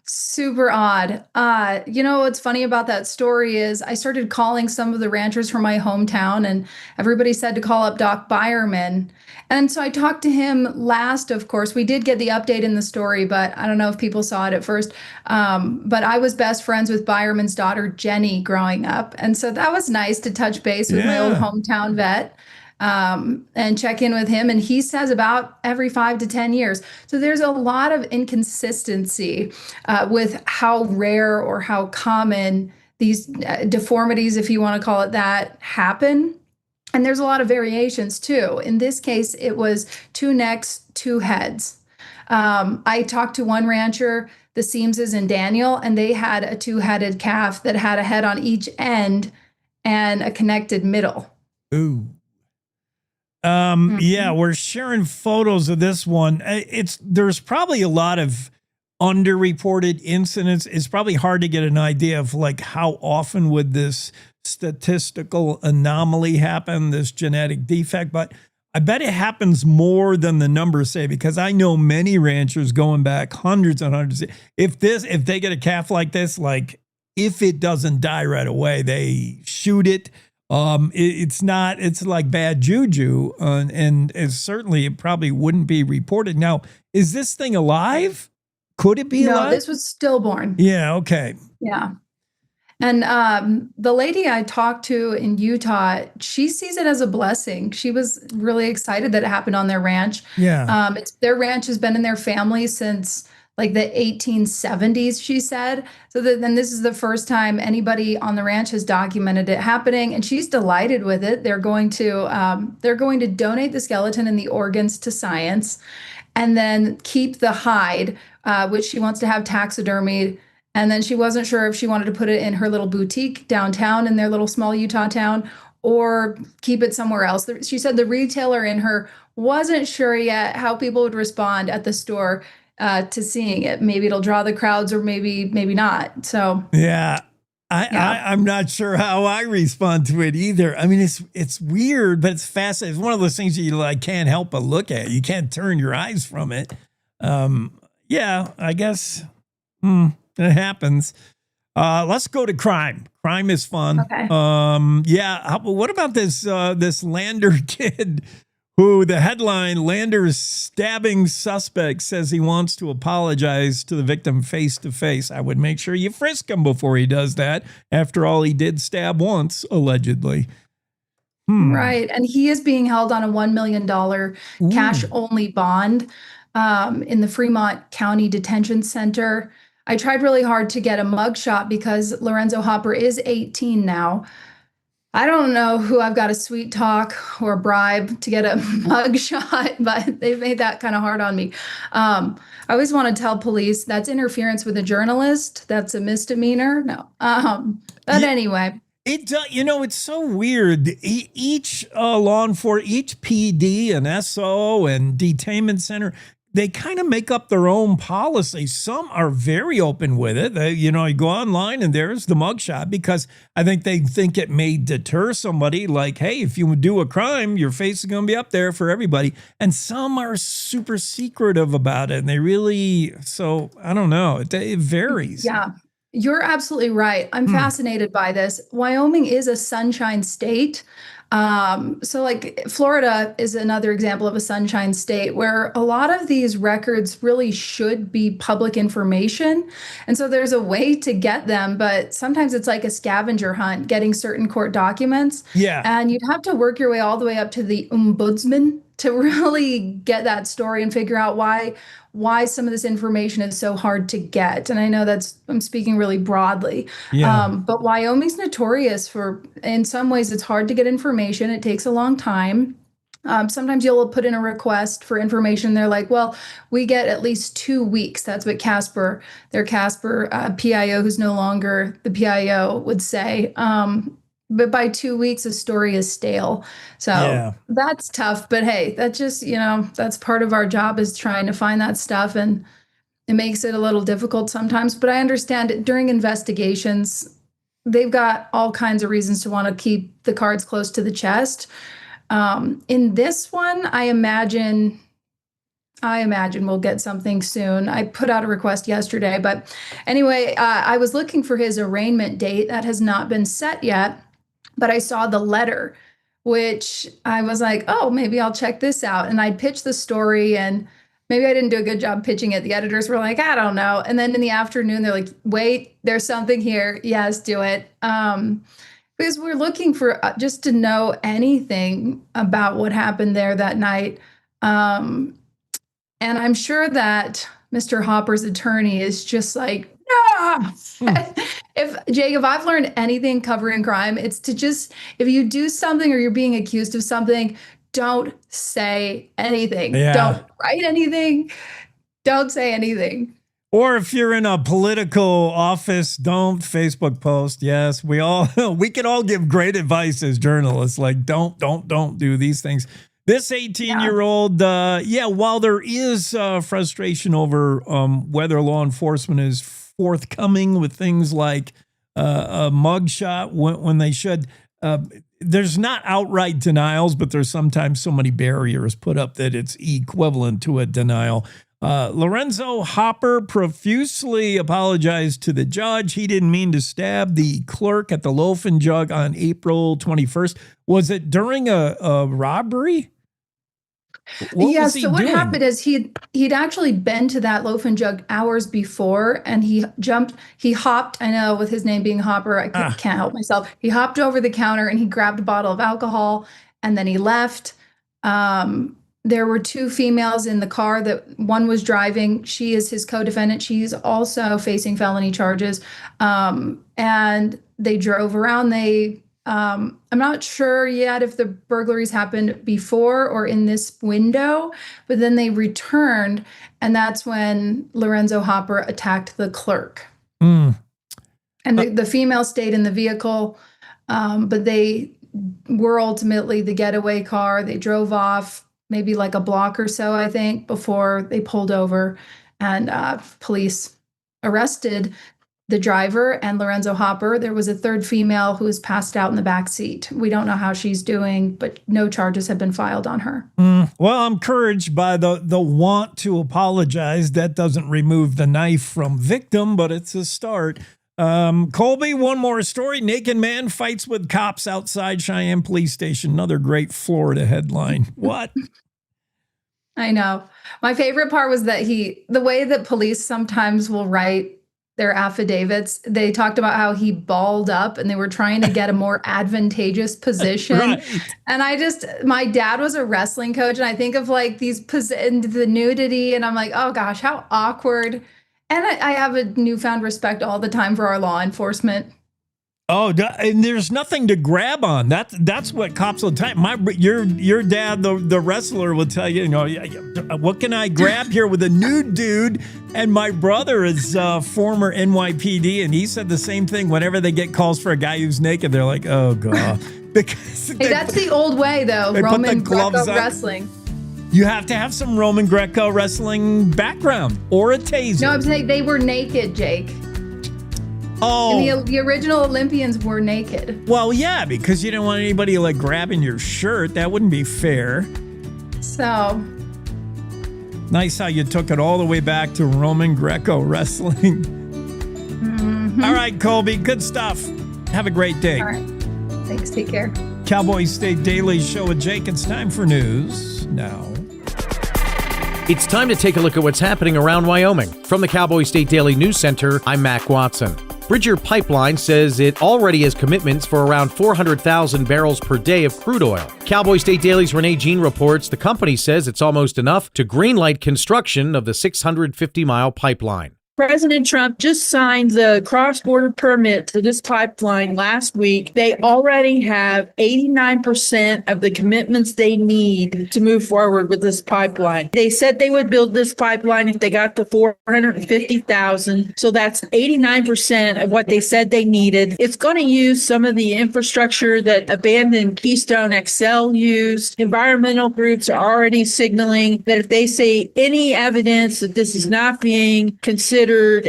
Super odd. What's funny about that story is I started calling some of the ranchers from my hometown, and everybody said to call up Doc Byerman. And so I talked to him last, of course. We did get the update in the story, but I don't know if people saw it at first. But I was best friends with Byerman's daughter, Jenny, growing up. And so that was nice to touch base with my old hometown vet. And check in with him. And he says about every 5 to 10 years. So there's a lot of inconsistency with how rare or how common these deformities, if you want to call it that, happen. And there's a lot of variations too. In this case, it was 2 necks, 2 heads. I talked to one rancher, the Seamses and Daniel, and they had a 2-headed calf that had a head on each end and a connected middle. Ooh. Yeah, we're sharing photos of this one. There's probably a lot of underreported incidents. It's probably hard to get an idea of like how often would this statistical anomaly happen, this genetic defect. But I bet it happens more than the numbers say, because I know many ranchers going back hundreds and hundreds. If they get a calf like this, like if it doesn't die right away, they shoot it. It's like bad juju, and certainly it probably wouldn't be reported. Now, is this thing alive? Could it be alive? No, this was stillborn. Yeah. Okay. Yeah. And the lady I talked to in Utah, she sees it as a blessing. She was really excited that it happened on their ranch. Yeah. Their ranch has been in their family since like the 1870s, she said. So then this is the first time anybody on the ranch has documented it happening, and she's delighted with it. They're going to donate the skeleton and the organs to science, and then keep the hide, which she wants to have taxidermied. And then she wasn't sure if she wanted to put it in her little boutique downtown in their little small Utah town or keep it somewhere else. She said the retailer in her wasn't sure yet how people would respond at the store to seeing it. Maybe it'll draw the crowds or maybe not. So yeah. I'm not sure how I respond to it either. I mean, it's weird, but it's fascinating. It's one of those things that you like can't help but look at. You can't turn your eyes from it. Yeah, I guess it happens. Let's go to crime. Crime is fun. Okay. What about this Lander kid who the headline, Lander's stabbing suspect says he wants to apologize to the victim face to face. I would make sure you frisk him before he does that. After all, he did stab once, allegedly. Right. And he is being held on a $1 million cash only bond in the Fremont County Detention Center. I tried really hard to get a mugshot because Lorenzo Hopper is 18 now. I don't know who I've got to sweet talk or bribe to get a mugshot, but they've made that kind of hard on me. I always want to tell police that's interference with a journalist. That's a misdemeanor. No. Anyway. It's so weird. Each law enforcement, each PD and SO and detainment center, they kind of make up their own policy. Some are very open with it. You go online and there's the mugshot because I think they think it may deter somebody. Like, hey, if you do a crime, your face is going to be up there for everybody. And some are super secretive about it. And so I don't know. It varies. Yeah. You're absolutely right. I'm fascinated by this. Wyoming is a sunshine state. So like Florida is another example of a sunshine state where a lot of these records really should be public information. And so there's a way to get them, but sometimes it's like a scavenger hunt getting certain court documents. Yeah. And you'd have to work your way all the way up to the ombudsman to really get that story and figure out why some of this information is so hard to get. And I know I'm speaking really broadly. Yeah. But Wyoming's notorious for, in some ways, it's hard to get information. It takes a long time. Sometimes you'll put in a request for information. They're like, well, we get at least 2 weeks. That's what their Casper PIO, who's no longer the PIO, would say. But by 2 weeks, a story is stale. So That's tough. But hey, that just, that's part of our job is trying to find that stuff. And it makes it a little difficult sometimes. But I understand it during investigations, they've got all kinds of reasons to want to keep the cards close to the chest. In this one, I imagine we'll get something soon. I put out a request yesterday. But anyway, I was looking for his arraignment date. That has not been set yet. But I saw the letter, which I was like, oh, maybe I'll check this out. And I pitched the story and maybe I didn't do a good job pitching it. The editors were like, I don't know. And then in the afternoon, they're like, wait, there's something here. Yes, do it. Because we're looking for just to know anything about what happened there that night. And I'm sure that Mr. Hopper's attorney is just like, if I've learned anything covering crime, it's to just, if you do something or you're being accused of something, don't say anything. Yeah. Don't write anything. Don't say anything. Or if you're in a political office, don't Facebook post. Yes, we can all give great advice as journalists. Like, don't do these things. This 18-year-old, while there is frustration over whether law enforcement is forthcoming with things like a mugshot when they should, there's not outright denials, but there's sometimes so many barriers put up that it's equivalent to a denial. Lorenzo Hopper profusely apologized to the judge. He didn't mean to stab the clerk at the Loaf and Jug on April 21st. Was it during a robbery? What was he so what doing? happened is he'd actually been to that Loaf and Jug hours before, and he hopped, I know with his name being Hopper, I can't help myself. He hopped over the counter and he grabbed a bottle of alcohol, and then he left. There were two females in the car. That one was driving. She is his co-defendant. She's also facing felony charges. And they drove around. I'm not sure yet if the burglaries happened before or in this window, but then they returned, and that's when Lorenzo Hopper attacked the clerk. And the female stayed in the vehicle, but they were ultimately the getaway car. They drove off maybe like a block or so, I think, before they pulled over, and police arrested the driver and Lorenzo Hopper. There was a third female who was passed out in the back seat. We don't know how she's doing, but no charges have been filed on her. Well, I'm encouraged by the want to apologize. That doesn't remove the knife from victim, but it's a start. Colby, one more story. Naked man fights with cops outside Cheyenne Police Station. Another great Florida headline. What? I know. My favorite part was that the way that police sometimes will write their affidavits, they talked about how he balled up and they were trying to get a more advantageous position. Right. And my dad was a wrestling coach, and I think of like the nudity, and I'm like, oh gosh, how awkward. And I have a newfound respect all the time for our law enforcement. Oh, and there's nothing to grab on. That's what cops will tell you. Your dad, the wrestler, will tell you, what can I grab here with a nude dude? And my brother is former NYPD, and he said the same thing. Whenever they get calls for a guy who's naked, they're like, oh God. Because that's the old way, though. Roman Greco wrestling. You have to have some Roman Greco wrestling background or a taser. No, I'm saying they were naked, Jake. Oh. And the original Olympians were naked. Well, yeah, because you didn't want anybody like grabbing your shirt. That wouldn't be fair. So. Nice how you took it all the way back to Roman Greco wrestling. Mm-hmm. All right, Colby, good stuff. Have a great day. All right. Thanks. Take care. Cowboy State Daily Show with Jake. It's time for news now. It's time to take a look at what's happening around Wyoming. From the Cowboy State Daily News Center, I'm Mac Watson. Bridger Pipeline says it already has commitments for around 400,000 barrels per day of crude oil. Cowboy State Daily's Renee Jean reports the company says it's almost enough to greenlight construction of the 650-mile pipeline. President Trump just signed the cross-border permit to this pipeline last week. They already have 89% of the commitments they need to move forward with this pipeline. They said they would build this pipeline if they got to 450,000. So that's 89% of what they said they needed. It's going to use some of the infrastructure that abandoned Keystone XL used. Environmental groups are already signaling that if they say any evidence that this is not being considered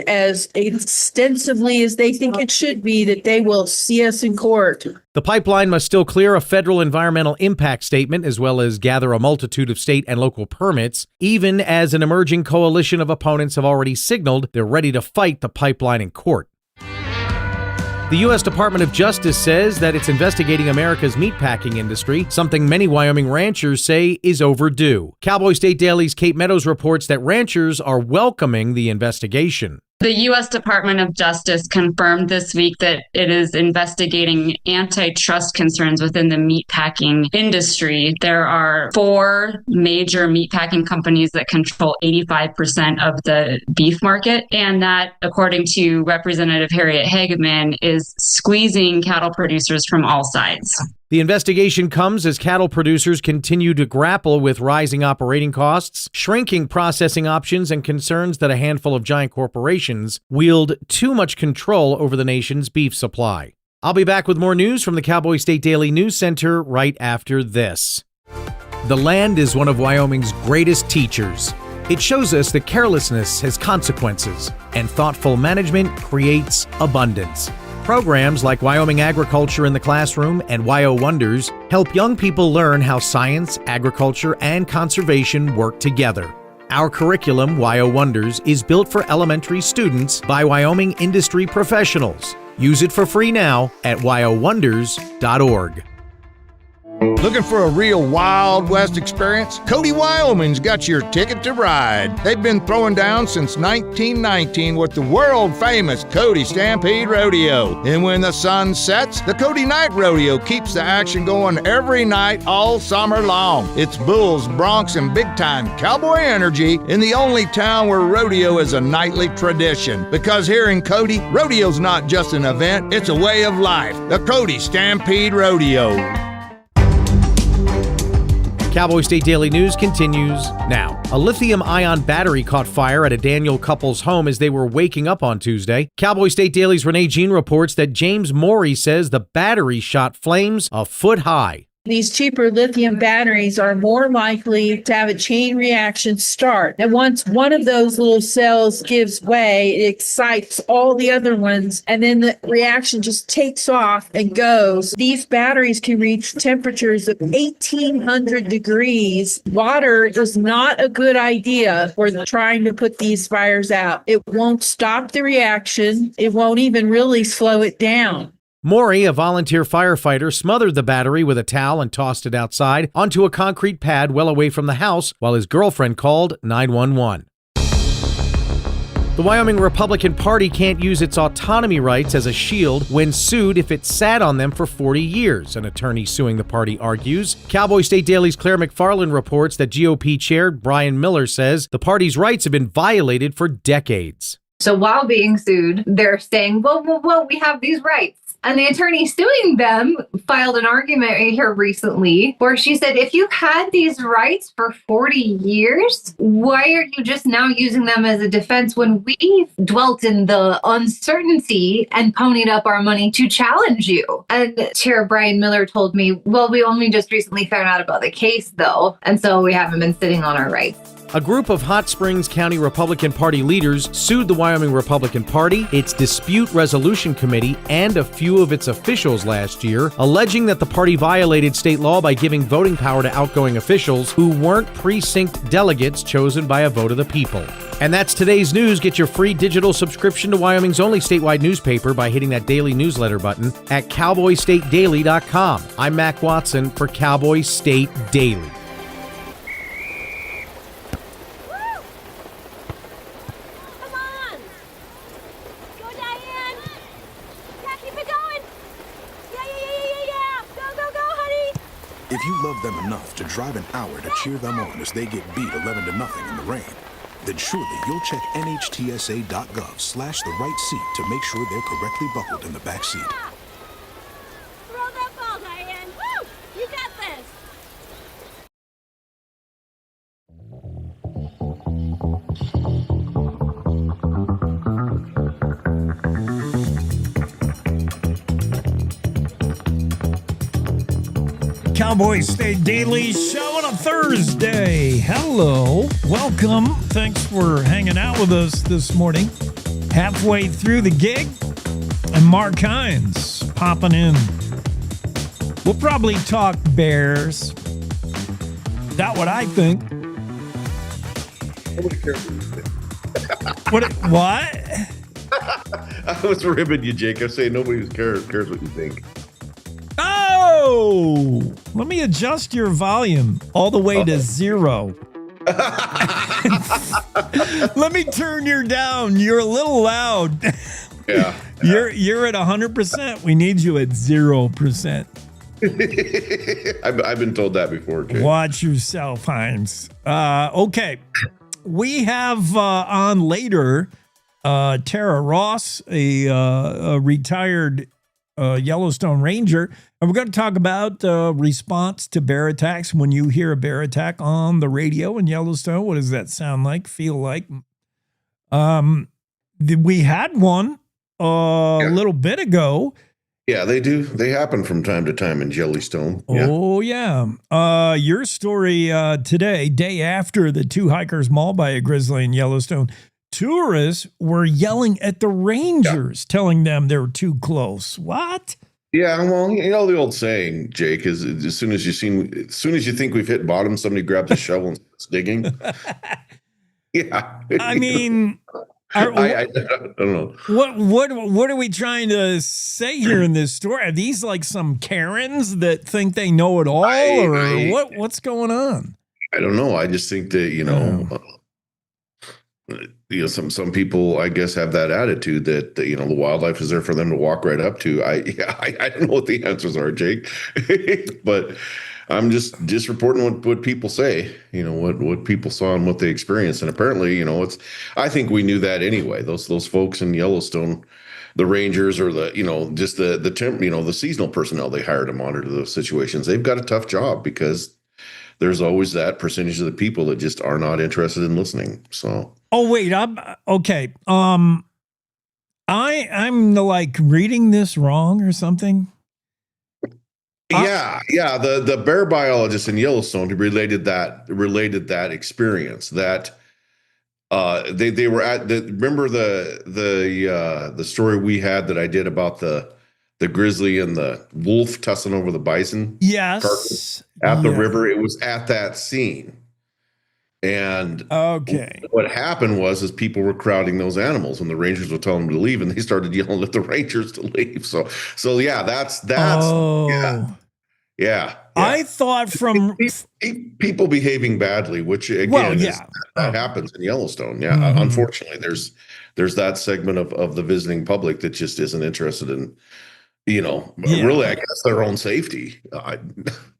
as extensively as they think it should be, that they will see us in court. The pipeline must still clear a federal environmental impact statement as well as gather a multitude of state and local permits, even as an emerging coalition of opponents have already signaled they're ready to fight the pipeline in court. The U.S. Department of Justice says that it's investigating America's meatpacking industry, something many Wyoming ranchers say is overdue. Cowboy State Daily's Kate Meadows reports that ranchers are welcoming the investigation. The U.S. Department of Justice confirmed this week that it is investigating antitrust concerns within the meatpacking industry. There are 4 major meatpacking companies that control 85% of the beef market, and that, according to Representative Harriet Hageman, is squeezing cattle producers from all sides. The investigation comes as cattle producers continue to grapple with rising operating costs, shrinking processing options, and concerns that a handful of giant corporations wield too much control over the nation's beef supply. I'll be back with more news from the Cowboy State Daily News Center right after this. The land is one of Wyoming's greatest teachers. It shows us that carelessness has consequences, and thoughtful management creates abundance. Programs like Wyoming Agriculture in the Classroom and Wyo Wonders help young people learn how science, agriculture, and conservation work together. Our curriculum, Wyo Wonders, is built for elementary students by Wyoming industry professionals. Use it for free now at wyowonders.org. Looking for a real Wild West experience? Cody, Wyoming's got your ticket to ride. They've been throwing down since 1919 with the world-famous Cody Stampede Rodeo. And when the sun sets, the Cody Night Rodeo keeps the action going every night all summer long. It's bulls, broncs, and big-time cowboy energy in the only town where rodeo is a nightly tradition. Because here in Cody, rodeo's not just an event, it's a way of life. The Cody Stampede Rodeo. Cowboy State Daily News continues now. A lithium-ion battery caught fire at a Daniel couple's home as they were waking up on Tuesday. Cowboy State Daily's Renee Jean reports that James Morey says the battery shot flames a foot high. These cheaper lithium batteries are more likely to have a chain reaction start. And once one of those little cells gives way, it excites all the other ones, and then the reaction just takes off and goes. These batteries can reach temperatures of 1,800 degrees. Water is not a good idea for trying to put these fires out. It won't stop the reaction. It won't even really slow it down. Morey, a volunteer firefighter, smothered the battery with a towel and tossed it outside onto a concrete pad well away from the house while his girlfriend called 911. The Wyoming Republican Party can't use its autonomy rights as a shield when sued if it sat on them for 40 years, an attorney suing the party argues. Cowboy State Daily's Claire McFarland reports that GOP Chair Brian Miller says the party's rights have been violated for decades. So while being sued, they're saying, well, we have these rights. And the attorney suing them filed an argument here recently where she said, if you've had these rights for 40 years, why are you just now using them as a defense when we've dwelt in the uncertainty and ponied up our money to challenge you? And Chair Brian Miller told me, well, we only just recently found out about the case, though, and so we haven't been sitting on our rights. A group of Hot Springs County Republican Party leaders sued the Wyoming Republican Party, its Dispute Resolution Committee, and a few of its officials last year, alleging that the party violated state law by giving voting power to outgoing officials who weren't precinct delegates chosen by a vote of the people. And that's today's news. Get your free digital subscription to Wyoming's only statewide newspaper by hitting that daily newsletter button at cowboystatedaily.com. I'm Mac Watson for Cowboy State Daily. If you love them enough to drive an hour to cheer them on as they get beat 11-0 in the rain, then surely you'll check nhtsa.gov/the right seat to make sure they're correctly buckled in the back seat. Throw that ball, Diane. Woo! You got this. Cowboy State Daily Show on a Thursday. Hello. Welcome. Thanks for hanging out with us this morning. Halfway through the gig, and Mark Hines popping in. We'll probably talk Bears. Not what I think. Nobody cares what you think. What? I was ribbing you, Jake. I say nobody cares what you think. Oh, let me adjust your volume all the way to 0. Let me turn you down. You're a little loud. Yeah. You're at 100%. We need you at 0%. I've been told that before, Jake. Watch yourself, Hines. Okay. We have on later Tara Ross, a retired Yellowstone Ranger. And we're going to talk about response to bear attacks. When you hear a bear attack on the radio in Yellowstone, what does that sound like, feel like? We had one a little bit ago. Yeah, they do. They happen from time to time in Yellowstone. Oh, yeah. Your story today, day after the 2 hikers mauled by a grizzly in Yellowstone, tourists were yelling at the rangers, telling them they're too close. What? Yeah, well, you know the old saying, Jake, is as soon as you think we've hit bottom, somebody grabs a shovel and starts digging. Yeah, I mean, I don't know. What are we trying to say here in this story? Are these like some Karens that think they know it all, or what's going on? I don't know. I just think that some people, I guess, have that attitude that the wildlife is there for them to walk right up to. I don't know what the answers are, Jake, but I'm just reporting what people say. What people saw and what they experienced, and apparently, I think we knew that anyway. Those folks in Yellowstone, the rangers or the seasonal personnel they hire to monitor those situations, they've got a tough job because there's always that percentage of the people that just are not interested in listening. So. Oh wait, I'm okay. I'm like reading this wrong or something. Yeah. The bear biologist in Yellowstone who related that experience that they were at remember the story we had that I did about the grizzly and the wolf tussling over the bison. Yes. At the river. It was at that scene. And what happened was people were crowding those animals, and the rangers were telling them to leave, and they started yelling at the rangers to leave. So yeah, that's yeah. I thought from people behaving badly, which again that happens in Yellowstone. Yeah, Mm-hmm. Unfortunately, there's that segment of the visiting public that just isn't interested in. Really, I guess their own safety. I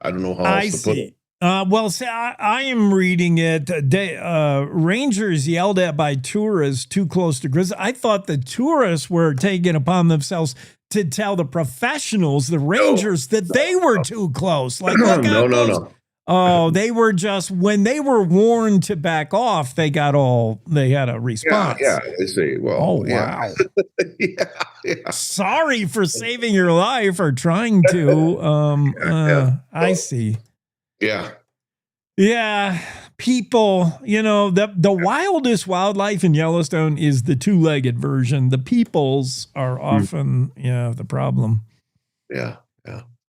don't know how else to put it. I am reading it. Rangers yelled at by tourists too close to grizzly. I thought the tourists were taking upon themselves to tell the professionals, the rangers, that they were too close. Like, no. Oh, they were just, when they were warned to back off, they had a response. Yeah, they say, well, oh, wow. Yeah. Sorry for saving your life or trying to. I see. Yeah. Yeah. People, the wildest wildlife in Yellowstone is the two-legged version. The peoples are often, the problem. Yeah.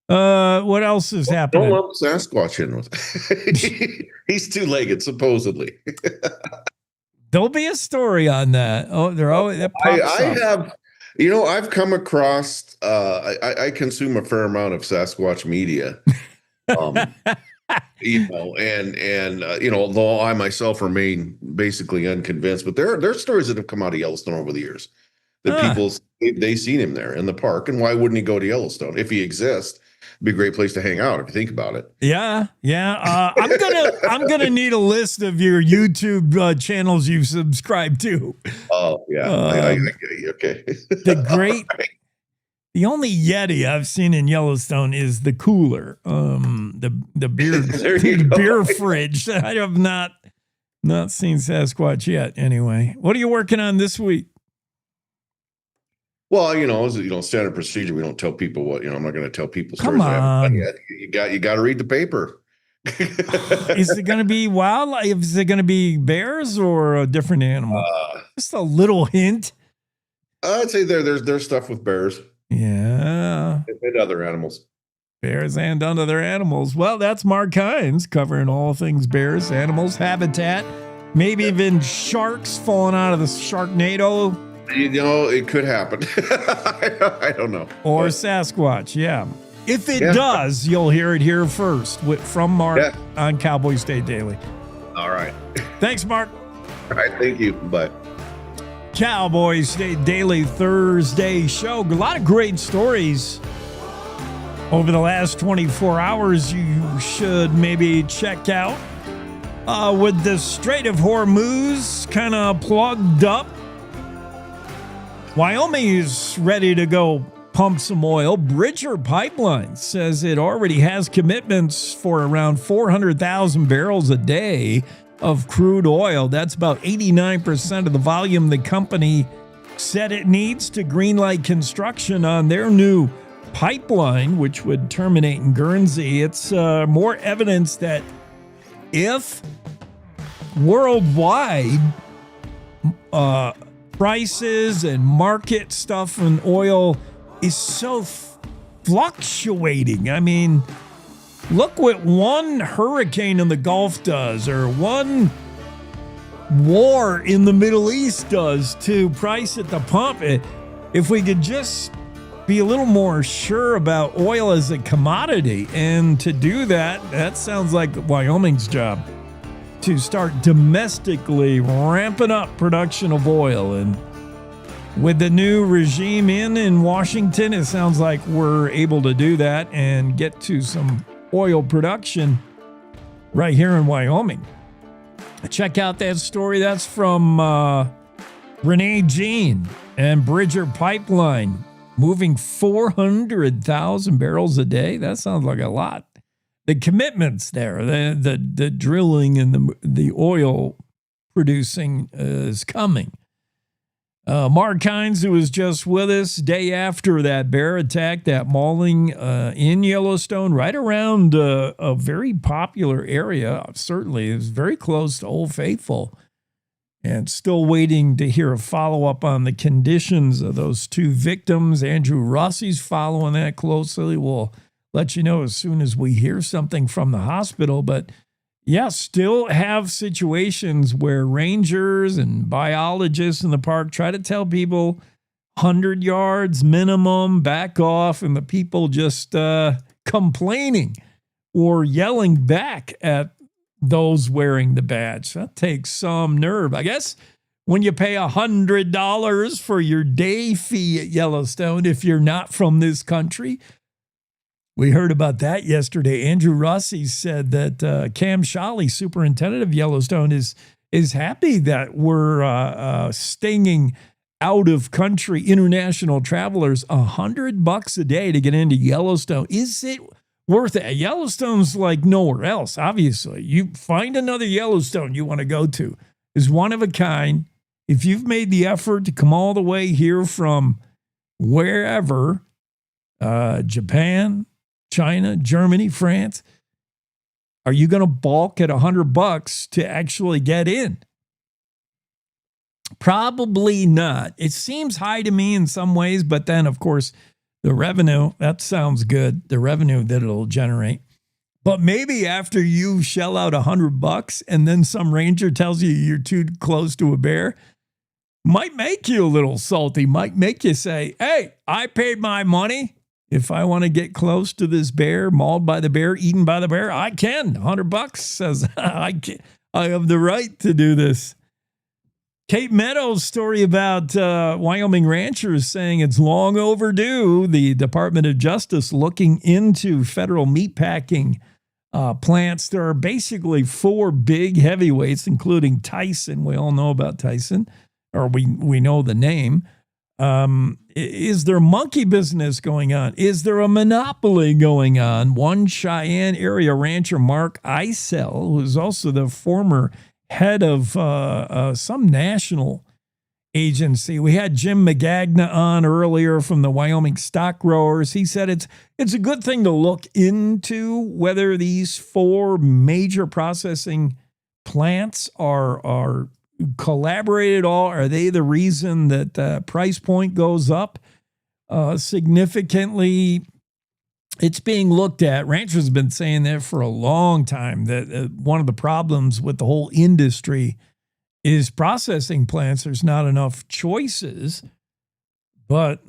What else is happening? Don't lump Sasquatch in with. He's two-legged, supposedly. There'll be a story on that. Oh, they're always. I have. I've come across. I consume a fair amount of Sasquatch media. Although I myself remain basically unconvinced, but there are stories that have come out of Yellowstone over the years that people they've seen him there in the park, and why wouldn't he go to Yellowstone if he exists? It'd be a great place to hang out if you think about it. Yeah. I'm gonna need a list of your YouTube channels you subscribe to. Oh yeah, okay. The only Yeti I've seen in Yellowstone is the cooler, the beer fridge. I have not seen Sasquatch yet. Anyway, what are you working on this week? Well, standard procedure. We don't tell people what. I'm not going to tell people stories. Come on, you got to read the paper. Is it going to be wildlife? Is it going to be bears or a different animal? Just a little hint. I'd say there's stuff with bears. Yeah. And other animals. Bears and other animals. Well, that's Mark Hines covering all things bears, animals, habitat, maybe even sharks falling out of the Sharknado. It could happen. I don't know. Or Sasquatch, yeah. If it does, you'll hear it here first from Mark on Cowboy State Daily. All right. Thanks, Mark. All right, thank you. Bye. Cowboy State Daily Thursday show. A lot of great stories over the last 24 hours you should maybe check out. With the Strait of Hormuz kind of plugged up, Wyoming is ready to go pump some oil. Bridger Pipeline says it already has commitments for around 400,000 barrels a day of crude oil. That's about 89% of the volume the company said it needs to greenlight construction on their new pipeline, which would terminate in Guernsey. It's more evidence that if worldwide prices and market stuff and oil is so fluctuating. I mean, look what one hurricane in the Gulf does, or one war in the Middle East does to price at the pump. If we could just be a little more sure about oil as a commodity, and to do that, that sounds like Wyoming's job, to start domestically ramping up production of oil. And with the new regime in Washington, it sounds like we're able to do that and get to some oil production right here in Wyoming. Check out that story. That's from Renee Jean and Bridger Pipeline, moving 400,000 barrels a day. That sounds like a lot. The commitments there, the drilling and the oil producing is coming. Mark Hines, who was just with us day after that bear attack, that mauling in Yellowstone, right around a very popular area, certainly is very close to Old Faithful, and still waiting to hear a follow-up on the conditions of those two victims. Andrew Rossi's following that closely. We'll let you know as soon as we hear something from the hospital. But yeah, still have situations where rangers and biologists in the park try to tell people 100 yards minimum, back off, and the people just complaining or yelling back at those wearing the badge. That takes some nerve. I guess when you pay $100 for your day fee at Yellowstone, if you're not from this country. We heard about that yesterday. Andrew Rossi said that Cam Shawley, superintendent of Yellowstone, is happy that we're stinging out of country international travelers $100 a day to get into Yellowstone. Is it worth it? Yellowstone's like nowhere else, obviously. You find another Yellowstone you want to go to. It's one of a kind. If you've made the effort to come all the way here from wherever, Japan, China, Germany, France, are you going to balk at $100 to actually get in? Probably not. It seems high to me in some ways, but then, of course, the revenue, that sounds good, the revenue that it'll generate. But maybe after you shell out $100 and then some ranger tells you you're too close to a bear, might make you a little salty, might make you say, hey, I paid my money. If I want to get close to this bear, mauled by the bear, eaten by the bear, I can. $100 says I have the right to do this. Kate Meadows' story about Wyoming ranchers saying it's long overdue. The Department of Justice looking into federal meatpacking plants. There are basically 4 big heavyweights, including Tyson. We all know about Tyson, or we know the name. Is there monkey business going on? Is there a monopoly going on? One Cheyenne area rancher, Mark Eisel, who's also the former head of some national agency. We had Jim Magagna on earlier from the Wyoming Stock Growers. He said it's a good thing to look into whether these 4 major processing plants are collaborate at all. Are they the reason that the price point goes up significantly? It's being looked at. Ranchers have been saying that for a long time, that one of the problems with the whole industry is processing plants. There's not enough choices, but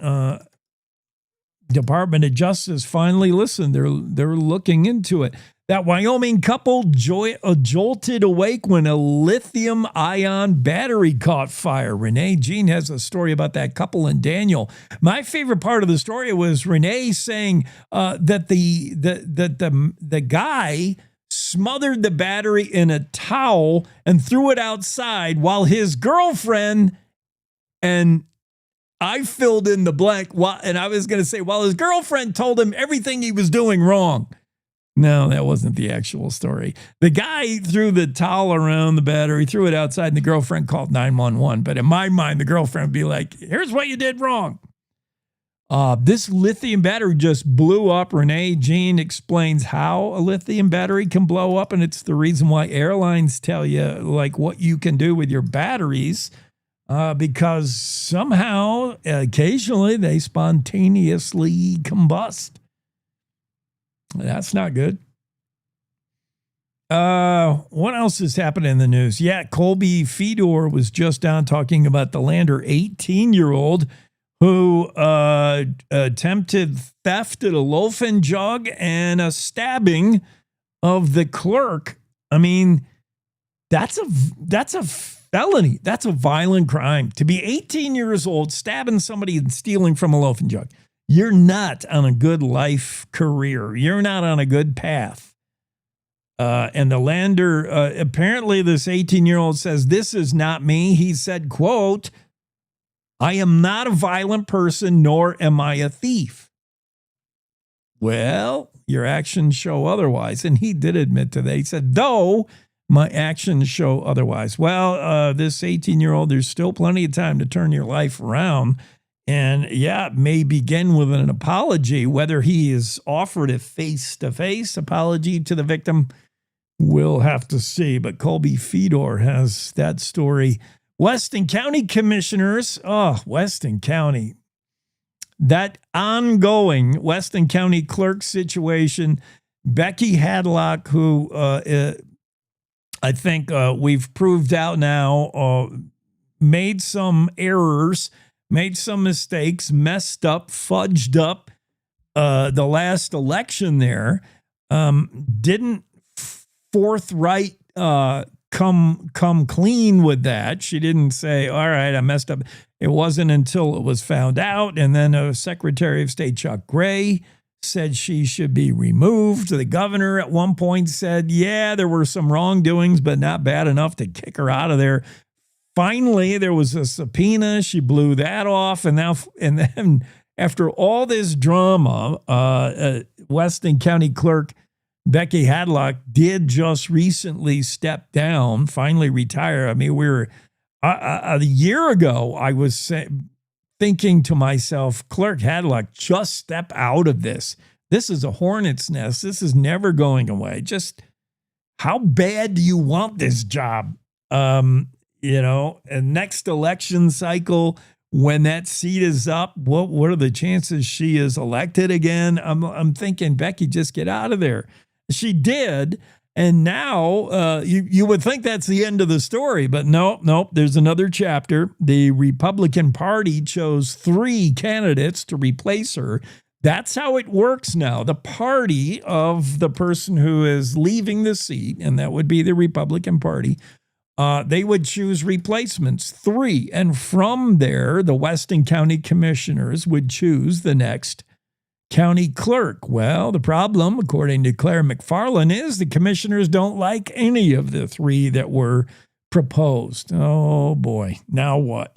Department of Justice finally listened. They're looking into it. That Wyoming couple jolted awake when a lithium-ion battery caught fire. Renee Jean has a story about that couple in Daniel. My favorite part of the story was Renee saying that the guy smothered the battery in a towel and threw it outside while his girlfriend, and I filled in the blank, and I was going to say, while his girlfriend told him everything he was doing wrong. No, that wasn't the actual story. The guy threw the towel around the battery, threw it outside, and the girlfriend called 911. But in my mind, the girlfriend would be like, here's what you did wrong. This lithium battery just blew up. Renee Jean explains how a lithium battery can blow up, and it's the reason why airlines tell you like what you can do with your batteries because somehow, occasionally, they spontaneously combust. That's not good. What else has happened in the news? Yeah, Colby Fedor was just on talking about the Lander 18-year-old who attempted theft at a loaf and jug and a stabbing of the clerk. I mean, that's a felony. That's a violent crime. To be 18 years old, stabbing somebody and stealing from a loaf and jug. You're not on a good life career. You're not on a good path. And the Lander, apparently this 18-year-old says, "This is not me." He said, quote, "I am not a violent person, nor am I a thief." Well, your actions show otherwise. And he did admit to that. He said, "Though my actions show otherwise." Well, this 18-year-old, there's still plenty of time to turn your life around. And yeah, it may begin with an apology. Whether he is offered a face-to-face apology to the victim, we'll have to see. But Colby Fedor has that story. Weston County commissioners. Oh, Weston County. That ongoing Weston County clerk situation. Becky Hadlock, who I think we've proved out now, made some errors, made some mistakes, messed up, fudged up the last election there. Didn't forthright come clean with that. She didn't say, "All right, I messed up." It wasn't until it was found out. And then Secretary of State Chuck Gray said she should be removed. The governor at one point said, yeah, there were some wrongdoings, but not bad enough to kick her out of there. Finally, there was a subpoena. She blew that off. And then after all this drama, Weston County Clerk Becky Hadlock did just recently step down, finally retire. I mean, a year ago, I was thinking to myself, Clerk Hadlock, just step out of this. This is a hornet's nest. This is never going away. Just how bad do you want this job? And next election cycle, when that seat is up, what are the chances she is elected again? I'm thinking, Becky, just get out of there. She did. And now you would think that's the end of the story, but nope, there's another chapter. The Republican Party chose 3 candidates to replace her. That's how it works now. The party of the person who is leaving the seat, and that would be the Republican Party, they would choose replacements, 3. And from there, the Weston County Commissioners would choose the next county clerk. Well, the problem, according to Claire McFarland, is the commissioners don't like any of the 3 that were proposed. Oh boy, now what?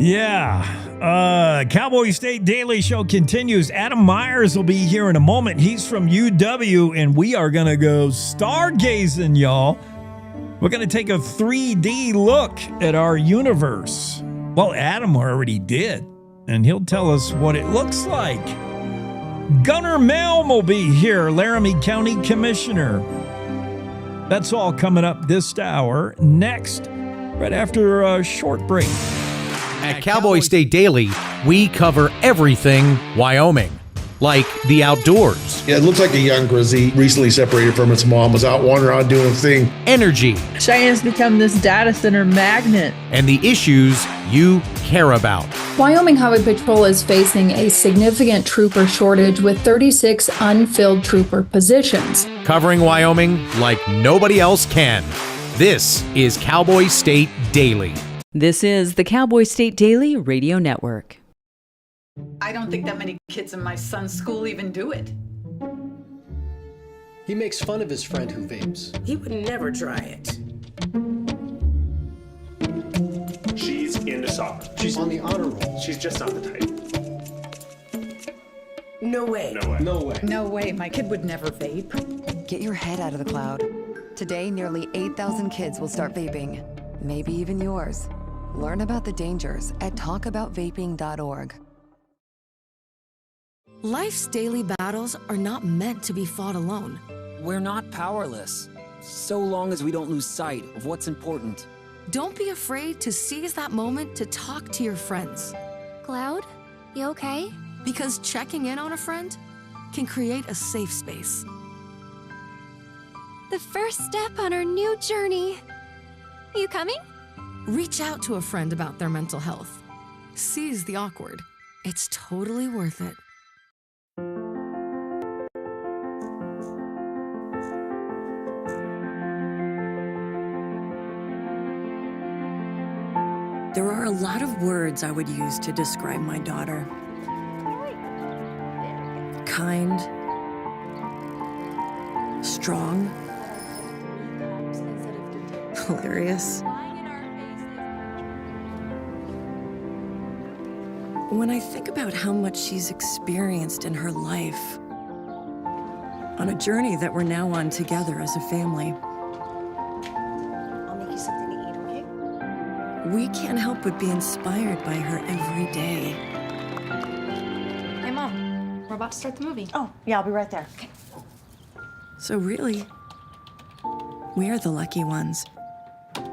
Yeah, Cowboy State Daily Show continues. Adam Myers will be here in a moment. He's from UW, and we are going to go stargazing, y'all. We're going to take a 3D look at our universe. Well, Adam already did. And he'll tell us what it looks like. Gunnar Malm will be here, Laramie County Commissioner. That's all coming up this hour. Next, right after a short break. At Cowboy State Daily, we cover everything Wyoming, like the outdoors. Yeah, it looks like a young grizzly recently separated from its mom, was out wandering around doing a thing. Energy. Cheyenne's become this data center magnet. And the issues you care about. Wyoming Highway Patrol is facing a significant trooper shortage with 36 unfilled trooper positions. Covering Wyoming like nobody else can. This is Cowboy State Daily. This is the Cowboy State Daily Radio Network. I don't think that many kids in my son's school even do it. He makes fun of his friend who vapes. He would never try it. She's into soccer. She's on the honor roll. She's just not the type. No way. No way. No way. No way. My kid would never vape. Get your head out of the cloud. Today, nearly 8,000 kids will start vaping. Maybe even yours. Learn about the dangers at talkaboutvaping.org. Life's daily battles are not meant to be fought alone. We're not powerless, so long as we don't lose sight of what's important. Don't be afraid to seize that moment to talk to your friends. Cloud, you okay? Because checking in on a friend can create a safe space. The first step on our new journey. You coming? Reach out to a friend about their mental health. Seize the awkward. It's totally worth it. There are a lot of words I would use to describe my daughter. Kind, strong, hilarious. When I think about how much she's experienced in her life, on a journey that we're now on together as a family, I'll make you something to eat, okay? we can't help but be inspired by her every day. Hey, Mom, we're about to start the movie. Oh, yeah, I'll be right there. Okay. So really, we're the lucky ones.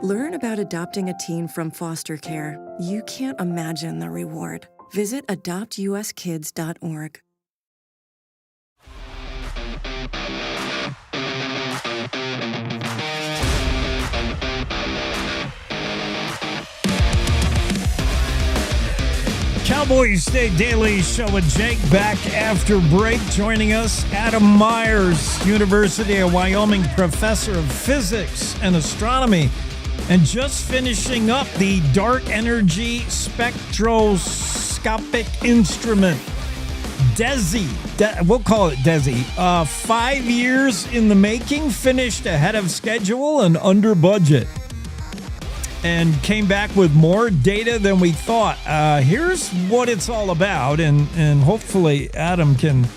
Learn about adopting a teen from foster care. You can't imagine the reward. Visit adoptuskids.org. Cowboy State Daily Show with Jake back after break. Joining us, Adam Myers, University of Wyoming professor of physics and astronomy, and just finishing up the dark energy spectroscopic instrument, DESI. We'll call it DESI. 5 years in the making, finished ahead of schedule and under budget, and came back with more data than we thought. Here's what it's all about, and hopefully Adam can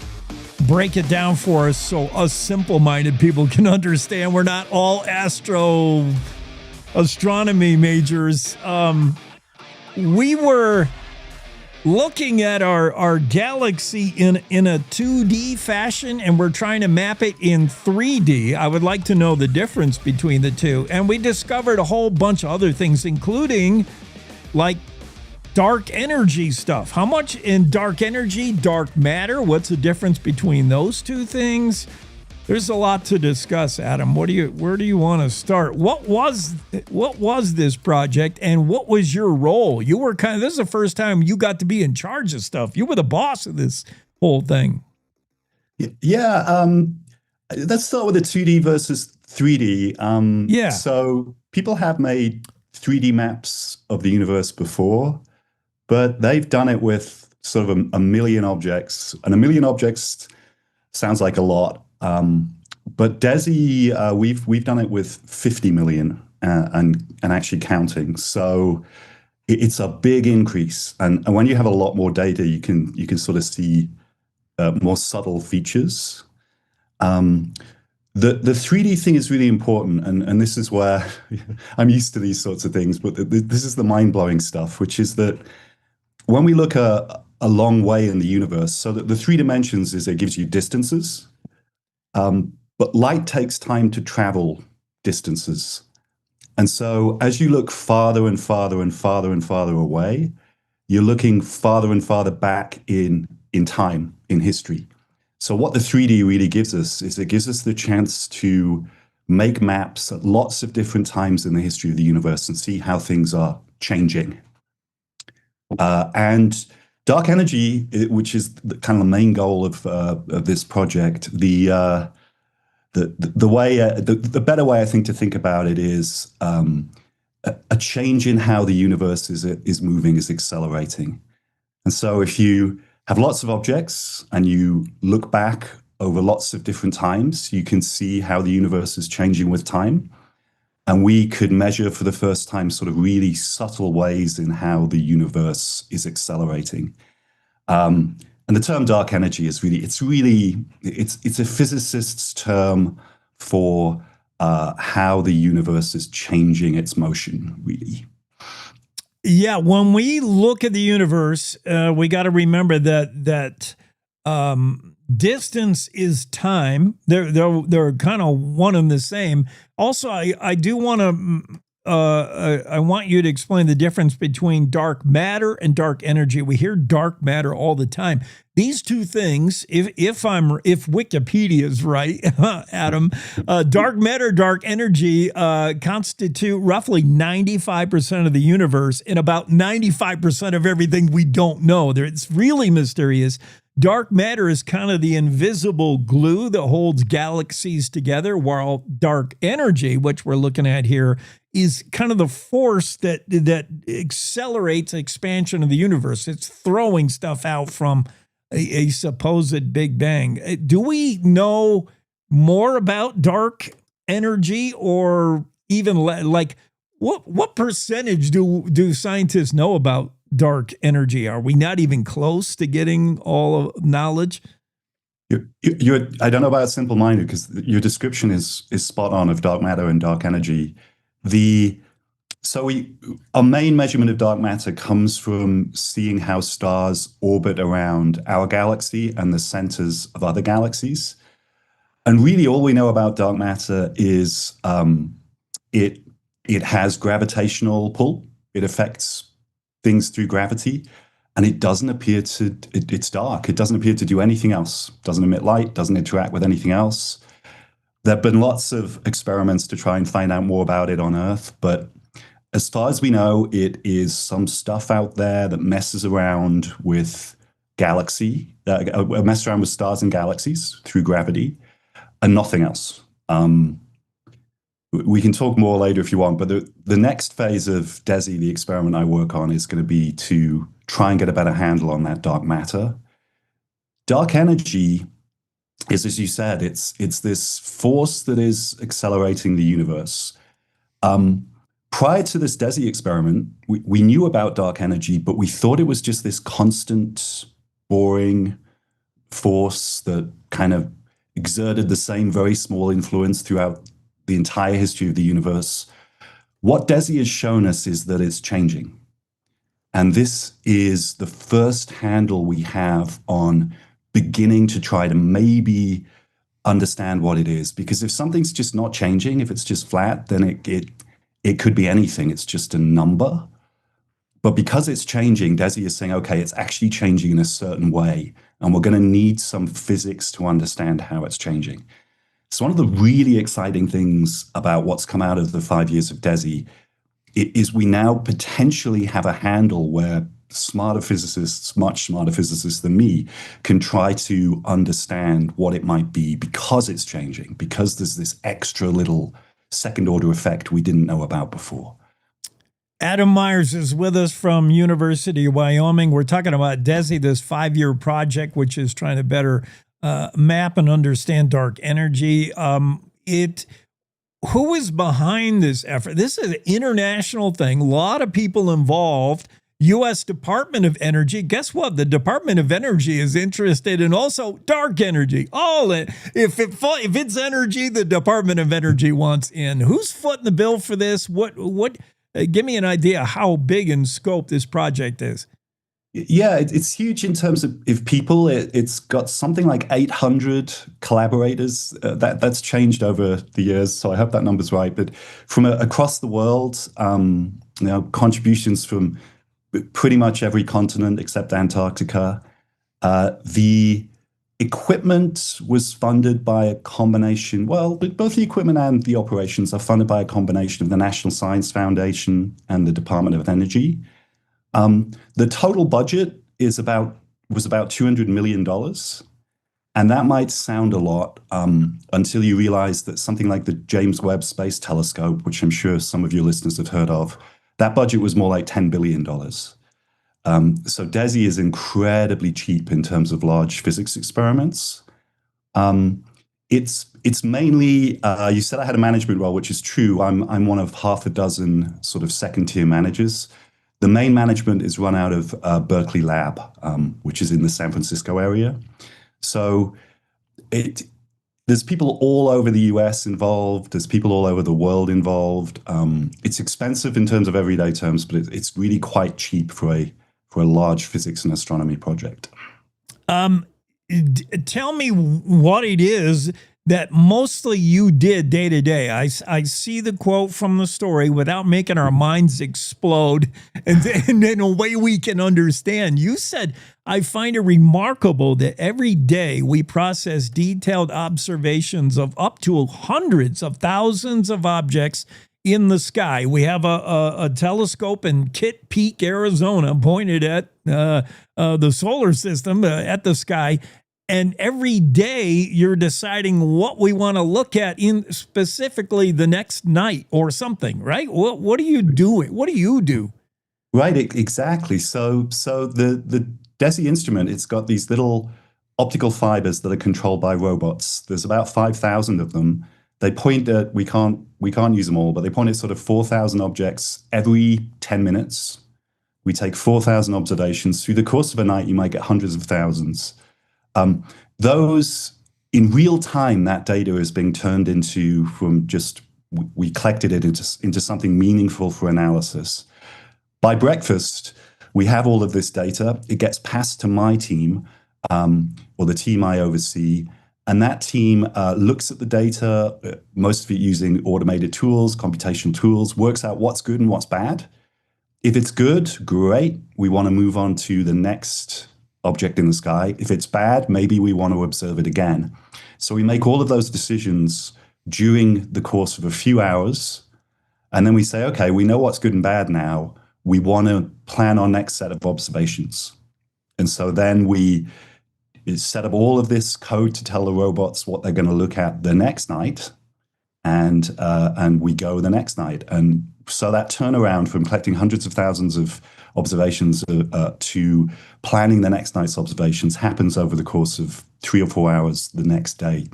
break it down for us so us simple-minded people can understand. We're not all astronomy majors. We were looking at our galaxy in a 2D fashion, and we're trying to map it in 3D. I would like to know the difference between the two. And we discovered a whole bunch of other things, including like dark energy stuff. How much in dark energy, dark matter? What's the difference between those two things? There's a lot to discuss, Adam. Where do you want to start? What was this project, and what was your role? You were this is the first time you got to be in charge of stuff. You were the boss of this whole thing. Yeah. Let's start with the 2D versus 3D. Yeah. So people have made 3D maps of the universe before, but they've done it with sort of a million objects, and a million objects sounds like a lot. But DESI, we've done it with 50 million and actually counting. So it's a big increase. And when you have a lot more data, you can sort of see more subtle features. The 3D thing is really important, and this is where I'm used to these sorts of things, but this is the mind-blowing stuff, which is that when we look a long way in the universe, so that the 3 dimensions is it gives you distances. But light takes time to travel distances. And so as you look farther and farther and farther and farther away, you're looking farther and farther back in time, in history. So what the 3D really gives us is it gives us the chance to make maps at lots of different times in the history of the universe and see how things are changing. And dark energy, which is kind of the main goal of this project, the better way I think to think about it is a change in how the universe is moving, is accelerating. And so if you have lots of objects and you look back over lots of different times, you can see how the universe is changing with time. And we could measure for the first time sort of really subtle ways in how the universe is accelerating. And the term dark energy is it's a physicist's term for how the universe is changing its motion, really. Yeah, when we look at the universe, we got to remember that distance is time. They're kind of one and the same. Also, I do want to I want you to explain the difference between dark matter and dark energy. We hear dark matter all the time. These two things, if Wikipedia is right, Adam, dark matter, dark energy constitute roughly 95% of the universe and about 95% of everything we don't know. It's really mysterious. Dark matter is kind of the invisible glue that holds galaxies together, while dark energy, which we're looking at here, is kind of the force that accelerates expansion of the universe. It's throwing stuff out from a supposed Big Bang. Do we know more about dark energy, or even like what percentage do scientists know about dark energy? Are we not even close to getting all of knowledge? I don't know about simple-minded, because your description is spot on of dark matter and dark energy. Our main measurement of dark matter comes from seeing how stars orbit around our galaxy and the centers of other galaxies. And really all we know about dark matter is it has gravitational pull. It affects things through gravity, and it doesn't appear to, it's dark. It doesn't appear to do anything else. Doesn't emit light, doesn't interact with anything else. There have been lots of experiments to try and find out more about it on Earth, but as far as we know, it is some stuff out there that messes around with messes around with stars and galaxies through gravity, and nothing else. We can talk more later if you want, but the next phase of DESI, the experiment I work on, is going to be to try and get a better handle on that dark matter. Dark energy is, as you said, it's this force that is accelerating the universe. Prior to this DESI experiment, we knew about dark energy, but we thought it was just this constant, boring force that kind of exerted the same very small influence throughout the entire history of the universe. What DESI has shown us is that it's changing. And this is the first handle we have on beginning to try to maybe understand what it is. Because if something's just not changing, if it's just flat, then it could be anything. It's just a number. But because it's changing, DESI is saying, okay, it's actually changing in a certain way, and we're going to need some physics to understand how it's changing. So one of the really exciting things about what's come out of the 5 years of DESI is we now potentially have a handle where smarter physicists, much smarter physicists than me, can try to understand what it might be, because it's changing, because there's this extra little second order effect we didn't know about before. Adam Myers is with us from University of Wyoming. We're talking about DESI, this 5-year project, which is trying to better map and understand dark energy. Who is behind this effort? This is an international thing. A lot of people involved. U.S. Department of Energy. Guess what? The Department of Energy is interested in also dark energy. If it's energy, the Department of Energy wants in. Who's footing the bill for this? Give me an idea how big in scope this project is. Yeah, it's huge in terms of people. It's got something like 800 collaborators. That's changed over the years, so I hope that number's right. But from across the world, contributions from pretty much every continent except Antarctica. The equipment was funded by a combination. Well, both the equipment and the operations are funded by a combination of the National Science Foundation and the Department of Energy. The total budget was about $200 million. And that might sound a lot until you realize that something like the James Webb Space Telescope, which I'm sure some of your listeners have heard of, that budget was more like $10 billion. So DESI is incredibly cheap in terms of large physics experiments. It's mainly, you said I had a management role, which is true. I'm one of half a dozen sort of second-tier managers. The main management is run out of Berkeley Lab, which is in the San Francisco area. So there's people all over the US involved. There's people all over the world involved. It's expensive in terms of everyday terms, but it's really quite cheap for a large physics and astronomy project. Tell me what it is that mostly you did day to day. I see the quote from the story without making our minds explode and in a way we can understand. You said, I find it remarkable that every day we process detailed observations of up to hundreds of thousands of objects in the sky. We have a telescope in Kitt Peak, Arizona, pointed at the solar system, at the sky. And every day you're deciding what we want to look at in specifically the next night or something, right? What are you doing? What do you do? Right, exactly. So the DESI instrument, it's got these little optical fibers that are controlled by robots. There's about 5,000 of them. They point at, we can't use them all, but they point at sort of 4,000 objects every 10 minutes. We take 4,000 observations. Through the course of a night, you might get hundreds of thousands. Those, in real time, that data is being turned into, from just, we collected it into something meaningful for analysis. By breakfast, we have all of this data. It gets passed to my team, or the team I oversee, and that team looks at the data, most of it using automated tools, computational tools, works out what's good and what's bad. If it's good, great. We want to move on to the next object in the sky. If it's bad, maybe we want to observe it again. So we make all of those decisions during the course of a few hours. And then we say, okay, we know what's good and bad now. We want to plan our next set of observations. And so then we set up all of this code to tell the robots what they're going to look at the next night. And we go the next night. And so that turnaround from collecting hundreds of thousands of observations to planning the next night's observations happens over the course of 3 or 4 hours the next day.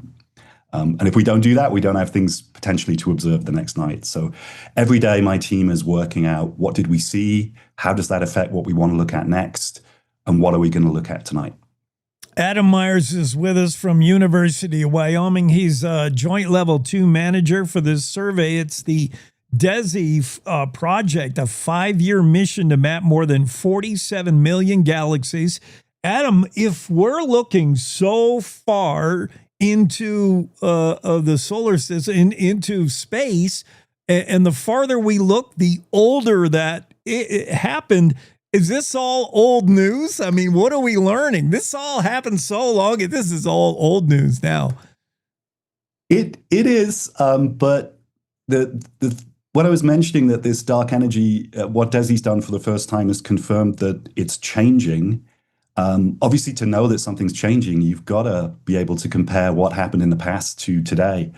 And if we don't do that, we don't have things potentially to observe the next night. So every day my team is working out, what did we see? How does that affect what we want to look at next? And what are we going to look at tonight? Adam Myers is with us from University of Wyoming. He's a Joint Level 2 manager for this survey. It's the DESI project, a 5-year mission to map more than 47 million galaxies. Adam, if we're looking so far into the solar system, into space, and the farther we look, the older that it happened. Is this all old news? I mean, what are we learning? This all happened so long. This is all old news now. It is, but the what I was mentioning, that this dark energy, what DESI's done for the first time is confirmed that it's changing. Obviously, to know that something's changing, you've got to be able to compare what happened in the past to today.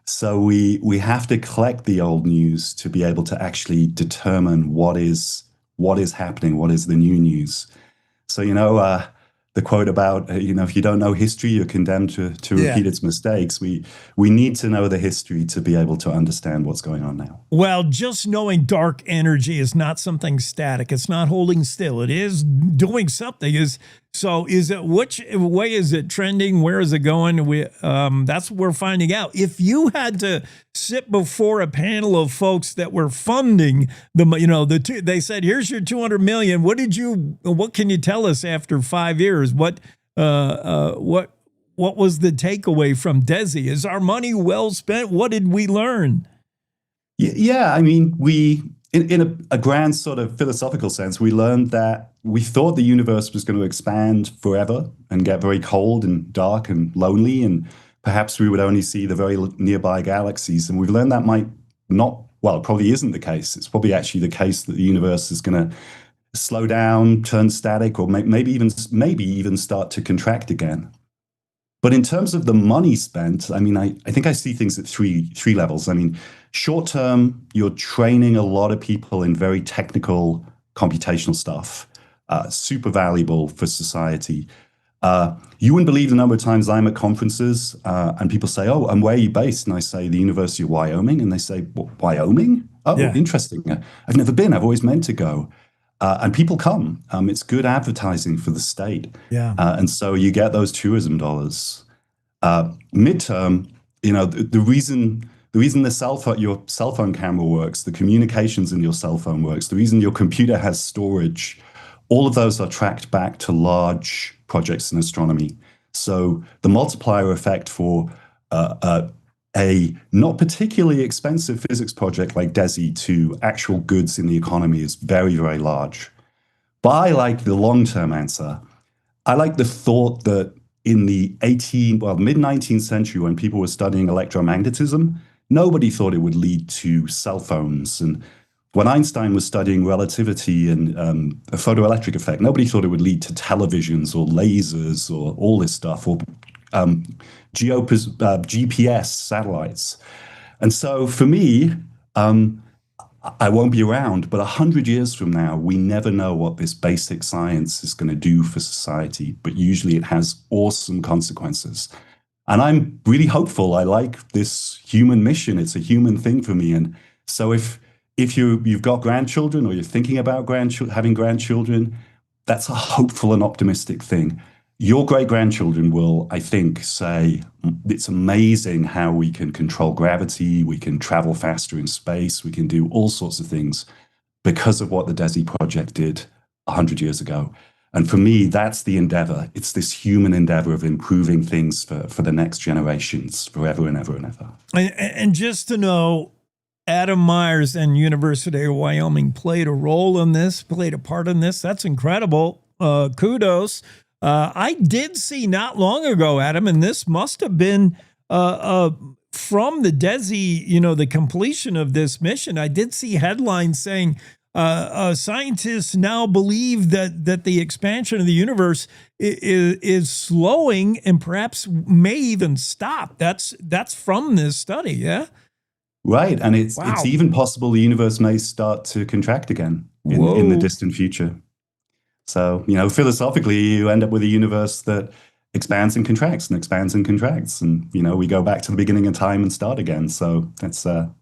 So we have to collect the old news to be able to actually determine what is happening, what is the new news. So, the quote about, if you don't know history, you're condemned to repeat its mistakes. We need to know the history to be able to understand what's going on now. Well, just knowing dark energy is not something static. It's not holding still. It is doing something. Which way is it trending? Where is it going? That's what we're finding out. If you had to sit before a panel of folks that were funding they said, here's your 200 million. What can you tell us after 5 years? What was the takeaway from DESI? Is our money well spent? What did we learn? Yeah, I mean, in a grand sort of philosophical sense, we learned that we thought the universe was going to expand forever and get very cold and dark and lonely, and perhaps we would only see the very nearby galaxies. And we've learned that might not, well, it probably isn't the case. It's probably actually the case that the universe is going to slow down, turn static, or maybe even start to contract again. But in terms of the money spent, I mean, I think I see things at three levels. I mean, short term, you're training a lot of people in very technical computational stuff, super valuable for society. You wouldn't believe the number of times I'm at conferences and people say, oh, and where are you based? And I say, the University of Wyoming. And they say, Wyoming? Oh, yeah. Interesting. I've never been. I've always meant to go. And people come. It's good advertising for the state. Yeah. And so you get those tourism dollars. Midterm, the reason your cell phone camera works, the communications in your cell phone works, the reason your computer has storage, all of those are tracked back to large projects in astronomy. So the multiplier effect for a not particularly expensive physics project like DESI to actual goods in the economy is very, very large. But I like the long-term answer. I like the thought that in the mid-19th century, when people were studying electromagnetism, nobody thought it would lead to cell phones. And when Einstein was studying relativity and a photoelectric effect, nobody thought it would lead to televisions or lasers or all this stuff, or GPS satellites. And so for me, I won't be around, but 100 years from now, we never know what this basic science is going to do for society, but usually it has awesome consequences. And I'm really hopeful. I like this human mission. It's a human thing for me. And so if you've got grandchildren or you're thinking about having grandchildren, that's a hopeful and optimistic thing. Your great-grandchildren will, I think, say, it's amazing how we can control gravity, we can travel faster in space, we can do all sorts of things because of what the DESI project did 100 years ago. And for me, that's the endeavor. It's this human endeavor of improving things for the next generations, forever and ever and ever. And just to know, Adam Myers and University of Wyoming played a role in this, played a part in this. That's incredible. Kudos. I did see not long ago, Adam, and this must have been from the DESI, the completion of this mission. I did see headlines saying scientists now believe that the expansion of the universe is slowing and perhaps may even stop. That's from this study, yeah? Right, and it's even possible the universe may start to contract again in the distant future. So, philosophically, you end up with a universe that expands and contracts and expands and contracts. And, we go back to the beginning of time and start again. So that's a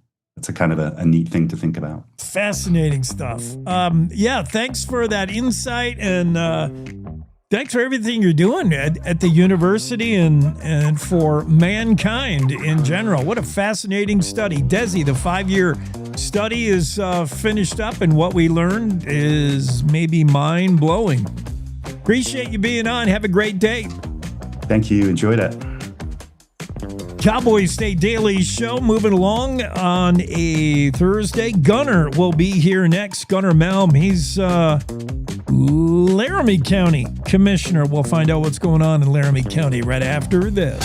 kind of a neat thing to think about. Fascinating stuff. Thanks for that insight. And thanks for everything you're doing at the university and for mankind in general. What a fascinating study. DESI, the 5-year study, is finished up, and what we learned is maybe mind-blowing. Appreciate you being on. Have a great day. Thank you. Enjoyed it. Cowboy State Daily Show moving along on a Thursday. Gunnar will be here next. Gunnar Malm. He's Laramie County Commissioner. We'll find out what's going on in Laramie County right after this.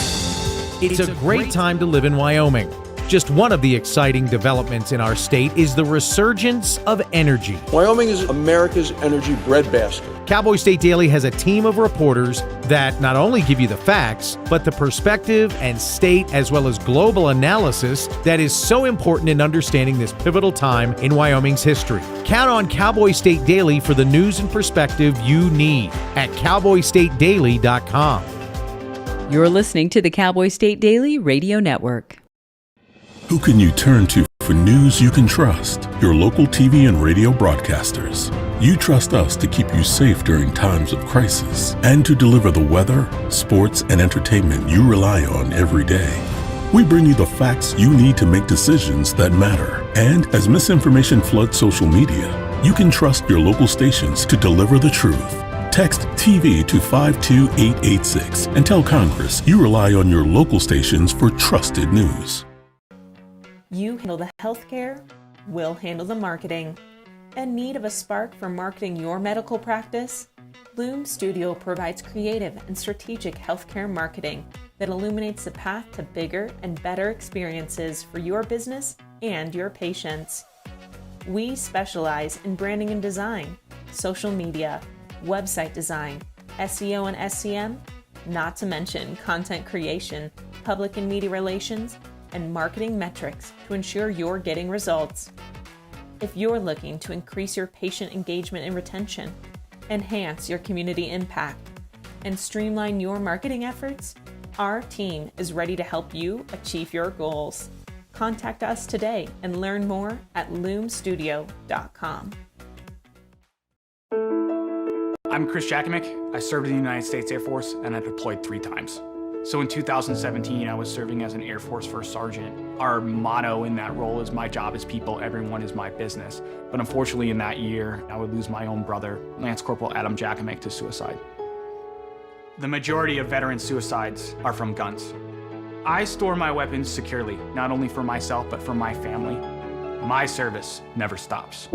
It's a great time to live in Wyoming. Just one of the exciting developments in our state is the resurgence of energy. Wyoming is America's energy breadbasket. Cowboy State Daily has a team of reporters that not only give you the facts, but the perspective and state as well as global analysis that is so important in understanding this pivotal time in Wyoming's history. Count on Cowboy State Daily for the news and perspective you need at cowboystatedaily.com. You're listening to the Cowboy State Daily Radio Network. Who can you turn to for news you can trust? Your local TV and radio broadcasters. You trust us to keep you safe during times of crisis and to deliver the weather, sports, and entertainment you rely on every day. We bring you the facts you need to make decisions that matter. And as misinformation floods social media, you can trust your local stations to deliver the truth. Text TV to 52886 and tell Congress you rely on your local stations for trusted news. You handle the healthcare, we'll handle the marketing. In need of a spark for marketing your medical practice? Loom Studio provides creative and strategic healthcare marketing that illuminates the path to bigger and better experiences for your business and your patients. We specialize in branding and design, social media, website design, SEO and SEM, not to mention content creation, public and media relations, and marketing metrics to ensure you're getting results. If you're looking to increase your patient engagement and retention, enhance your community impact, and streamline your marketing efforts, our team is ready to help you achieve your goals. Contact us today and learn more at loomstudio.com. I'm Chris Jakimick. I served in the United States Air Force and I deployed 3 times. So in 2017, I was serving as an Air Force First Sergeant. Our motto in that role is my job is people, everyone is my business. But unfortunately in that year, I would lose my own brother, Lance Corporal Adam Jakimick, to suicide. The majority of veteran suicides are from guns. I store my weapons securely, not only for myself, but for my family. My service never stops.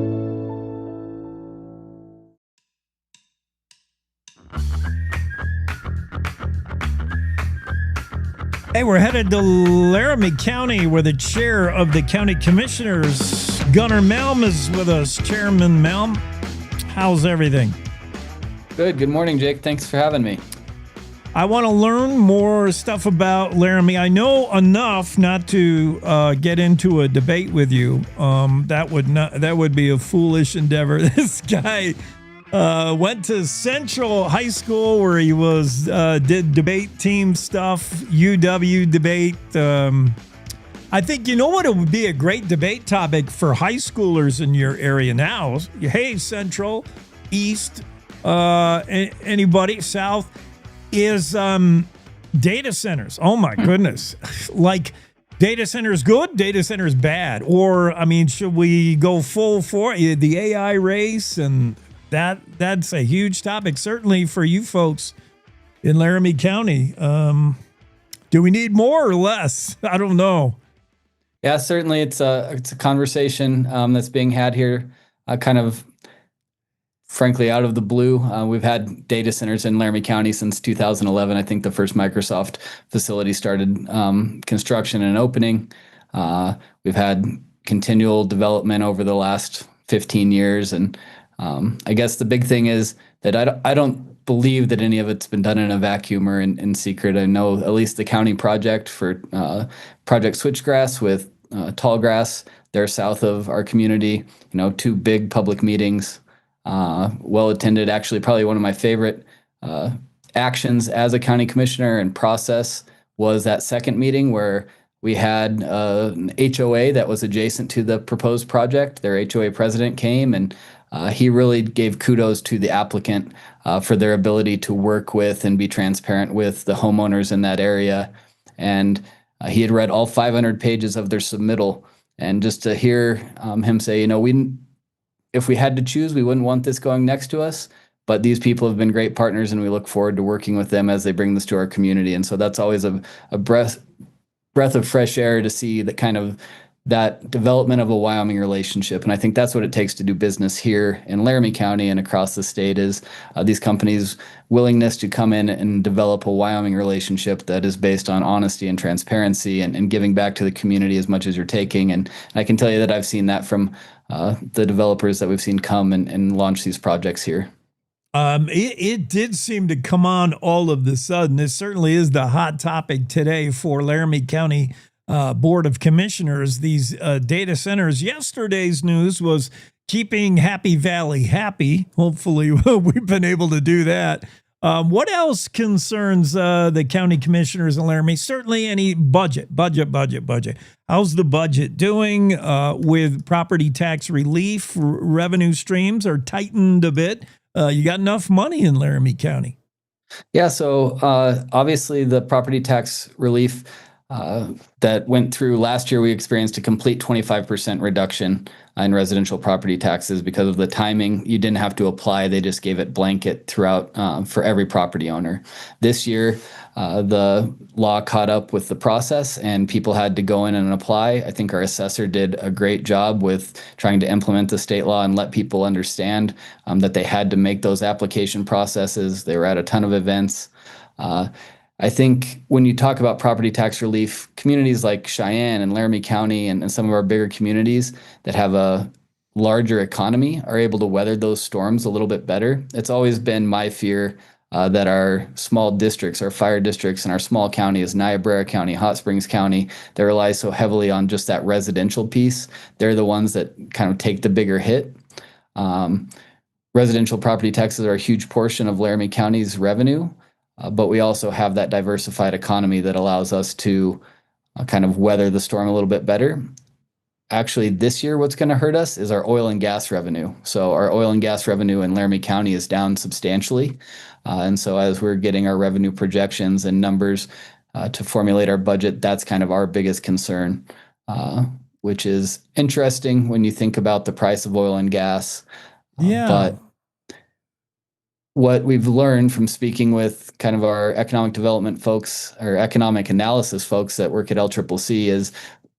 Hey, we're headed to Laramie County, where the chair of the county commissioners, Gunnar Malm, is with us. Chairman Malm, how's everything? Good. Good morning, Jake. Thanks for having me. I want to learn more stuff about Laramie. I know enough not to get into a debate with you. That would be a foolish endeavor. This guy went to Central High School, where he was did debate team stuff, UW debate. I think, you know what, it would be a great debate topic for high schoolers in your area now. Hey, Central, East, anybody, South, is data centers. Oh my goodness. Like, data centers good, data centers bad? Or, I mean, should we go full for the AI race? And that's a huge topic, certainly for you folks in Laramie County. Do we need more or less? I don't know. Yeah, certainly it's a conversation that's being had here, kind of frankly out of the blue. We've had data centers in Laramie County since 2011. I think the first Microsoft facility started construction and opening. We've had continual development over the last 15 years, and I guess the big thing is that I don't believe that any of it's been done in a vacuum or in secret. I know at least the county project for Project Switchgrass with Tallgrass, they're south of our community, 2 big public meetings, well attended. Actually, probably one of my favorite actions as a county commissioner and process was that second meeting where we had an HOA that was adjacent to the proposed project. Their HOA president came, and he really gave kudos to the applicant for their ability to work with and be transparent with the homeowners in that area. And he had read all 500 pages of their submittal. And just to hear him say, if we had to choose, we wouldn't want this going next to us. But these people have been great partners, and we look forward to working with them as they bring this to our community. And so that's always a breath of fresh air to see that development of a Wyoming relationship. And I think that's what it takes to do business here in Laramie County and across the state is these companies' willingness to come in and develop a Wyoming relationship that is based on honesty and transparency and giving back to the community as much as you're taking. And I can tell you that I've seen that from the developers that we've seen come and launch these projects here. It did seem to come on all of the sudden. It certainly is the hot topic today for Laramie County Board of Commissioners, these data centers. Yesterday's news was keeping Happy Valley happy. Hopefully we've been able to do that. What else concerns the county commissioners in Laramie? Certainly any budget. How's the budget doing with property tax relief? Revenue streams are tightened a bit. You got enough money in Laramie County? Yeah, so obviously the property tax relief that went through last year, we experienced a complete 25% reduction in residential property taxes because of the timing. You didn't have to apply. They just gave it blanket throughout for every property owner. This year, the law caught up with the process and people had to go in and apply. I think our assessor did a great job with trying to implement the state law and let people understand that they had to make those application processes. They were at a ton of events. I think when you talk about property tax relief, communities like Cheyenne and Laramie County and some of our bigger communities that have a larger economy are able to weather those storms a little bit better. It's always been my fear that our small districts, our fire districts, and our small counties, Niobrara County, Hot Springs County, that rely so heavily on just that residential piece, they're the ones that kind of take the bigger hit. Residential property taxes are a huge portion of Laramie County's revenue. But we also have that diversified economy that allows us to kind of weather the storm a little bit better. Actually, this year, what's going to hurt us is our oil and gas revenue. So our oil and gas revenue in Laramie County is down substantially. And so as we're getting our revenue projections and numbers to formulate our budget, that's kind of our biggest concern, which is interesting when you think about the price of oil and gas. Yeah. But what we've learned from speaking with kind of our economic development folks or economic analysis folks that work at LCCC is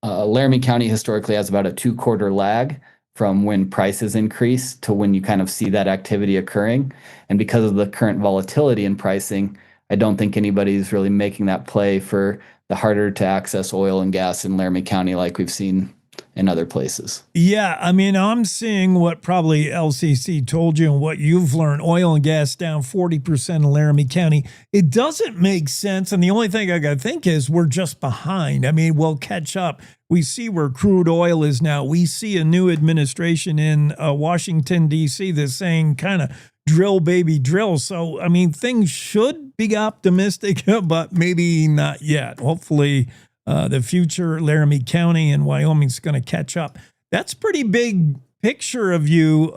Laramie County historically has about a 2-quarter lag from when prices increase to when you kind of see that activity occurring. And because of the current volatility in pricing, I don't think anybody's really making that play for the harder to access oil and gas in Laramie County like we've seen in other places. Yeah, I mean, I'm seeing what probably LCC told you and what you've learned. Oil and gas down 40% in Laramie County. It doesn't make sense. And the only thing I got to think is we're just behind. I mean, we'll catch up. We see where crude oil is now. We see a new administration in Washington, D.C. that's saying kind of drill, baby, drill. So, I mean, things should be optimistic, but maybe not yet. Hopefully, the future Laramie County and Wyoming is going to catch up. That's pretty big picture of you,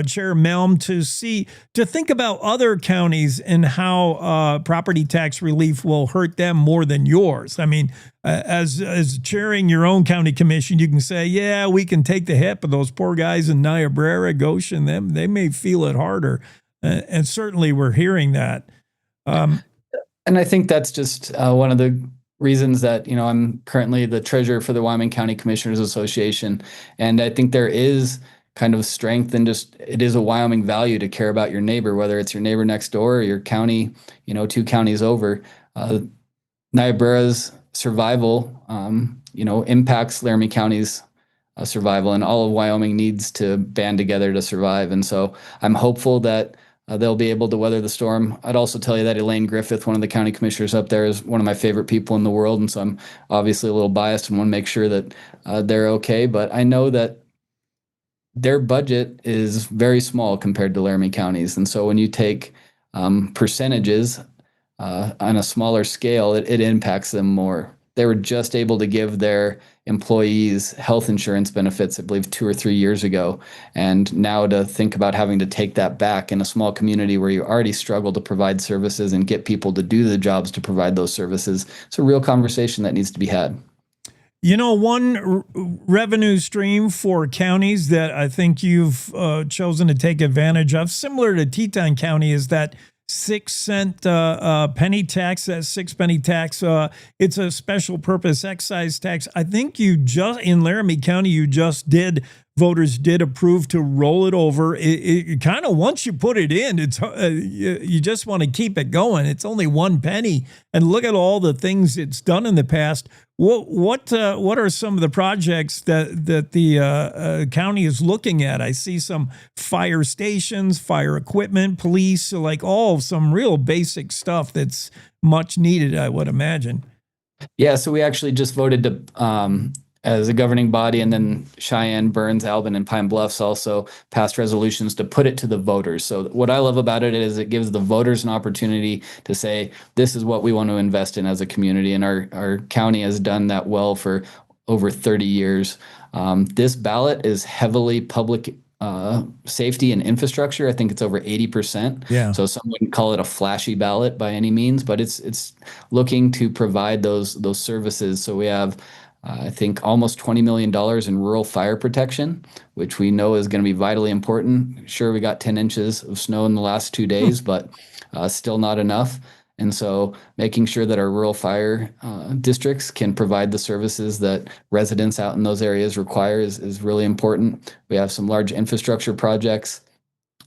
Chair Malm, to think about other counties and how property tax relief will hurt them more than yours. I mean, as chairing your own county commission, you can say, yeah, we can take the hit, but those poor guys in Niobrara, Goshen, they may feel it harder. And certainly we're hearing that. And I think that's just one of the reasons that, I'm currently the treasurer for the Wyoming County Commissioners Association. And I think there is kind of strength in just, it is a Wyoming value to care about your neighbor, whether it's your neighbor next door or your county, 2 counties over. Niobrara's survival, impacts Laramie County's survival, and all of Wyoming needs to band together to survive. And so I'm hopeful that they'll be able to weather the storm. I'd also tell you that Elaine Griffith, one of the county commissioners up there, is one of my favorite people in the world. And so I'm obviously a little biased and want to make sure that they're okay. But I know that their budget is very small compared to Laramie County's. And so when you take percentages on a smaller scale, it impacts them more. They were just able to give their employees health insurance benefits, I believe, 2 or 3 years ago. And now to think about having to take that back in a small community where you already struggle to provide services and get people to do the jobs to provide those services, it's a real conversation that needs to be had. One revenue stream for counties that I think you've chosen to take advantage of, similar to Teton County, is that 6-cent penny tax, that 6-penny tax. It's a special purpose excise tax. I think in Laramie County, voters did approve to roll it over. It kind of, once you put it in, it's you just want to keep it going. It's only 1 penny, and look at all the things it's done in the past. What are some of the projects that the county is looking at? I see some fire stations, fire equipment, police, some real basic stuff that's much needed, I would imagine. Yeah, so we actually just voted to, as a governing body, and then Cheyenne, Burns, Albin, and Pine Bluffs also passed resolutions to put it to the voters. So what I love about it is it gives the voters an opportunity to say, this is what we want to invest in as a community. And our county has done that well for over 30 years. This ballot is heavily public safety and infrastructure. I think it's over 80%. Yeah. So some wouldn't call it a flashy ballot by any means, but it's looking to provide those services. So we have I think almost $20 million in rural fire protection, which we know is going to be vitally important. Sure, we got 10 inches of snow in the last 2 days, but still not enough. And so making sure that our rural fire districts can provide the services that residents out in those areas require is really important. We have some large infrastructure projects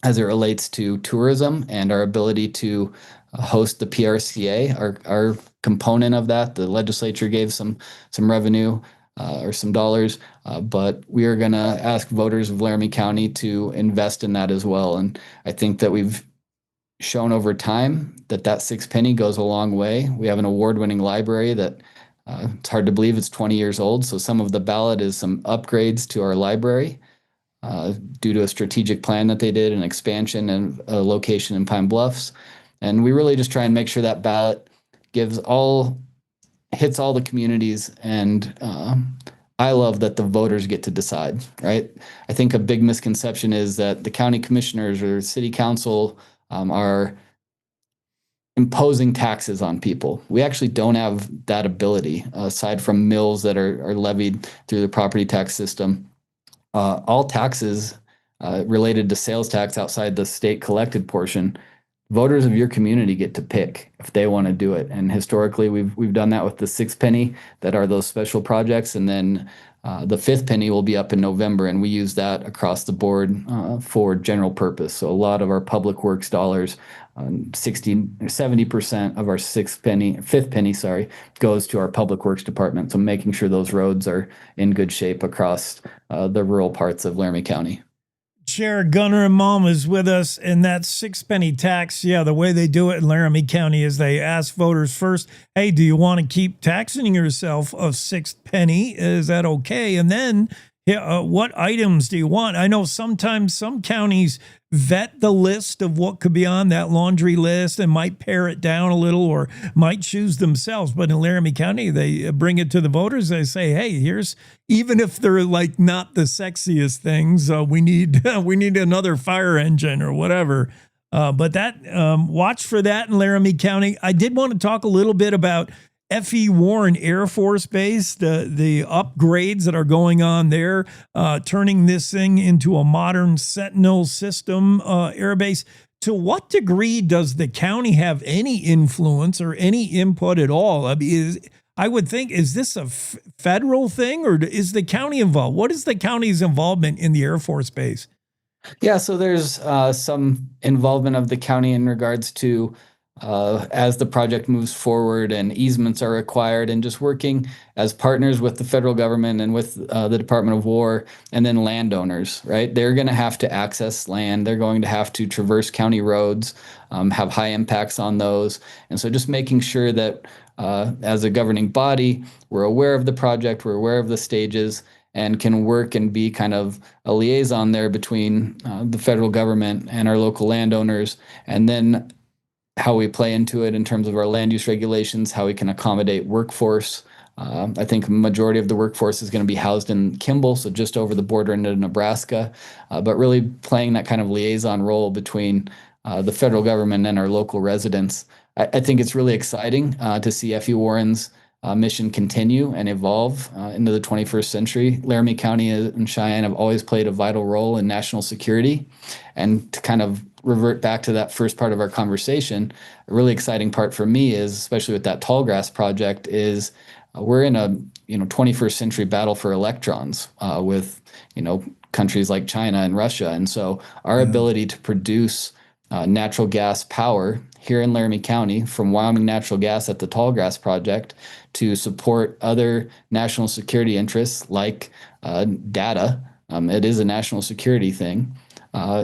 as it relates to tourism and our ability to host the PRCA, our component of that. The legislature gave some revenue or some dollars, but we are going to ask voters of Laramie County to invest in that as well. And I think that we've shown over time that 6 penny goes a long way. We have an award-winning library that it's hard to believe it's 20 years old. So some of the ballot is some upgrades to our library due to a strategic plan that they did, an expansion and a location in Pine Bluffs. And we really just try and make sure that ballot hits all the communities. And I love that the voters get to decide, right? I think a big misconception is that the county commissioners or city council are imposing taxes on people. We actually don't have that ability, aside from mills that are levied through the property tax system. All taxes related to sales tax outside the state collected portion voters of your community get to pick if they want to do it. And historically, we've done that with the 6th penny that are those special projects, and then the 5th penny will be up in November, and we use that across the board for general purpose. So a lot of our public works dollars, 70% of our 5th penny, goes to our public works department. So making sure those roads are in good shape across the rural parts of Laramie County. Chair Gunnar and Malm is with us, and that 6-penny tax, the way they do it in Laramie County is they ask voters first, hey, do you want to keep taxing yourself a 6th penny? Is that okay? And then what items do you want? I know sometimes some counties vet the list of what could be on that laundry list and might pare it down a little or might choose themselves. But in Laramie County, they bring it to the voters. They say, hey, here's, even if they're like not the sexiest things, we need another fire engine or whatever. But that watch for that in Laramie County. I did want to talk a little bit about F.E. Warren Air Force Base, the upgrades that are going on there, turning this thing into a modern Sentinel system air base. To what degree does the county have any influence or any input at all? I mean, I would think, is this a federal thing, or is the county involved? What is the county's involvement in the Air Force Base? Yeah, so there's some involvement of the county in regards to as the project moves forward and easements are required, and just working as partners with the federal government and with the Department of War, and then landowners, right? They're going to have to access land. They're going to have to traverse county roads, have high impacts on those. And so just making sure that as a governing body, we're aware of the project, we're aware of the stages, and can work and be kind of a liaison there between the federal government and our local landowners, and then how we play into it in terms of our land use regulations, how we can accommodate workforce. I think a majority of the workforce is going to be housed in Kimball, so just over the border into Nebraska, but really playing that kind of liaison role between the federal government and our local residents. I think it's really exciting to see F.E. Warren's mission continue and evolve into the 21st century. Laramie County and Cheyenne have always played a vital role in national security, and to kind of revert back to that first part of our conversation, a really exciting part for me is, especially with that Tallgrass project, is we're in a 21st century battle for electrons with countries like China and Russia, and so our ability to produce natural gas power here in Laramie County from Wyoming Natural Gas at the Tallgrass project to support other national security interests like data. It is a national security thing.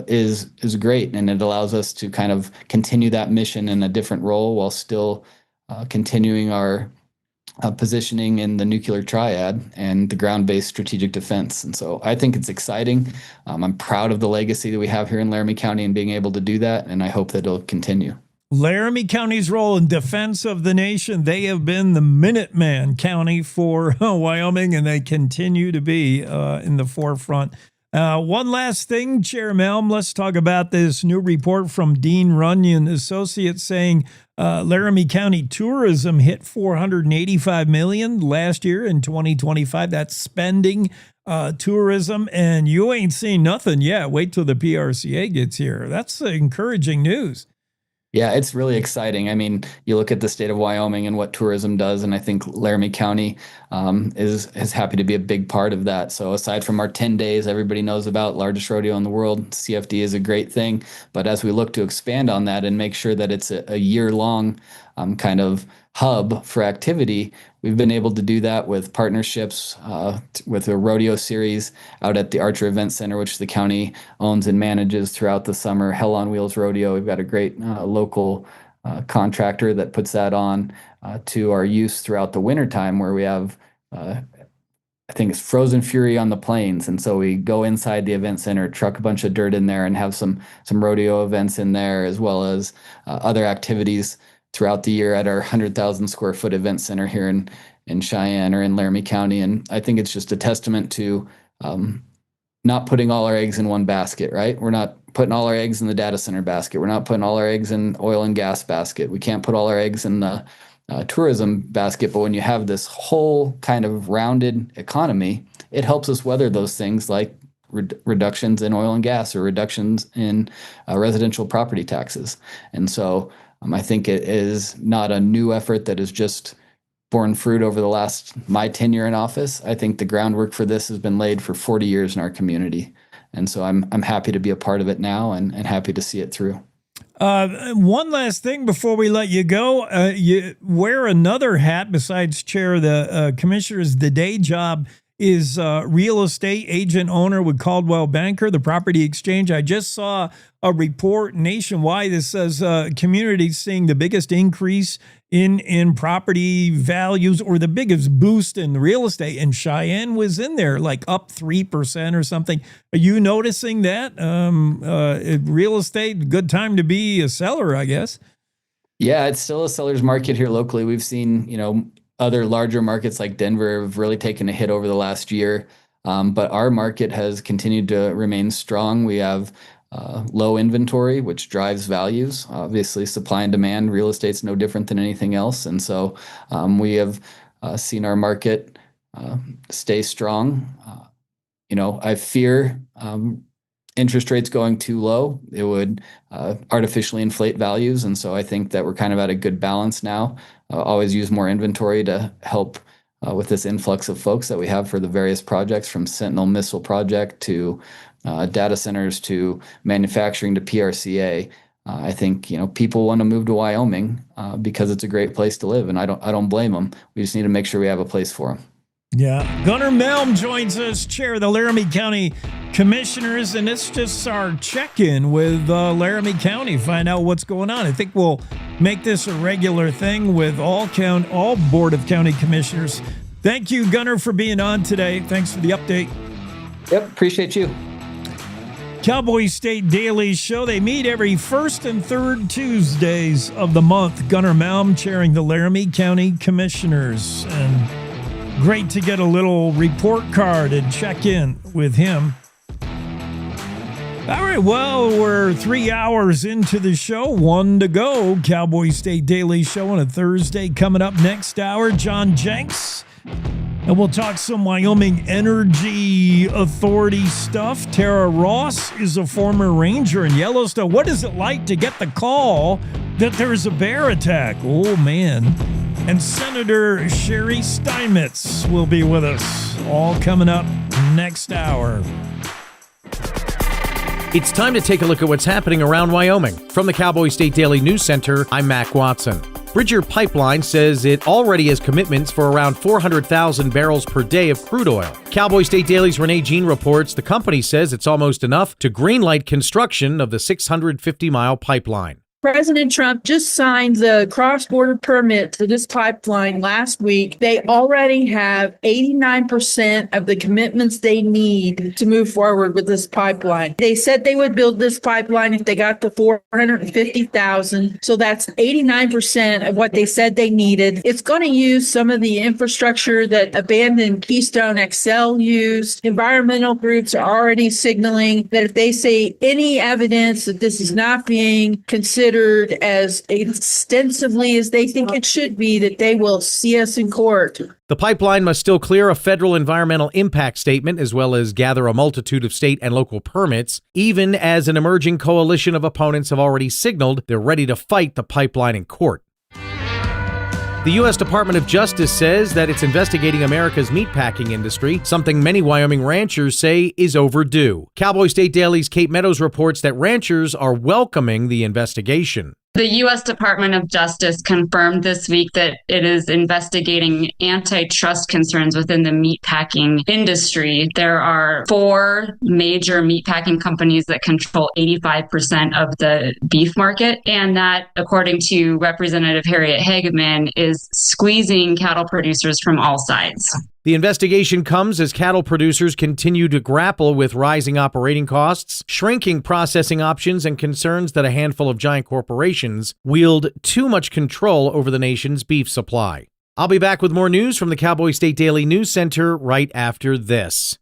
Is great, and it allows us to kind of continue that mission in a different role while still continuing our positioning in the nuclear triad and the ground-based strategic defense. And so I think it's exciting. I'm proud of the legacy that we have here in Laramie County and being able to do that, and I hope that it'll continue. Laramie County's role in defense of the nation, they have been the Minuteman County for Wyoming, and they continue to be in the forefront. One last thing, Chair Malm, let's talk about this new report from Dean Runyon Associates saying Laramie County tourism hit $485 million last year in 2025. That's spending tourism, and you ain't seen nothing yet. Wait till the PRCA gets here. That's encouraging news. Yeah, it's really exciting. I mean, you look at the state of Wyoming and what tourism does, and I think Laramie County is happy to be a big part of that. So aside from our 10 days, everybody knows about, largest rodeo in the world, CFD is a great thing. But as we look to expand on that and make sure that it's a year-long kind of hub for activity, we've been able to do that with partnerships with a rodeo series out at the Archer Event Center, which the county owns and manages throughout the summer. Hell on Wheels Rodeo, we've got a great local contractor that puts that on to our use throughout the wintertime, where we have I think it's Frozen Fury on the plains. And so we go inside the event center, truck a bunch of dirt in there, and have some rodeo events in there, as well as other activities throughout the year at our 100,000 square foot event center here in Cheyenne or in Laramie County. And I think it's just a testament to not putting all our eggs in one basket, right? We're not putting all our eggs in the data center basket. We're not putting all our eggs in oil and gas basket. We can't put all our eggs in the tourism basket. But when you have this whole kind of rounded economy, it helps us weather those things like reductions in oil and gas or reductions in residential property taxes. And so I think it is not a new effort that is just borne fruit over my tenure in office. I think the groundwork for this has been laid for 40 years in our community. And so I'm happy to be a part of it now and happy to see it through. One last thing before we let you go. You wear another hat besides chair of the commissioners. The day job is real estate agent owner with Coldwell Banker, the property exchange. I just saw a report nationwide that says communities seeing the biggest increase in property values or the biggest boost in real estate. And Cheyenne was in there, like up 3% or something. Are you noticing that? Real estate, good time to be a seller, I guess. Yeah, it's still a seller's market here locally. We've seen, other larger markets like Denver have really taken a hit over the last year. But our market has continued to remain strong. We have low inventory, which drives values. Obviously, supply and demand, real estate's no different than anything else. And so we have seen our market stay strong. I fear interest rates going too low, it would artificially inflate values. And so I think that we're kind of at a good balance now. Always use more inventory to help with this influx of folks that we have for the various projects, from Sentinel Missile Project to data centers to manufacturing to PRCA. I think people want to move to Wyoming because it's a great place to live, and I don't blame them. We just need to make sure we have a place for them. Yeah. Gunnar Malm joins us, chair of the Laramie County Commissioners, and it's just our check-in with Laramie County, find out what's going on. I think we'll make this a regular thing with all Board of County Commissioners. Thank you, Gunnar, for being on today. Thanks for the update. Yep, appreciate you. Cowboy State Daily Show. They meet every first and third Tuesdays of the month. Gunnar Malm chairing the Laramie County Commissioners. And great to get a little report card and check in with him. All right, well, we're 3 hours into the show, 1 to go. Cowboy State Daily Show on a Thursday. Coming up next hour, John Jenks. And we'll talk some Wyoming Energy Authority stuff. Tara Ross is a former ranger in Yellowstone. What is it like to get the call that there's a bear attack? Oh, man. And Senator Cheri Steinmetz will be with us. All coming up next hour. It's time to take a look at what's happening around Wyoming. From the Cowboy State Daily News Center, I'm Mac Watson. Bridger Pipeline says it already has commitments for around 400,000 barrels per day of crude oil. Cowboy State Daily's Renee Jean reports the company says it's almost enough to greenlight construction of the 650-mile pipeline. President Trump just signed the cross-border permit to this pipeline last week. They already have 89% of the commitments they need to move forward with this pipeline. They said they would build this pipeline if they got to 450,000. So that's 89% of what they said they needed. It's going to use some of the infrastructure that abandoned Keystone XL used. Environmental groups are already signaling that if they say any evidence that this is not being considered as extensively as they think it should be, that they will see us in court. The pipeline must still clear a federal environmental impact statement as well as gather a multitude of state and local permits, even as an emerging coalition of opponents have already signaled they're ready to fight the pipeline in court. The U.S. Department of Justice says that it's investigating America's meatpacking industry, something many Wyoming ranchers say is overdue. Cowboy State Daily's Kate Meadows reports that ranchers are welcoming the investigation. The U.S. Department of Justice confirmed this week that it is investigating antitrust concerns within the meatpacking industry. There are 4 major meatpacking companies that control 85% of the beef market, and that, according to Representative Harriet Hageman, is squeezing cattle producers from all sides. The investigation comes as cattle producers continue to grapple with rising operating costs, shrinking processing options, and concerns that a handful of giant corporations wield too much control over the nation's beef supply. I'll be back with more news from the Cowboy State Daily News Center right after this.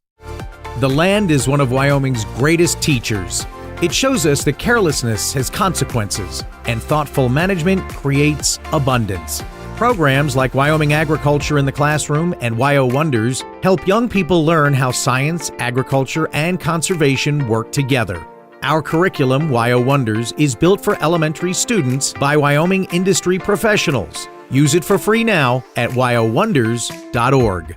The land is one of Wyoming's greatest teachers. It shows us that carelessness has consequences, and thoughtful management creates abundance. Programs like Wyoming Agriculture in the Classroom and Wyo Wonders help young people learn how science, agriculture, and conservation work together. Our curriculum, Wyo Wonders, is built for elementary students by Wyoming industry professionals. Use it for free now at wyowonders.org.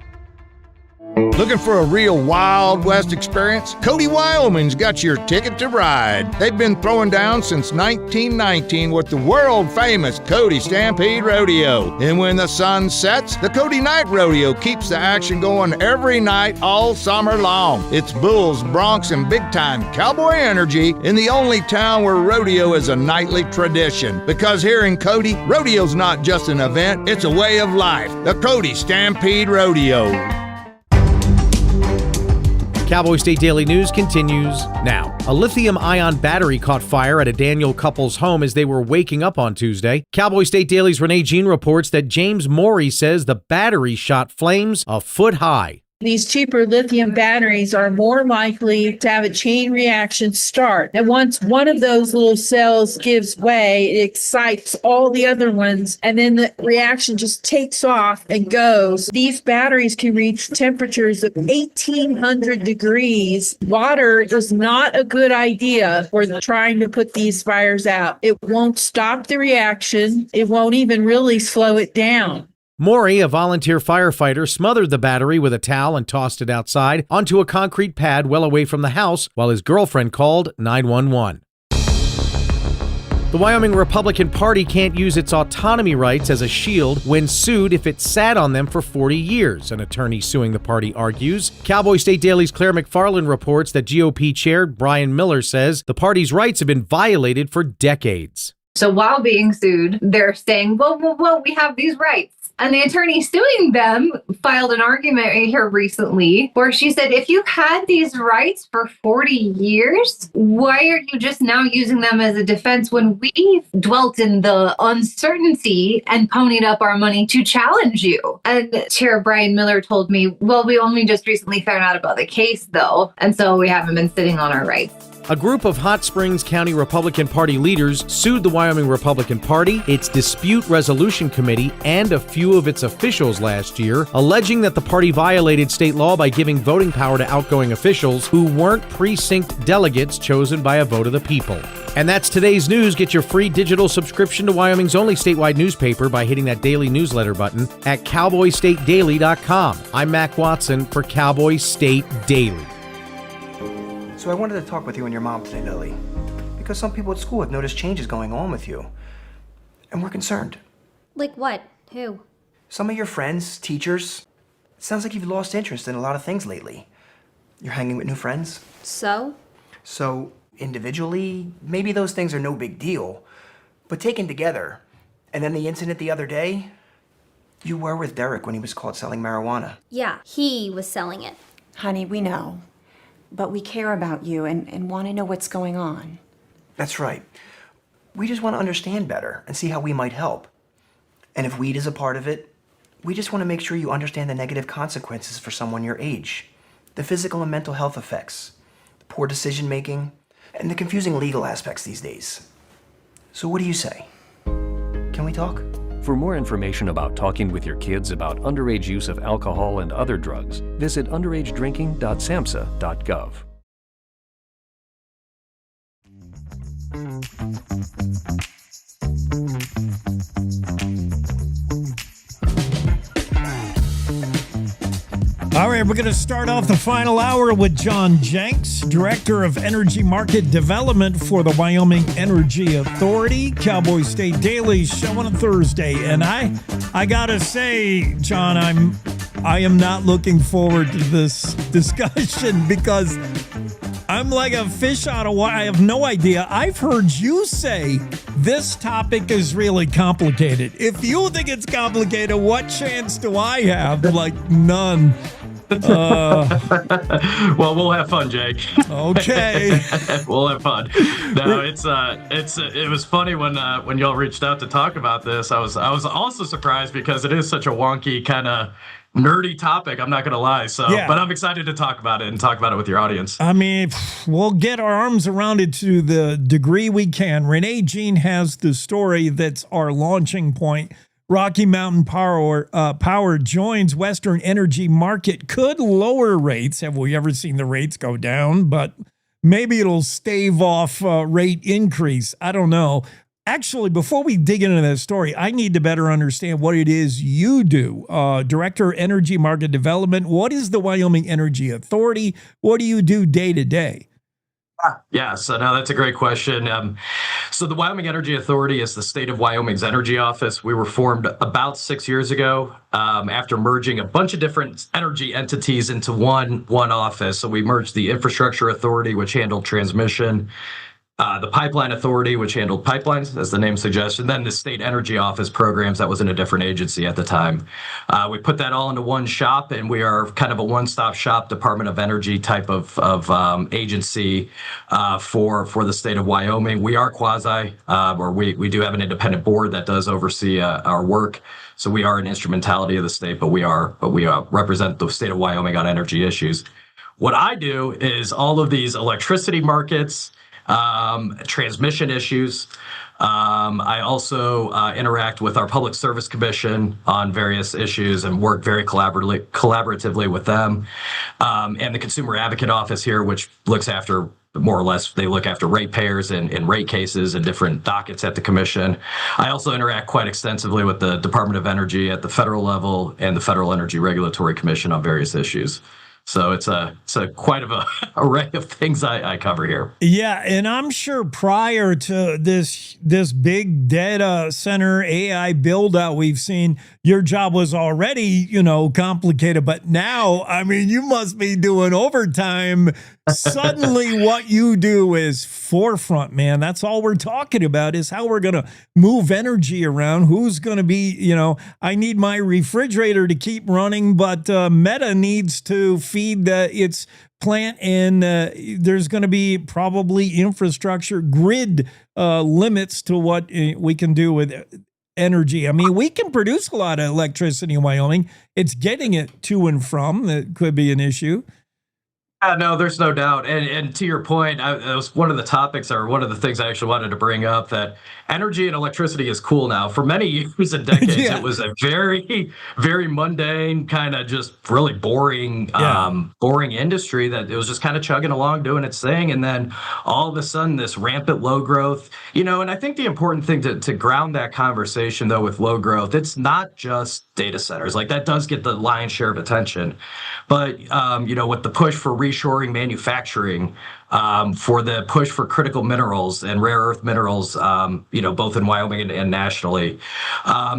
Looking for a real Wild West experience? Cody, Wyoming's got your ticket to ride. They've been throwing down since 1919 with the world-famous Cody Stampede Rodeo. And when the sun sets, the Cody Night Rodeo keeps the action going every night all summer long. It's bulls, broncs, and big-time cowboy energy in the only town where rodeo is a nightly tradition. Because here in Cody, rodeo's not just an event, it's a way of life. The Cody Stampede Rodeo. Cowboy State Daily News continues now. A lithium-ion battery caught fire at a Daniel couple's home as they were waking up on Tuesday. Cowboy State Daily's Renee Jean reports that James Morey says the battery shot flames a foot high. These cheaper lithium batteries are more likely to have a chain reaction start. And once one of those little cells gives way, it excites all the other ones, and then the reaction just takes off and goes. These batteries can reach temperatures of 1,800 degrees. Water is not a good idea for trying to put these fires out. It won't stop the reaction. It won't even really slow it down. Morey, a volunteer firefighter, smothered the battery with a towel and tossed it outside onto a concrete pad well away from the house while his girlfriend called 911. The Wyoming Republican Party can't use its autonomy rights as a shield when sued if it sat on them for 40 years, an attorney suing the party argues. Cowboy State Daily's Claire McFarland reports that GOP Chair Brian Miller says the party's rights have been violated for decades. So while being sued, they're saying, well, we have these rights. And the attorney suing them filed an argument here recently where she said, if you've had these rights for 40 years, why are you just now using them as a defense when we've dwelt in the uncertainty and ponied up our money to challenge you? And Chair Brian Miller told me, well, we only just recently found out about the case, though, and so we haven't been sitting on our rights. A group of Hot Springs County Republican Party leaders sued the Wyoming Republican Party, its Dispute Resolution Committee, and a few of its officials last year, alleging that the party violated state law by giving voting power to outgoing officials who weren't precinct delegates chosen by a vote of the people. And that's today's news. Get your free digital subscription to Wyoming's only statewide newspaper by hitting that daily newsletter button at cowboystatedaily.com. I'm Mac Watson for Cowboy State Daily. So I wanted to talk with you and your mom today, Lily, because some people at school have noticed changes going on with you, and we're concerned. Like what? Who? Some of your friends, teachers. It sounds like you've lost interest in a lot of things lately. You're hanging with new friends. So? So, individually, maybe those things are no big deal, but taken together, and then the incident the other day, you were with Derek when he was caught selling marijuana. Yeah, he was selling it. Honey, we know. But we care about you and want to know what's going on. That's right. We just want to understand better and see how we might help. And if weed is a part of it, we just want to make sure you understand the negative consequences for someone your age, the physical and mental health effects, the poor decision making, and the confusing legal aspects these days. So what do you say? Can we talk? For more information about talking with your kids about underage use of alcohol and other drugs, visit underagedrinking.samhsa.gov. All right, we're going to start off the final hour with John Jenks, Director of Energy Market Development for the Wyoming Energy Authority, Cowboy State Daily Show on a Thursday. And I got to say, John, I am not looking forward to this discussion because I'm like a fish out of water. I have no idea. I've heard you say this topic is really complicated. If you think it's complicated, what chance do I have? Like, none. Well, we'll have fun, Jake. Okay. We'll have fun. No, it was funny when y'all reached out to talk about this. I was also surprised because it is such a wonky kind of nerdy topic. I'm not going to lie. So, yeah. But I'm excited to talk about it and talk about it with your audience. I mean, we'll get our arms around it to the degree we can. Renee Jean has the story that's our launching point. Rocky Mountain Power joins Western Energy Market, could lower rates. Have we ever seen the rates go down? But maybe it'll stave off rate increase. I don't know. Actually, before we dig into that story, I need to better understand what it is you do. Director of Energy Market Development. What is the Wyoming Energy Authority? What do you do day to day? Yeah, so no, that's a great question. So the Wyoming Energy Authority is the state of Wyoming's energy office. We were formed about 6 years ago after merging a bunch of different energy entities into one office. So we merged the Infrastructure Authority, which handled transmission, the Pipeline Authority, which handled pipelines, as the name suggests, and then the State Energy Office programs. That was in a different agency at the time. We put that all into one shop, and we are kind of a one-stop shop Department of Energy type of agency for the state of Wyoming. We are quasi, or we do have an independent board that does oversee our work. So we are an instrumentality of the state, but we represent the state of Wyoming on energy issues. What I do is all of these electricity markets, transmission issues. I also interact with our Public Service Commission on various issues and work very collaboratively with them. And the Consumer Advocate Office here, which looks after, more or less, they look after ratepayers and rate cases and different dockets at the commission. I also interact quite extensively with the Department of Energy at the federal level and the Federal Energy Regulatory Commission on various issues. So it's a quite of a array of things I cover here. Yeah, and I'm sure prior to this big data center AI build out we've seen, your job was already, complicated. But now, I mean, you must be doing overtime. Suddenly what you do is forefront, man. That's all we're talking about is how we're going to move energy around. Who's going to be, I need my refrigerator to keep running, but Meta needs to feed its plant, and there's going to be probably infrastructure grid limits to what we can do with energy. I mean, we can produce a lot of electricity in Wyoming. It's getting it to and from that could be an issue. No, there's no doubt. And to your point, that was one of the topics, or one of the things I actually wanted to bring up, that energy and electricity is cool now. For many years and decades, It was a very, very mundane, kind of just really boring industry that it was just kind of chugging along, doing its thing. And then all of a sudden, this rampant low growth, and I think the important thing to ground that conversation, though, with low growth, it's not just data centers. Like, that does get the lion's share of attention. But, with the push for reshoring manufacturing, for the push for critical minerals and rare earth minerals, both in Wyoming and nationally,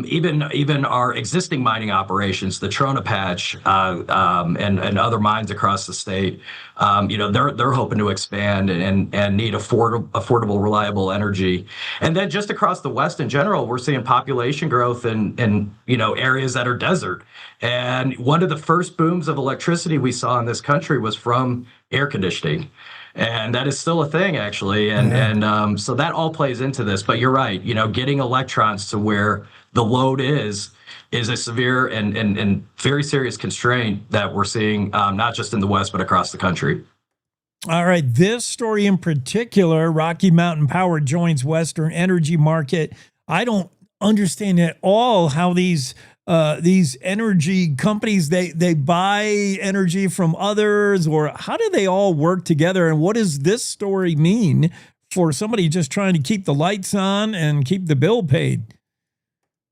even our existing mining operations, the Trona Patch, and other mines across the state, they're hoping to expand and need affordable, reliable energy. And then just across the West in general, we're seeing population growth in areas that are desert. And one of the first booms of electricity we saw in this country was from air conditioning. And that is still a thing, actually. And so that all plays into this. But you're right, getting electrons to where the load is a severe and very serious constraint that we're seeing, not just in the West, but across the country. All right. This story in particular, Rocky Mountain Power joins Western Energy Market. I don't understand at all how these energy companies, they buy energy from others, or how do they all work together? And what does this story mean for somebody just trying to keep the lights on and keep the bill paid?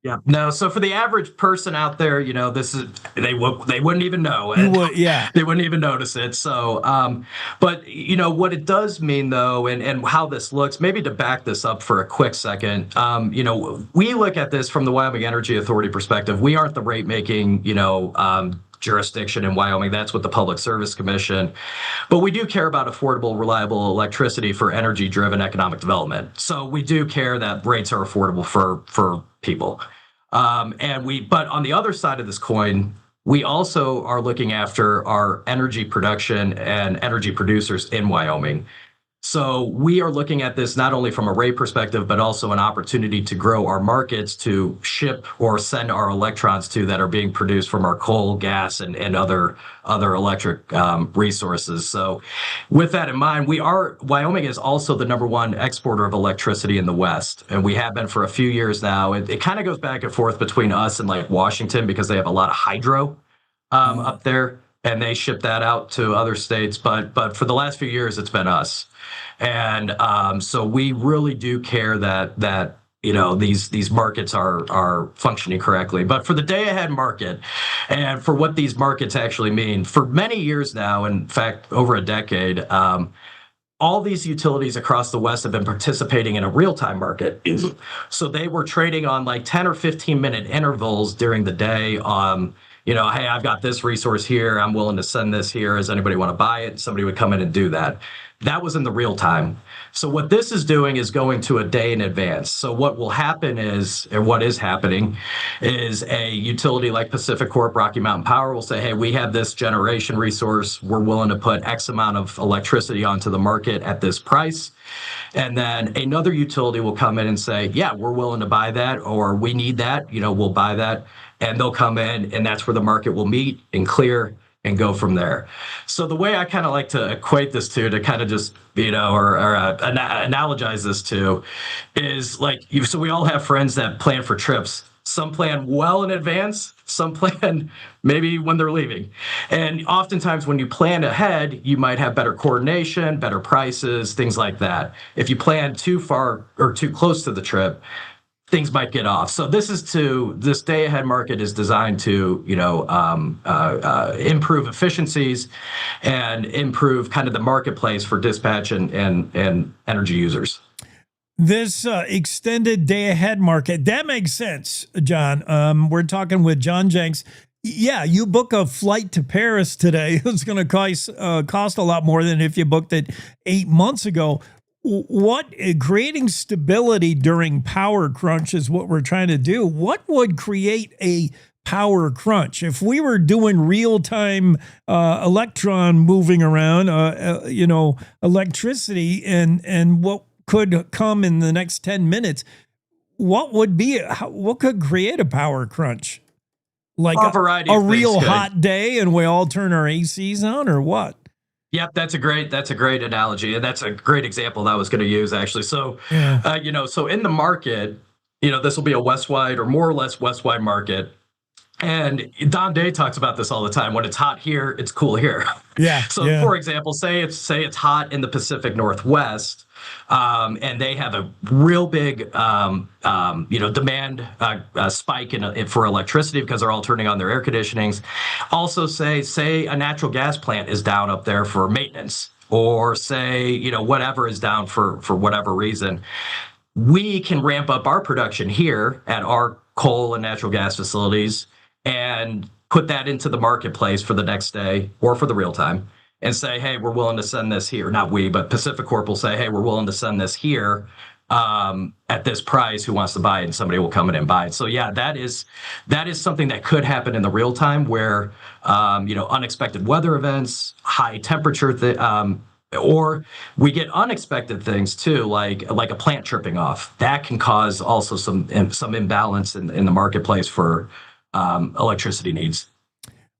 Yeah. No. So for the average person out there, this is they wouldn't even know. They wouldn't even notice it. So, but what it does mean, though, and how this looks. Maybe to back this up for a quick second, we look at this from the Wyoming Energy Authority perspective. We aren't the rate making, jurisdiction in Wyoming. That's with the Public Service Commission. But we do care about affordable, reliable electricity for energy-driven economic development. So we do care that rates are affordable for people. But on the other side of this coin, we also are looking after our energy production and energy producers in Wyoming. So we are looking at this not only from a rate perspective, but also an opportunity to grow our markets to ship or send our electrons to that are being produced from our coal, gas, and other electric resources. So with that in mind, Wyoming is also the #1 exporter of electricity in the West, and we have been for a few years now. It kind of goes back and forth between us and like Washington because they have a lot of hydro up there, and they ship that out to other states. But for the last few years, it's been us. And so we really do care that these markets are functioning correctly. But for the day ahead market and for what these markets actually mean, for many years now, in fact, over a decade, all these utilities across the West have been participating in a real-time market. So they were trading on like 10 or 15-minute intervals during the day. Hey, I've got this resource here. I'm willing to send this here. Does anybody want to buy it? Somebody would come in and do that. That was in the real time. So what this is doing is going to a day in advance. So what will happen is, and what is happening, is a utility like Pacific Corp, Rocky Mountain Power will say, hey, we have this generation resource. We're willing to put X amount of electricity onto the market at this price. And then another utility will come in and say, yeah, we're willing to buy that, or we need that, we'll buy that. And they'll come in, and that's where the market will meet and clear and go from there. So the way I kind of like to equate this to kind of just, analogize this to is like, so we all have friends that plan for trips. Some plan well in advance, some plan maybe when they're leaving. And oftentimes when you plan ahead, you might have better coordination, better prices, things like that. If you plan too far or too close to the trip, things might get off. So this day ahead market is designed to, improve efficiencies and improve kind of the marketplace for dispatch and energy users. This extended day ahead market, that makes sense, John. We're talking with John Jenks. Yeah, you book a flight to Paris today. It's going to cost a lot more than if you booked it 8 months ago. Creating stability during power crunch is what we're trying to do. What would create a power crunch? If we were doing real-time electron moving around, electricity and what could come in the next 10 minutes, what could create a power crunch? Like a real hot day and we all turn our ACs on, or what? Yep, that's a great analogy, and that's a great example that I was going to use actually. So, so in the market, this will be a west-wide or more or less west-wide market, and Don Day talks about this all the time. When it's hot here, it's cool here. Yeah. So, for example, say it's hot in the Pacific Northwest, and they have a real big demand spike for electricity because they're all turning on their air conditionings. Also, say a natural gas plant is down up there for maintenance, or say whatever is down for whatever reason. We can ramp up our production here at our coal and natural gas facilities and put that into the marketplace for the next day or for the real time and say, hey, we're willing to send this here. Not we, but Pacific Corp will say, hey, we're willing to send this here at this price. Who wants to buy it? And somebody will come in and buy it. So yeah, that is something that could happen in the real time where, unexpected weather events, high temperature, or we get unexpected things too, like a plant tripping off. That can cause also some imbalance in the marketplace for electricity needs.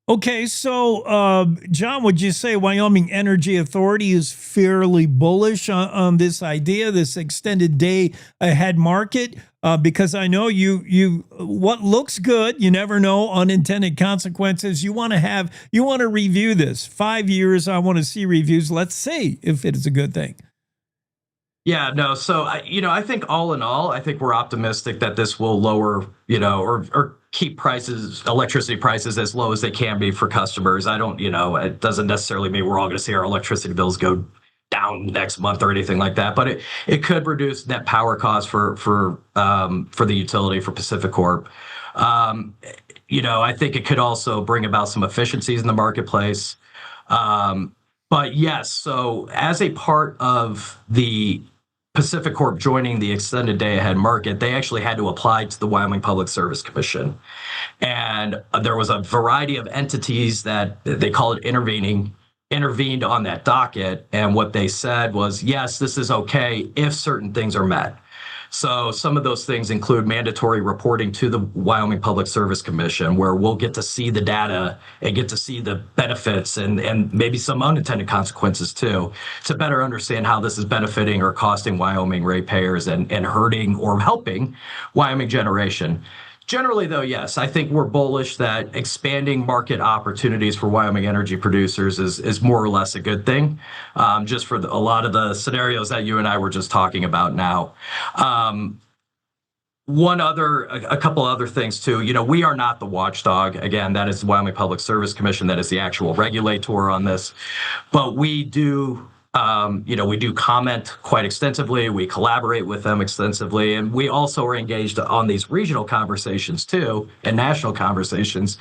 Okay, so John, would you say Wyoming Energy Authority is fairly bullish on this idea, this extended day ahead market? Because I know you what looks good, you never know, unintended consequences. You want to review this 5 years. I want to see reviews. Let's see if it is a good thing. Yeah, no. So, I think all in all, I think we're optimistic that this will lower, or keep electricity prices as low as they can be for customers. I don't, it doesn't necessarily mean we're all going to see our electricity bills go down next month or anything like that, but it could reduce net power costs for the utility, for Pacific Corp. I think it could also bring about some efficiencies in the marketplace. But yes, so as a part of the Pacific Corp joining the extended day ahead market, they actually had to apply to the Wyoming Public Service Commission. And there was a variety of entities that they call it intervening intervened on that docket, and what they said was, yes, this is okay if certain things are met. So some of those things include mandatory reporting to the Wyoming Public Service Commission, where we'll get to see the data and get to see the benefits and maybe some unintended consequences too, to better understand how this is benefiting or costing Wyoming ratepayers and hurting or helping Wyoming generation. Generally, though, yes, I think we're bullish that expanding market opportunities for Wyoming energy producers is more or less a good thing, just for a lot of the scenarios that you and I were just talking about now. A couple other things too. We are not the watchdog. Again, that is the Wyoming Public Service Commission. That is the actual regulator on this. But we do we do comment quite extensively. We collaborate with them extensively. And we also are engaged on these regional conversations too, and national conversations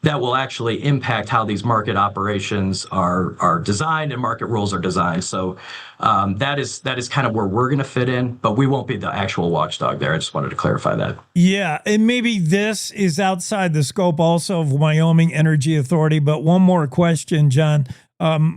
that will actually impact how these market operations are designed and market rules are designed. So that is kind of where we're going to fit in, but we won't be the actual watchdog there. I just wanted to clarify that. Yeah, and maybe this is outside the scope also of Wyoming Energy Authority, but one more question, John.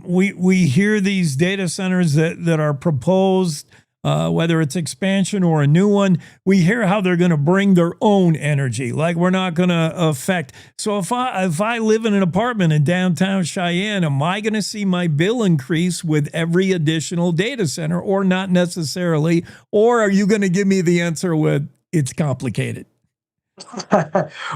We hear these data centers that are proposed, whether it's expansion or a new one. We hear how they're going to bring their own energy, like we're not going to affect. So if I live in an apartment in downtown Cheyenne, am I going to see my bill increase with every additional data center, or not necessarily? Or are you going to give me the answer with it's complicated?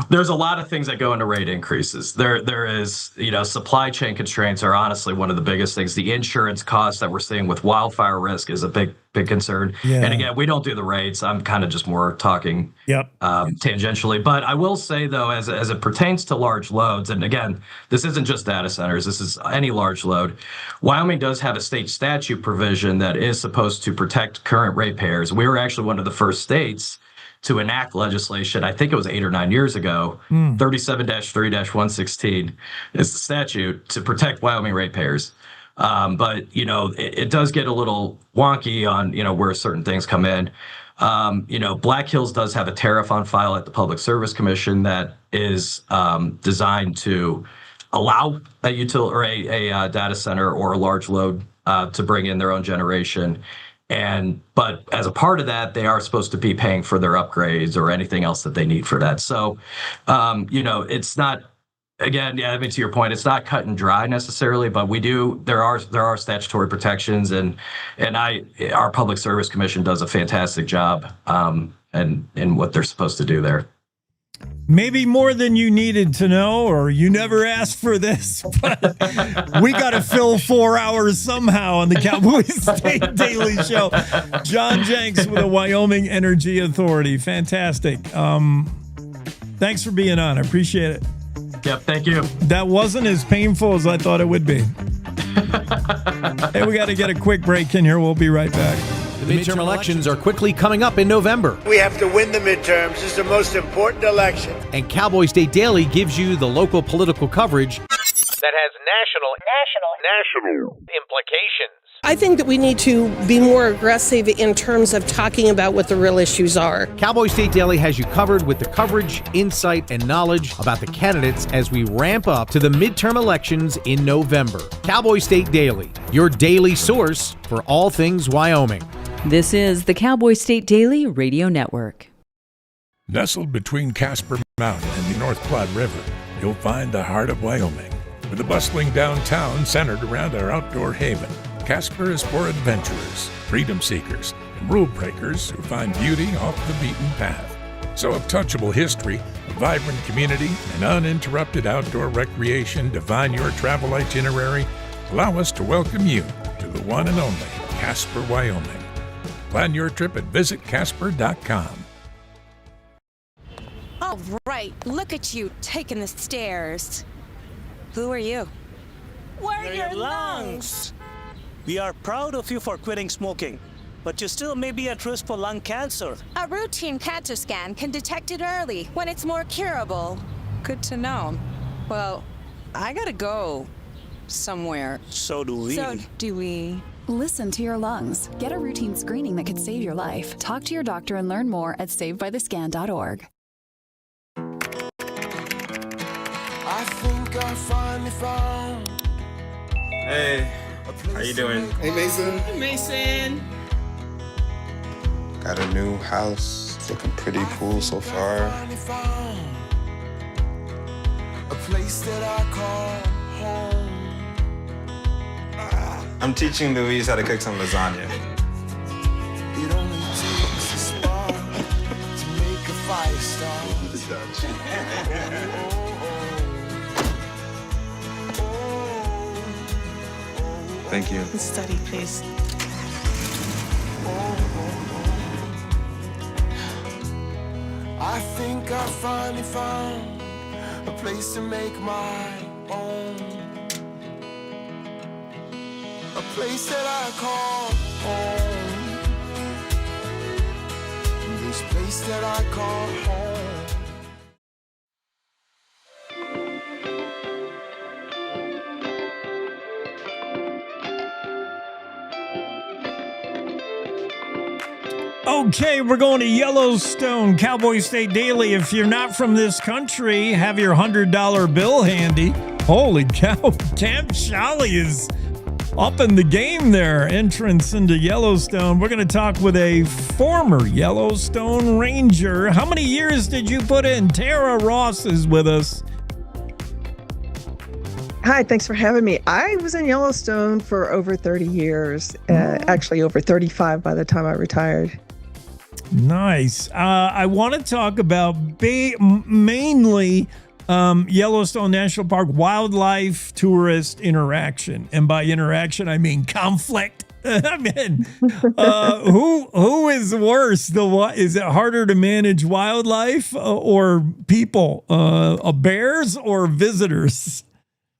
There's a lot of things that go into rate increases. There is, supply chain constraints are honestly one of the biggest things. The insurance costs that we're seeing with wildfire risk is a big concern. Yeah. And again, we don't do the rates. I'm kind of just more talking tangentially. But I will say, though, as it pertains to large loads, and again, this isn't just data centers, this is any large load. Wyoming does have a state statute provision that is supposed to protect current ratepayers. We were actually one of the first states to enact legislation, I think it was 8 or 9 years ago, 37-3-116 is the statute to protect Wyoming ratepayers. But, it does get a little wonky on, where certain things come in. Black Hills does have a tariff on file at the Public Service Commission that is designed to allow a utility or a data center or a large load to bring in their own generation. But as a part of that, they are supposed to be paying for their upgrades or anything else that they need for that. So, it's not, again, to your point, it's not cut and dry necessarily, but there are statutory protections, and our Public Service Commission does a fantastic job in what they're supposed to do there. Maybe more than you needed to know, or you never asked for this, but we got to fill 4 hours somehow on the Cowboy State Daily Show. John Jenks with the Wyoming Energy Authority. Fantastic. Thanks for being on. I appreciate it. Yep, thank you. That wasn't as painful as I thought it would be. Hey, we got to get a quick break in here. We'll be right back. The midterm elections are quickly coming up in November. We have to win the midterms. This is the most important election. And Cowboy State Daily gives you the local political coverage that has national implications. I think that we need to be more aggressive in terms of talking about what the real issues are. Cowboy State Daily has you covered with the coverage, insight, and knowledge about the candidates as we ramp up to the midterm elections in November. Cowboy State Daily, your daily source for all things Wyoming. This is the Cowboy State Daily Radio Network. Nestled between Casper Mountain and the North Platte River, you'll find the heart of Wyoming. With a bustling downtown centered around our outdoor haven, Casper is for adventurers, freedom seekers, and rule breakers who find beauty off the beaten path. So if touchable history, a vibrant community, and uninterrupted outdoor recreation define your travel itinerary, allow us to welcome you to the one and only Casper, Wyoming. Plan your trip at visitcasper.com. All right, look at you taking the stairs. Who are you? We're your lungs. We are proud of you for quitting smoking, but you still may be at risk for lung cancer. A routine cancer scan can detect it early when it's more curable. Good to know. Well, I gotta go somewhere. So do we. Listen to your lungs. Get a routine screening that could save your life. Talk to your doctor and learn more at savedbythescan.org. I think I finally found Hey, how you doing? Hey, Mason. Hey, Mason. Got a new house. It's looking pretty cool so far. A place that I call home. I'm teaching Louise how to cook some lasagna. It only takes a spark to make a fire start. Thank you. Study, please. I think I finally found a place to make my own. A place that I call home. This place that I call home. Okay, we're going to Yellowstone, Cowboy State Daily. If you're not from this country, have your $100 bill handy. Holy cow, Camp Charlie is up in the game there. Entrance into Yellowstone. We're going to talk with a former Yellowstone Ranger. How many years did you put in? Tara Ross is with us. Hi, thanks for having me. I was in Yellowstone for over 30 years, actually over 35 by the time I retired. Nice. I want to talk about mainly Yellowstone National Park wildlife tourist interaction. And by interaction, I mean conflict. I mean, who is worse? Is it harder to manage wildlife or people? Bears or visitors?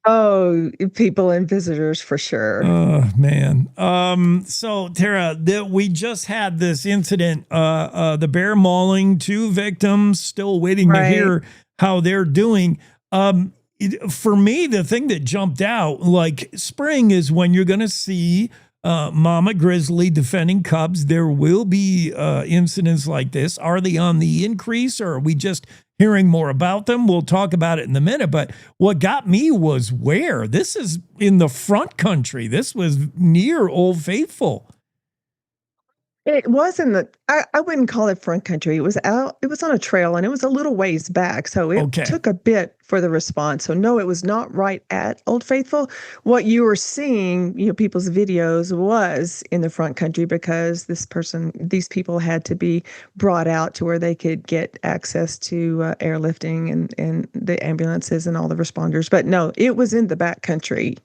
Oh, people and visitors for sure. Oh, man. So, Tara, we just had this incident, the bear mauling 2 victims, still waiting to hear how they're doing. For me, the thing that jumped out, like spring is when you're going to see mama grizzly defending cubs. There will be incidents like this. Are they on the increase, or are we just hearing more about them? We'll talk about it in a minute. But what got me was where this is in the front country. This was near Old Faithful. It was in the, I wouldn't call it front country. It was out, it was on a trail and it was a little ways back. So it took a bit for the response. So no, it was not right at Old Faithful. What you were seeing, people's videos was in the front country because these people had to be brought out to where they could get access to airlifting and the ambulances and all the responders. But no, it was in the back country.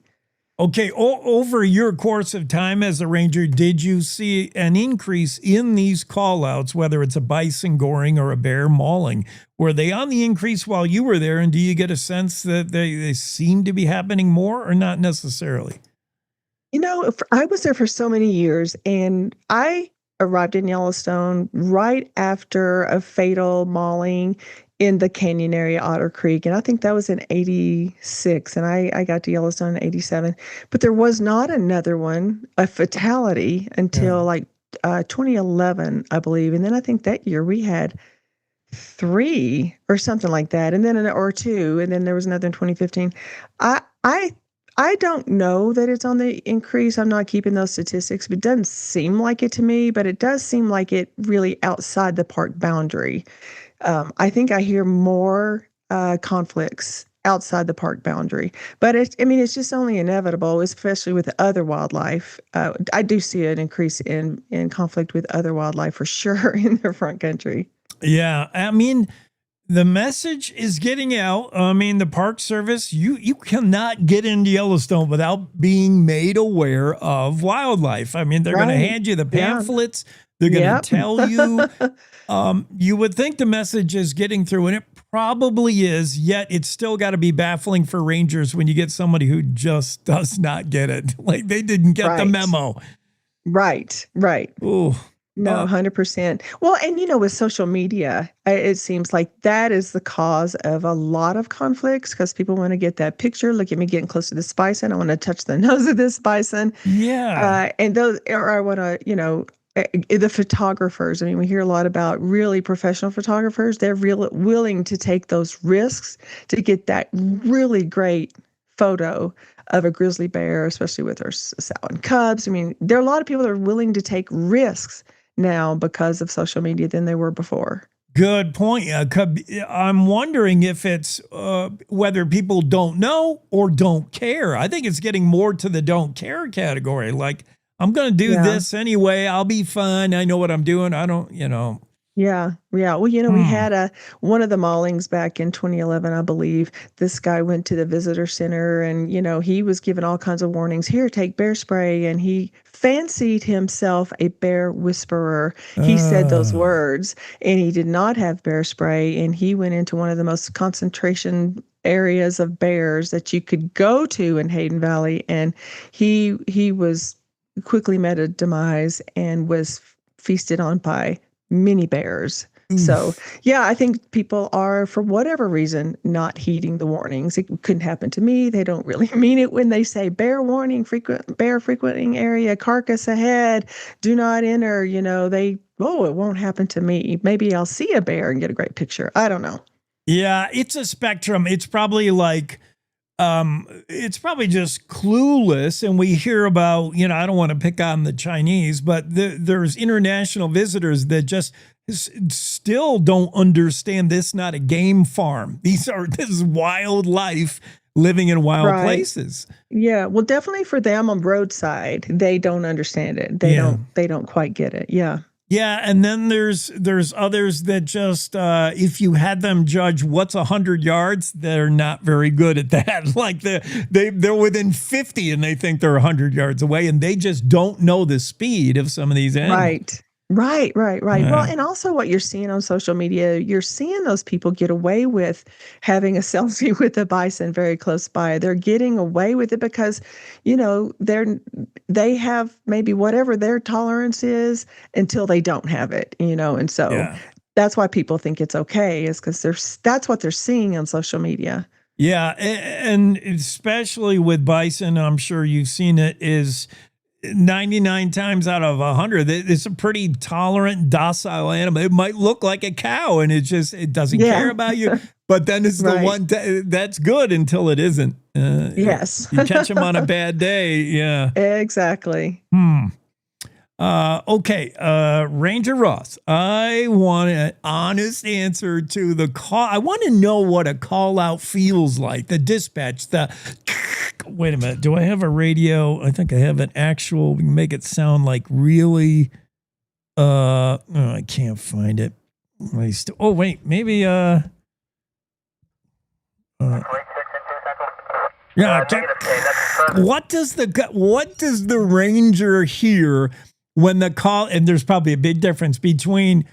Okay, over your course of time as a ranger, did you see an increase in these call-outs, whether it's a bison goring or a bear mauling? Were they on the increase while you were there, and do you get a sense that they seem to be happening more or not necessarily? I was there for so many years, and I arrived in Yellowstone right after a fatal mauling in the canyon area, Otter Creek. And I think that was in 86. And I got to Yellowstone in 87. But there was not another one, a fatality, until 2011, I believe. And then I think that year we had 3 or something like that. And then or 2. And then there was another in 2015. I don't know that it's on the increase. I'm not keeping those statistics, but it doesn't seem like it to me. But it does seem like it really outside the park boundary. I think I hear more conflicts outside the park boundary, but it's just only inevitable, especially with other wildlife. I do see an increase in conflict with other wildlife for sure in the front country. Yeah, I mean, the message is getting out. I mean, the Park Service, you cannot get into Yellowstone without being made aware of wildlife. I mean, they're going to hand you the pamphlets. They're going to tell you. You would think the message is getting through, and it probably is, yet it's still got to be baffling for rangers when you get somebody who just does not get it. Like they didn't get the memo. Right. Ooh. No, 100%. Well, and with social media, it seems like that is the cause of a lot of conflicts because people want to get that picture. Look at me getting close to this bison. I want to touch the nose of this bison. Yeah. And those, or I want to, the photographers. I mean, we hear a lot about really professional photographers. They're willing to take those risks to get that really great photo of a grizzly bear, especially with her sow and cubs. I mean, there are a lot of people that are willing to take risks now because of social media than they were before. Good point. I'm wondering if it's whether people don't know or don't care. I think it's getting more to the don't care category. Like, I'm going to do this anyway. I'll be fine. I know what I'm doing. I don't, Yeah. Well, we had one of the maulings back in 2011, I believe. This guy went to the visitor center and, he was given all kinds of warnings. Here, take bear spray. And he fancied himself a bear whisperer. He said those words, and he did not have bear spray. And he went into one of the most concentration areas of bears that you could go to in Hayden Valley. And he was quickly met a demise and was feasted on by many bears. So, I think people are, for whatever reason, not heeding the warnings. It couldn't happen to me. They don't really mean it when they say bear warning, bear frequenting area, carcass ahead, do not enter. It won't happen to me. Maybe I'll see a bear and get a great picture. I don't know. Yeah, it's a spectrum. It's probably like, it's probably just clueless. And we hear about, I don't want to pick on the Chinese, but there's international visitors that just still don't understand this. Not a game farm. This is wildlife living in wild places. Yeah. Well, definitely for them on roadside, they don't understand it. They don't quite get it. Yeah. Yeah, and then there's others that just if you had them judge what's 100 yards, they're not very good at that. Like they're within 50 and they think they're 100 yards away, and they just don't know the speed of some of these animals. Right. Well, and also what you're seeing on social media, you're seeing those people get away with having a selfie with a bison very close by. They're getting away with it because, they have maybe whatever their tolerance is until they don't have it, and so that's why people think it's okay, is because that's what they're seeing on social media. Yeah, and especially with bison, I'm sure you've seen it, is 99 times out of 100, it's a pretty tolerant, docile animal. It might look like a cow, and it doesn't care about you. But then it's the one that's good until it isn't. Yes, you catch them on a bad day. Yeah, exactly. Okay, Ranger Ross, I want an honest answer to the call. I want to know what a call out feels like. The dispatch, wait a minute. Do I have a radio? I think I have an actual. We can make it sound like really. I can't find it. Oh wait, maybe. Yeah. What does the Ranger hear when the call? And there's probably a big difference between.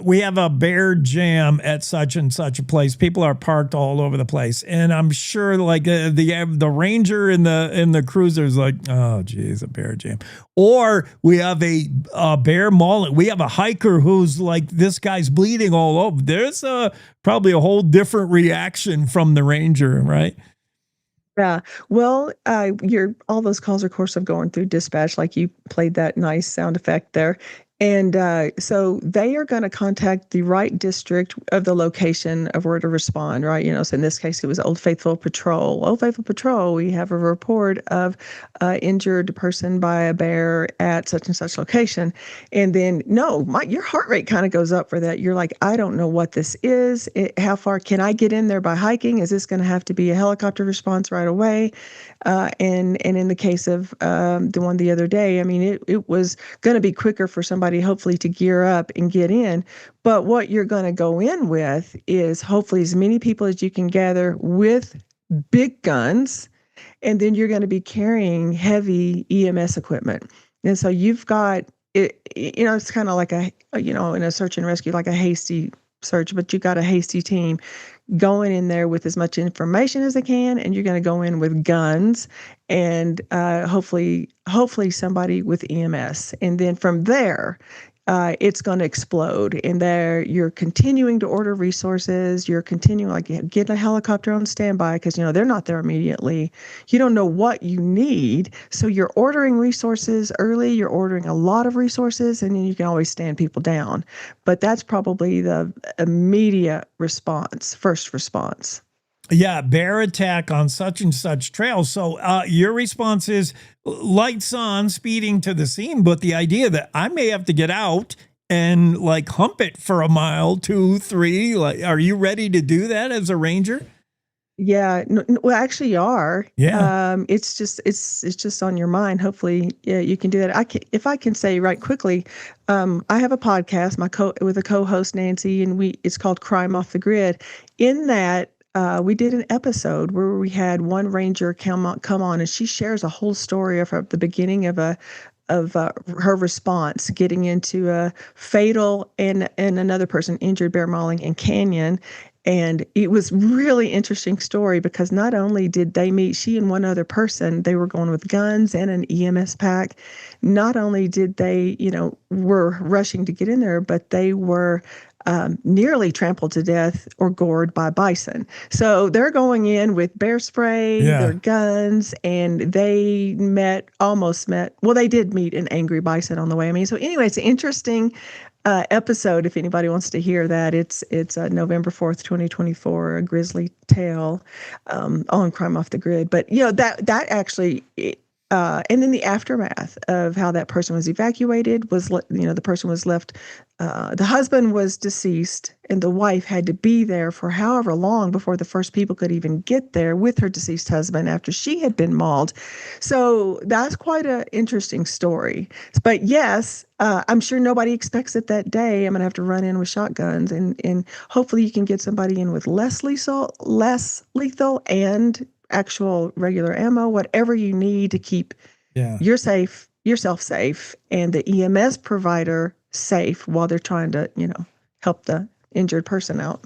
We have a bear jam at such and such a place. People are parked all over the place, and I'm sure like the ranger in the cruiser is like, oh geez, a bear jam. Or we have a bear mauling. We have a hiker who's like, this guy's bleeding all over. There's probably a whole different reaction from the ranger, right? Yeah. Well, all those calls, of course, are going through dispatch. Like you played that nice sound effect there. And so they are going to contact the right district of the location of where to respond, right? So in this case, it was Old Faithful Patrol. Old Faithful Patrol, we have a report of injured person by a bear at such and such location. And then, your heart rate kind of goes up for that. You're like, I don't know what this is. How far can I get in there by hiking? Is this going to have to be a helicopter response right away? And in the case of the one the other day, I mean, it was going to be quicker for somebody hopefully to gear up and get in. But what you're going to go in with is hopefully as many people as you can gather with big guns. And then you're going to be carrying heavy EMS equipment. And so you've got it, it's kind of like in a search and rescue, like a hasty search, but you got a hasty team going in there with as much information as they can, and you're going to go in with guns and hopefully somebody with EMS. And then from there, it's going to explode. And there you're continuing to order resources. You're continuing, like, get a helicopter on standby because, they're not there immediately. You don't know what you need. So you're ordering resources early. You're ordering a lot of resources, and then you can always stand people down. But that's probably the immediate response, first response. Yeah, bear attack on such and such trail. So your response is lights on, speeding to the scene, but the idea that I may have to get out and like hump it for a mile, 2, 3. Like, are you ready to do that as a ranger? Yeah, well, actually, you are. Yeah. It's just on your mind. Hopefully, yeah, you can do that. If I can say right quickly, I have a podcast, with a co-host Nancy, and it's called Crime Off the Grid. In that, we did an episode where we had one ranger come on, and she shares a whole story of the beginning of her response, getting into a fatal and another person injured bear mauling in Canyon. And it was really interesting story because not only did they meet, she and one other person, they were going with guns and an EMS pack. Not only did they, were rushing to get in there, but they were nearly trampled to death or gored by bison. So they're going in with bear spray, their guns, and they almost met. Well, they did meet an angry bison on the way. I mean, so anyway, it's an interesting episode. If anybody wants to hear that, it's November 4th, 2024, a grizzly tale on Crime Off the Grid. But that actually. And then the aftermath of how that person was evacuated was, the person was left, the husband was deceased and the wife had to be there for however long before the first people could even get there with her deceased husband after she had been mauled. So that's quite an interesting story. But yes, I'm sure nobody expects it that day. I'm going to have to run in with shotguns and hopefully you can get somebody in with less lethal and actual regular ammo, whatever you need to keep yourself safe and the EMS provider safe while they're trying to, help the injured person out.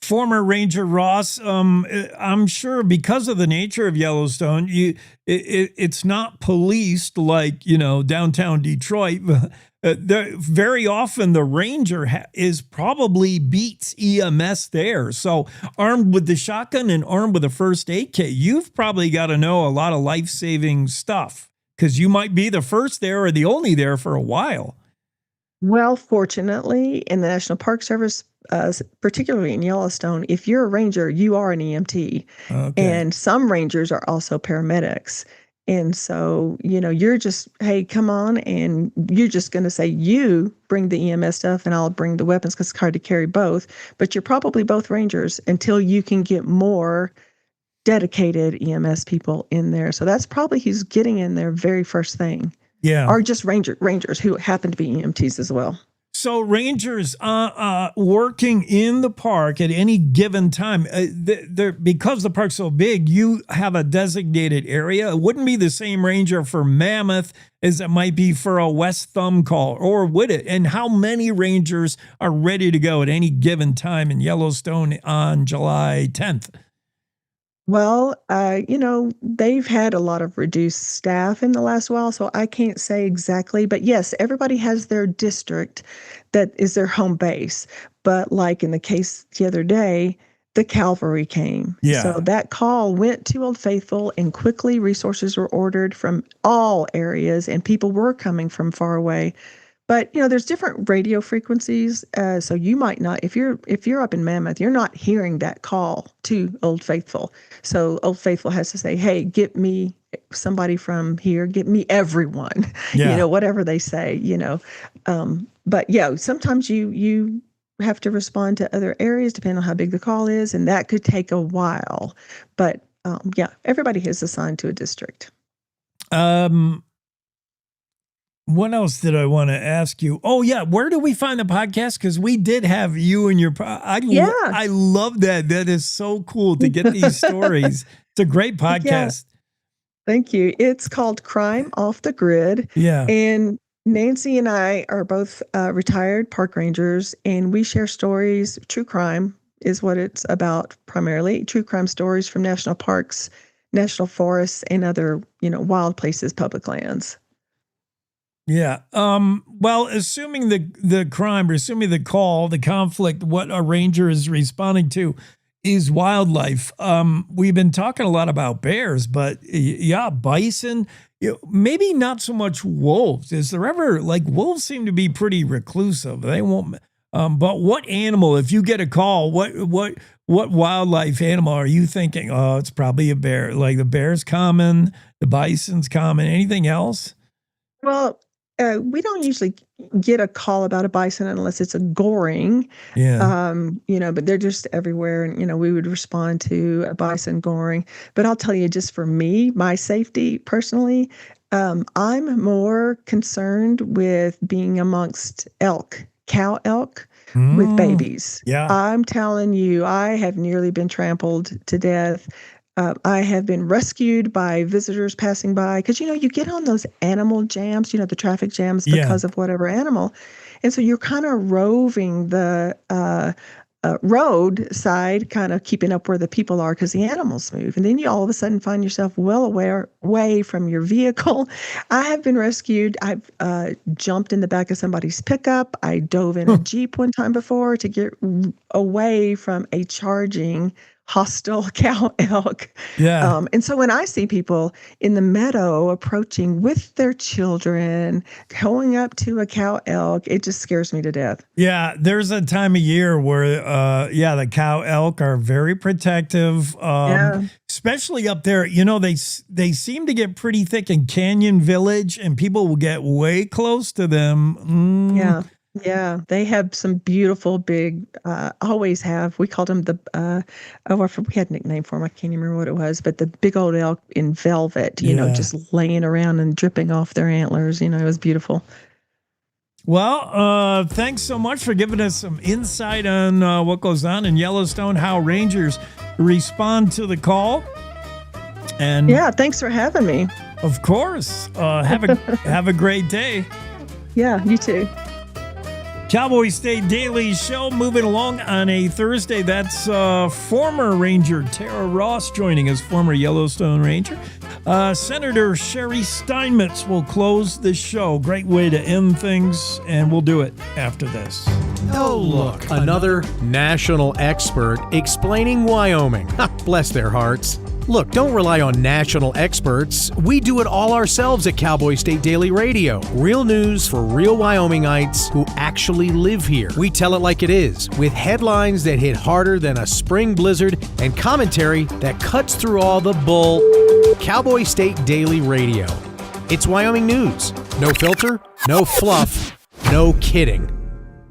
Former Ranger Ross, I'm sure because of the nature of Yellowstone, it's not policed like, downtown Detroit. Very often the ranger is probably beats EMS there. So armed with the shotgun and armed with a first aid kit, you've probably got to know a lot of life-saving stuff because you might be the first there or the only there for a while. Well, fortunately, in the National Park Service, particularly in Yellowstone, if you're a ranger, you are an EMT. Okay. And some rangers are also paramedics. And so, you're just, hey, come on, and you're just going to say, you bring the EMS stuff and I'll bring the weapons because it's hard to carry both. But you're probably both rangers until you can get more dedicated EMS people in there. So that's probably who's getting in there very first thing. Yeah. Or just rangers who happen to be EMTs as well. So rangers working in the park at any given time, because the park's so big, you have a designated area. It wouldn't be the same ranger for Mammoth as it might be for a West Thumb Call, or would it? And how many rangers are ready to go at any given time in Yellowstone on July 10th? Well, they've had a lot of reduced staff in the last while, so I can't say exactly. But yes, everybody has their district that is their home base. But like in the case the other day, the cavalry came. Yeah. So that call went to Old Faithful, and quickly resources were ordered from all areas, and people were coming from far away. But there's different radio frequencies, so you might not. If you're up in Mammoth, you're not hearing that call to Old Faithful. So Old Faithful has to say, "Hey, get me somebody from here. Get me everyone." Yeah. Whatever they say. But yeah, sometimes you have to respond to other areas depending on how big the call is, and that could take a while. But everybody is assigned to a district. What else did I want to ask you? Oh, yeah. Where do we find the podcast? Because we did have you and your... I love that. That is so cool to get these stories. It's a great podcast. Yeah. Thank you. It's called Crime Off the Grid. Yeah. And Nancy and I are both retired park rangers, and we share stories. True crime is what it's about primarily. True crime stories from national parks, national forests, and other, wild places, public lands. Yeah. Well, assuming the crime, or assuming the call, the conflict, what a ranger is responding to is wildlife. We've been talking a lot about bears, but bison, maybe not so much wolves. Is there ever, wolves seem to be pretty reclusive. They won't, but what animal, if you get a call, what what wildlife animal are you thinking? Oh, it's probably a bear. Like the bear's common, the bison's common. Anything else? Well, we don't usually get a call about a bison unless it's a goring. Yeah. But they're just everywhere. And, we would respond to a bison goring. But I'll tell you, just for me, my safety personally, I'm more concerned with being amongst cow elk with babies. Yeah. I'm telling you, I have nearly been trampled to death. I have been rescued by visitors passing by because, you get on those animal jams, the traffic jams because of whatever animal. And so you're kind of roving the road side, kind of keeping up where the people are because the animals move. And then you all of a sudden find yourself well away from your vehicle. I have been rescued. I've jumped in the back of somebody's pickup. I dove in a Jeep one time before to get away from a charging hostile cow elk. Yeah. And so when I see people in the meadow approaching with their children, going up to a cow elk, it just scares me to death. Yeah, there's a time of year where, the cow elk are very protective, especially up there. They seem to get pretty thick in Canyon Village, and people will get way close to them. Yeah, they have some beautiful big, always have, we called them we had a nickname for them, I can't even remember what it was, but the big old elk in velvet, just laying around and dripping off their antlers, it was beautiful. Well, thanks so much for giving us some insight on what goes on in Yellowstone, how rangers respond to the call. And yeah, thanks for having me. Of course. Have a great day. Yeah, you too. Cowboy State Daily Show moving along on a Thursday. That's former Ranger Tara Ross joining us, former Yellowstone Ranger. Senator Cheri Steinmetz will close the show. Great way to end things, and we'll do it after this. Oh, look, another national expert explaining Wyoming. Bless their hearts. Look, don't rely on national experts. We do it all ourselves at Cowboy State Daily Radio. Real news for real Wyomingites who actually live here. We tell it like it is, with headlines that hit harder than a spring blizzard and commentary that cuts through all the bull. Cowboy State Daily Radio. It's Wyoming news. No filter, no fluff, no kidding.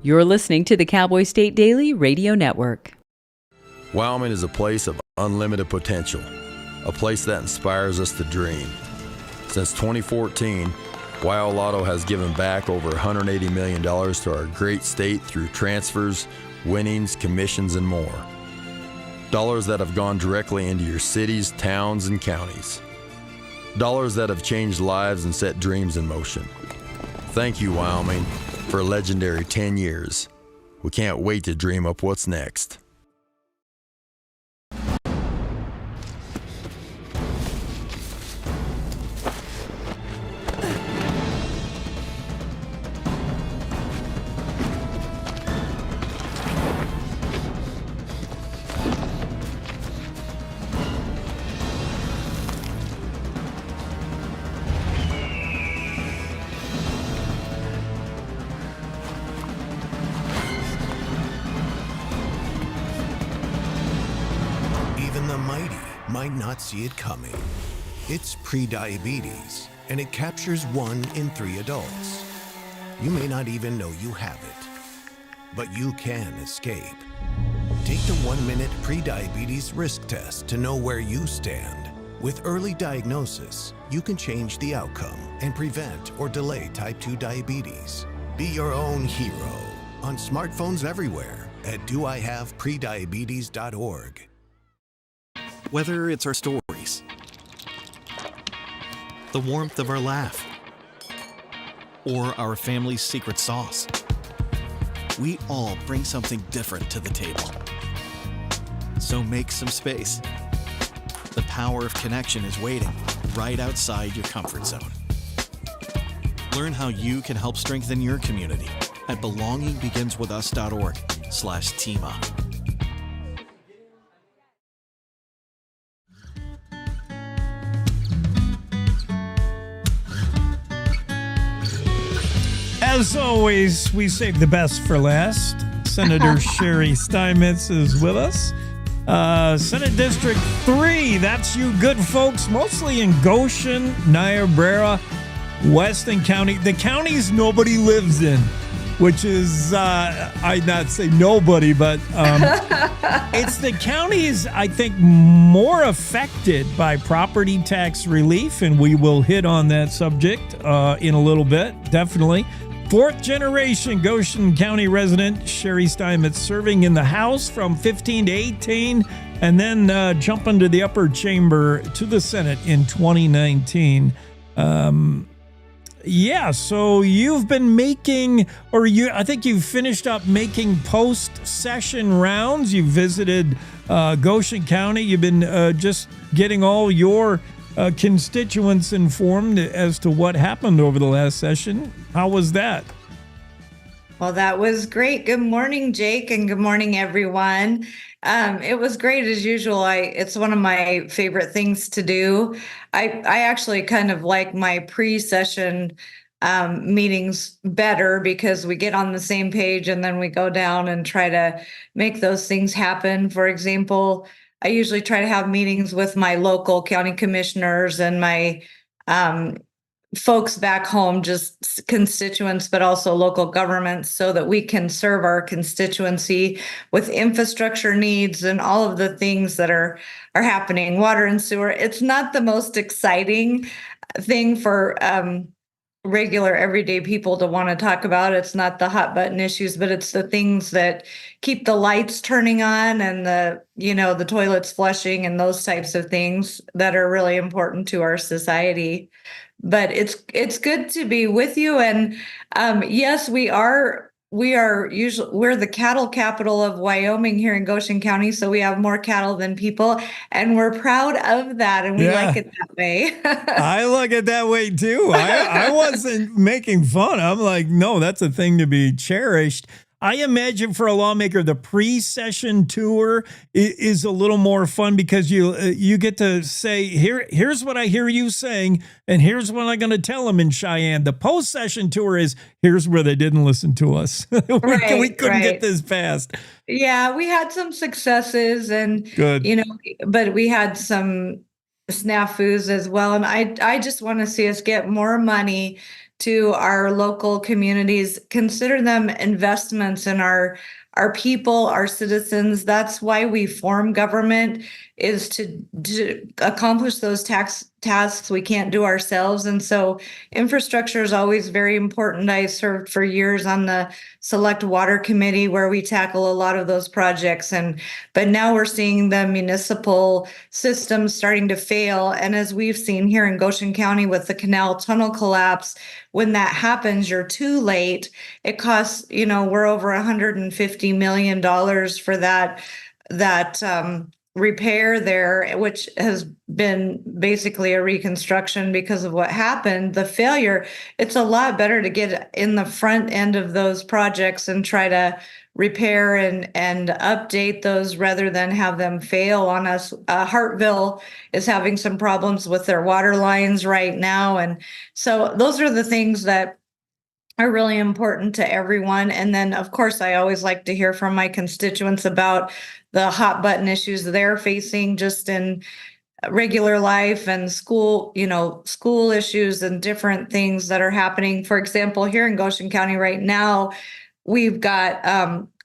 You're listening to the Cowboy State Daily Radio Network. Wyoming is a place of unlimited potential, a place that inspires us to dream. Since 2014, WyoLotto has given back over $180 million to our great state through transfers, winnings, commissions, and more. Dollars that have gone directly into your cities, towns, and counties. Dollars that have changed lives and set dreams in motion. Thank you, Wyoming, for a legendary 10 years. We can't wait to dream up what's next. Might not see it coming. It's prediabetes, and it captures 1 in 3 adults. You may not even know you have it, but you can escape. Take the 1-minute prediabetes risk test to know where you stand. With early diagnosis, you can change the outcome and prevent or delay type 2 diabetes. Be your own hero on smartphones everywhere at doihaveprediabetes.org. Whether it's our stories, the warmth of our laugh, or our family's secret sauce, we all bring something different to the table. So make some space. The power of connection is waiting right outside your comfort zone. Learn how you can help strengthen your community at belongingbeginswithus.org/teamup. As always, we save the best for last. Senator Cheri Steinmetz is with us, Senate District 3, that's you good folks, mostly in Goshen, Niobrara, Weston County. The counties nobody lives in, which is, I'd not say nobody, but it's the counties, I think, more affected by property tax relief, and we will hit on that subject in a little bit, definitely. Fourth generation Goshen County resident Cheri Steinmetz serving in the House from 15 to 18 and then jumping to the upper chamber to the Senate in 2019. So you've been making, I think you've finished up making post-session rounds. You visited Goshen County. You've been just getting all your constituents informed as to what happened over the last session. How was that? Well, that was great. Good morning, Jake, and good morning, everyone. It was great as usual. It's one of my favorite things to do. I actually kind of like my pre-session meetings better because we get on the same page and then we go down and try to make those things happen. For example, I usually try to have meetings with my local county commissioners and my folks back home, just constituents, but also local governments, so that we can serve our constituency with infrastructure needs and all of the things that are happening, water and sewer. It's not the most exciting thing for regular everyday people to want to talk about. It's not the hot button issues, but it's the things that keep the lights turning on and the toilets flushing and those types of things that are really important to our society. But it's good to be with you. And yes, we're the cattle capital of Wyoming here in Goshen County. So we have more cattle than people, and we're proud of that. And we like it that way. I look at it that way too. I wasn't making fun. I'm like, no, that's a thing to be cherished. I imagine for a lawmaker, the pre-session tour is a little more fun because you get to say, here's what I hear you saying, and here's what I'm going to tell them in Cheyenne. The post-session tour is, here's where they didn't listen to us. we couldn't get this passed. Yeah, we had some successes, and good. But we had some snafus as well. And I just want to see us get more money to our local communities, consider them investments in our people, our citizens. That's why we form government, is to accomplish those tasks we can't do ourselves. And so infrastructure is always very important. I served for years on the Select Water Committee, where we tackle a lot of those projects. But now we're seeing the municipal systems starting to fail. And as we've seen here in Goshen County with the canal tunnel collapse, when that happens, you're too late. It costs, we're over $150 million for that repair there, which has been basically a reconstruction because of what happened, the failure. It's a lot better to get in the front end of those projects and try to repair and update those rather than have them fail on us. Hartville is having some problems with their water lines right now. And so those are the things that are really important to everyone. And then, of course, I always like to hear from my constituents about the hot button issues they're facing just in regular life and school issues and different things that are happening. For example, here in Goshen County right now, we've got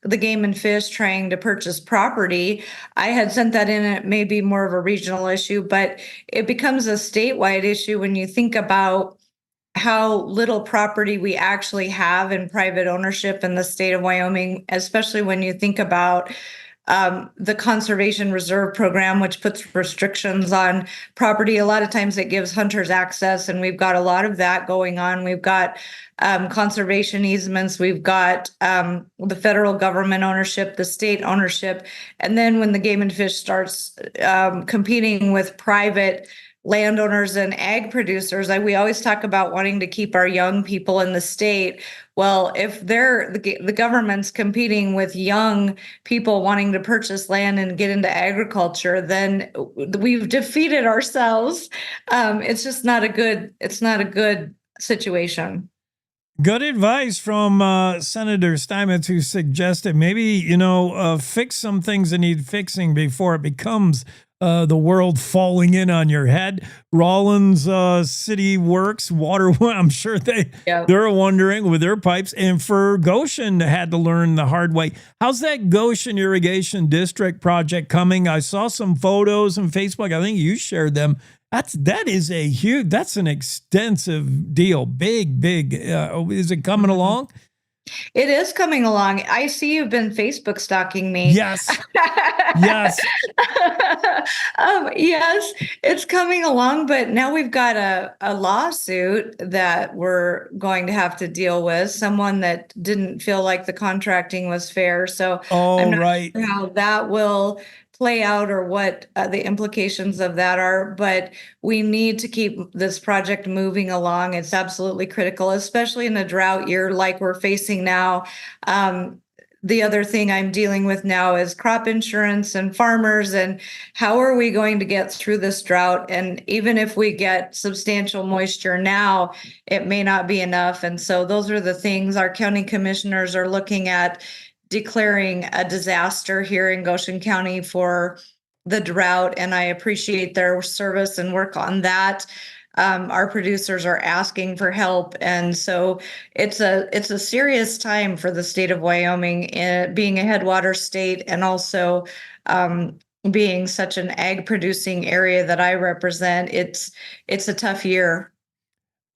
the Game and Fish trying to purchase property. I had sent that in. It may be more of a regional issue, but it becomes a statewide issue when you think about how little property we actually have in private ownership in the state of Wyoming, especially when you think about the Conservation Reserve Program, which puts restrictions on property. A lot of times it gives hunters access, and we've got a lot of that going on. We've got conservation easements. We've got the federal government ownership, the state ownership. And then when the Game and Fish starts competing with private landowners and ag producers, we always talk about wanting to keep our young people in the state. Well, if the government's competing with young people wanting to purchase land and get into agriculture, then we've defeated ourselves. It's just not a good situation. Good advice from Senator Steinmetz, who suggested maybe, fix some things that need fixing before it becomes the world falling in on your head. Rollins City Works, water, I'm sure they're wondering with their pipes. And for Goshen, had to learn the hard way. How's that Goshen Irrigation District project coming? I saw some photos on Facebook. I think you shared them. That's an extensive deal. Big. Is it coming along? It is coming along. I see you've been Facebook stalking me. Yes. Yes. Yes, it's coming along, but now we've got a lawsuit that we're going to have to deal with. Someone that didn't feel like the contracting was fair. So I'm not sure how that will play out or what the implications of that are, but we need to keep this project moving along. It's absolutely critical, especially in a drought year like we're facing now. The other thing I'm dealing with now is crop insurance and farmers, and how are we going to get through this drought? And even if we get substantial moisture now, it may not be enough. And so those are the things our county commissioners are looking at, declaring a disaster here in Goshen County for the drought, and I appreciate their service and work on that. Our producers are asking for help, and so it's a serious time for the state of Wyoming, being a headwater state, and also being such an ag producing area that I represent. It's a tough year.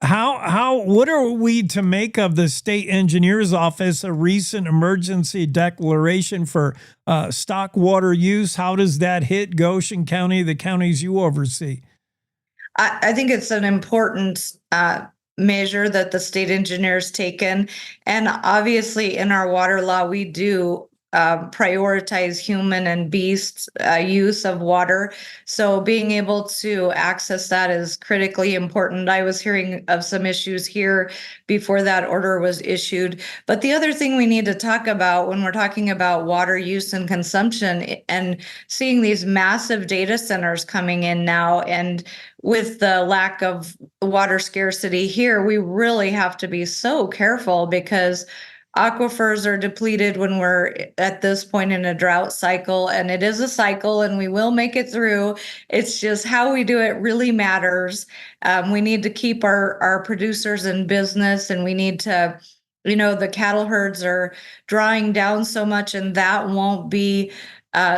What are we to make of the state engineer's office, a recent emergency declaration for stock water use? How does that hit Goshen County, the counties you oversee? I think it's an important measure that the state engineer's taken. And obviously in our water law, we do prioritize human and beast use of water. So being able to access that is critically important. I was hearing of some issues here before that order was issued. But the other thing we need to talk about when we're talking about water use and consumption, and seeing these massive data centers coming in now, and with the lack of water scarcity here, we really have to be so careful, because aquifers are depleted when we're at this point in a drought cycle, and it is a cycle and we will make it through. It's just how we do it really matters. We need to keep our producers in business, and we need to, the cattle herds are drawing down so much, and that won't be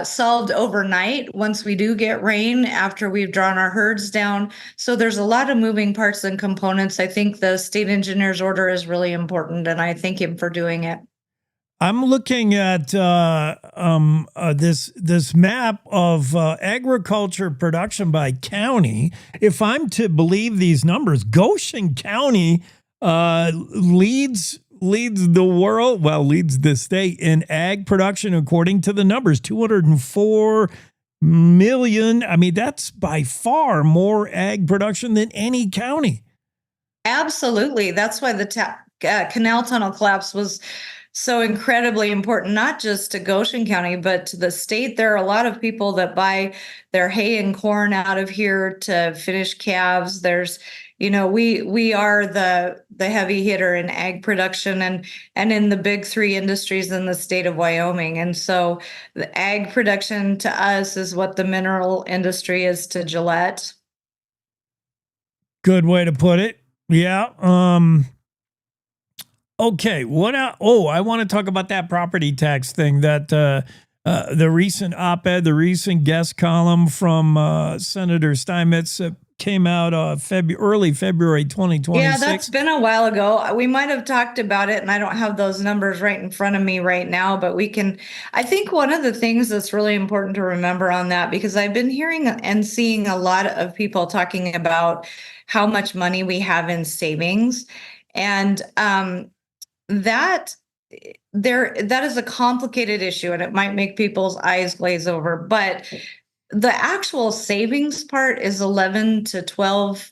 solved overnight once we do get rain after we've drawn our herds down. So there's a lot of moving parts and components. I think the state engineer's order is really important, and I thank him for doing it. I'm looking at this map of agriculture production by county. If I'm to believe these numbers, Goshen County leads the world, leads the state in ag production according to the numbers, 204 million. I mean, that's by far more ag production than any county. Absolutely. That's why the canal tunnel collapse was so incredibly important, not just to Goshen County, but to the state. There are a lot of people that buy their hay and corn out of here to finish calves. There's, we are the heavy hitter in ag production and in the big three industries in the state of Wyoming. And so the ag production to us is what the mineral industry is to Gillette. Good way to put it. Yeah. Okay. What? I want to talk about that property tax thing, that the recent op-ed, the recent guest column from Senator Steinmetz came out early February 2026. Yeah, that's been a while ago. We might have talked about it, and I don't have those numbers right in front of me right now, but we can. I think one of the things that's really important to remember on that, because I've been hearing and seeing a lot of people talking about how much money we have in savings, and that is a complicated issue, and it might make people's eyes glaze over, but the actual savings part is $11 to $12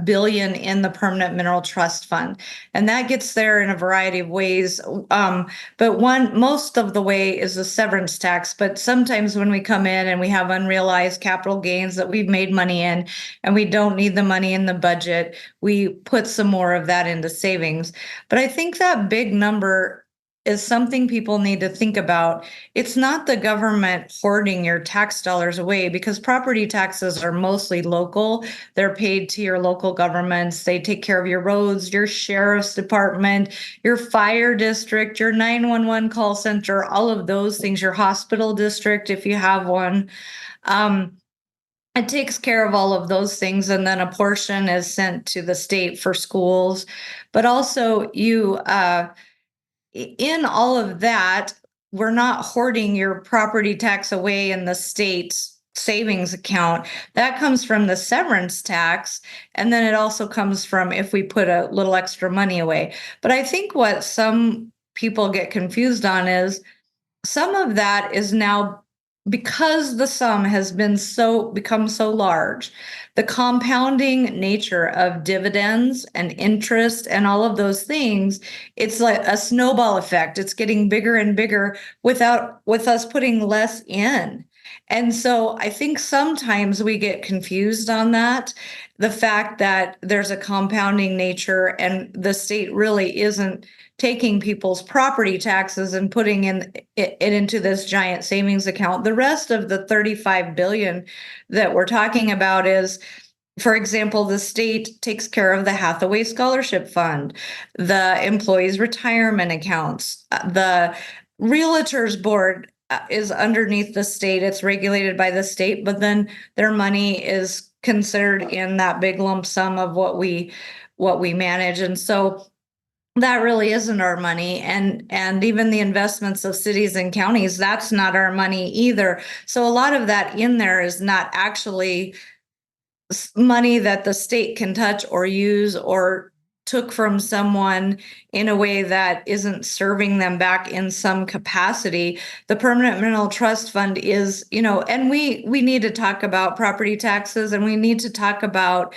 billion in the Permanent Mineral Trust Fund, and that gets there in a variety of ways. But most of the way is the severance tax. But sometimes when we come in and we have unrealized capital gains that we've made money in, and we don't need the money in the budget, we put some more of that into savings. But I think that big number is something people need to think about. It's not the government hoarding your tax dollars away, because property taxes are mostly local. They're paid to your local governments. They take care of your roads, your sheriff's department, your fire district, your 911 call center, all of those things, your hospital district, if you have one. It takes care of all of those things. And then a portion is sent to the state for schools. But also in all of that, we're not hoarding your property tax away in the state's savings account. That comes from the severance tax. And then it also comes from if we put a little extra money away. But I think what some people get confused on is some of that is now, because the sum has become so large, the compounding nature of dividends and interest and all of those things, it's like a snowball effect. It's getting bigger and bigger with us putting less in. And so I think sometimes we get confused on that, the fact that there's a compounding nature and the state really isn't taking people's property taxes and putting it into this giant savings account. The rest of the $35 billion that we're talking about is, for example, the state takes care of the Hathaway Scholarship Fund, the employees' retirement accounts, the Realtors Board is underneath the state. It's regulated by the state, but then their money is considered in that big lump sum of what we manage. And so that really isn't our money. And even the investments of cities and counties, that's not our money either. So a lot of that in there is not actually money that the state can touch or use or took from someone in a way that isn't serving them back in some capacity. The Permanent Mineral Trust Fund is, and we need to talk about property taxes, and we need to talk about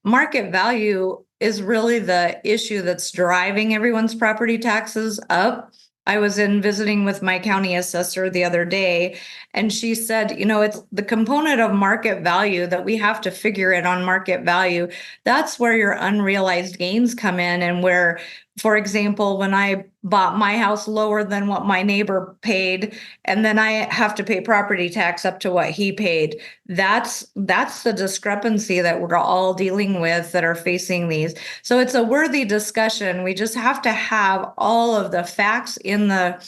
market value is really the issue that's driving everyone's property taxes up. I was visiting with my county assessor the other day, and she said, it's the component of market value that we have to figure it on market value. That's where your unrealized gains come in, and where, for example, when I bought my house lower than what my neighbor paid, and then I have to pay property tax up to what he paid. That's the discrepancy that we're all dealing with that are facing these. So it's a worthy discussion. We just have to have all of the facts in the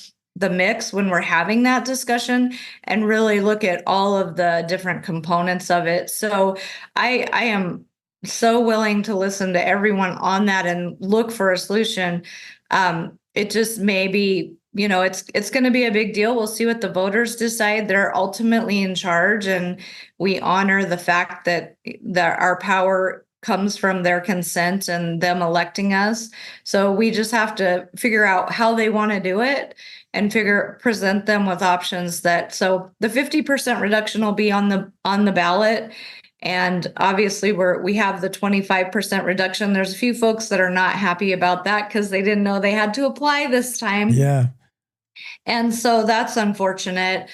mix when we're having that discussion and really look at all of the different components of it. So I am so willing to listen to everyone on that and look for a solution. It just may be, it's going to be a big deal. We'll see what the voters decide. They're ultimately in charge, and we honor the fact that our power comes from their consent and them electing us. So we just have to figure out how they want to do it and present them with options so the 50% reduction will be on the ballot. And obviously we have the 25% reduction. There's a few folks that are not happy about that because they didn't know they had to apply this time. Yeah. And so that's unfortunate.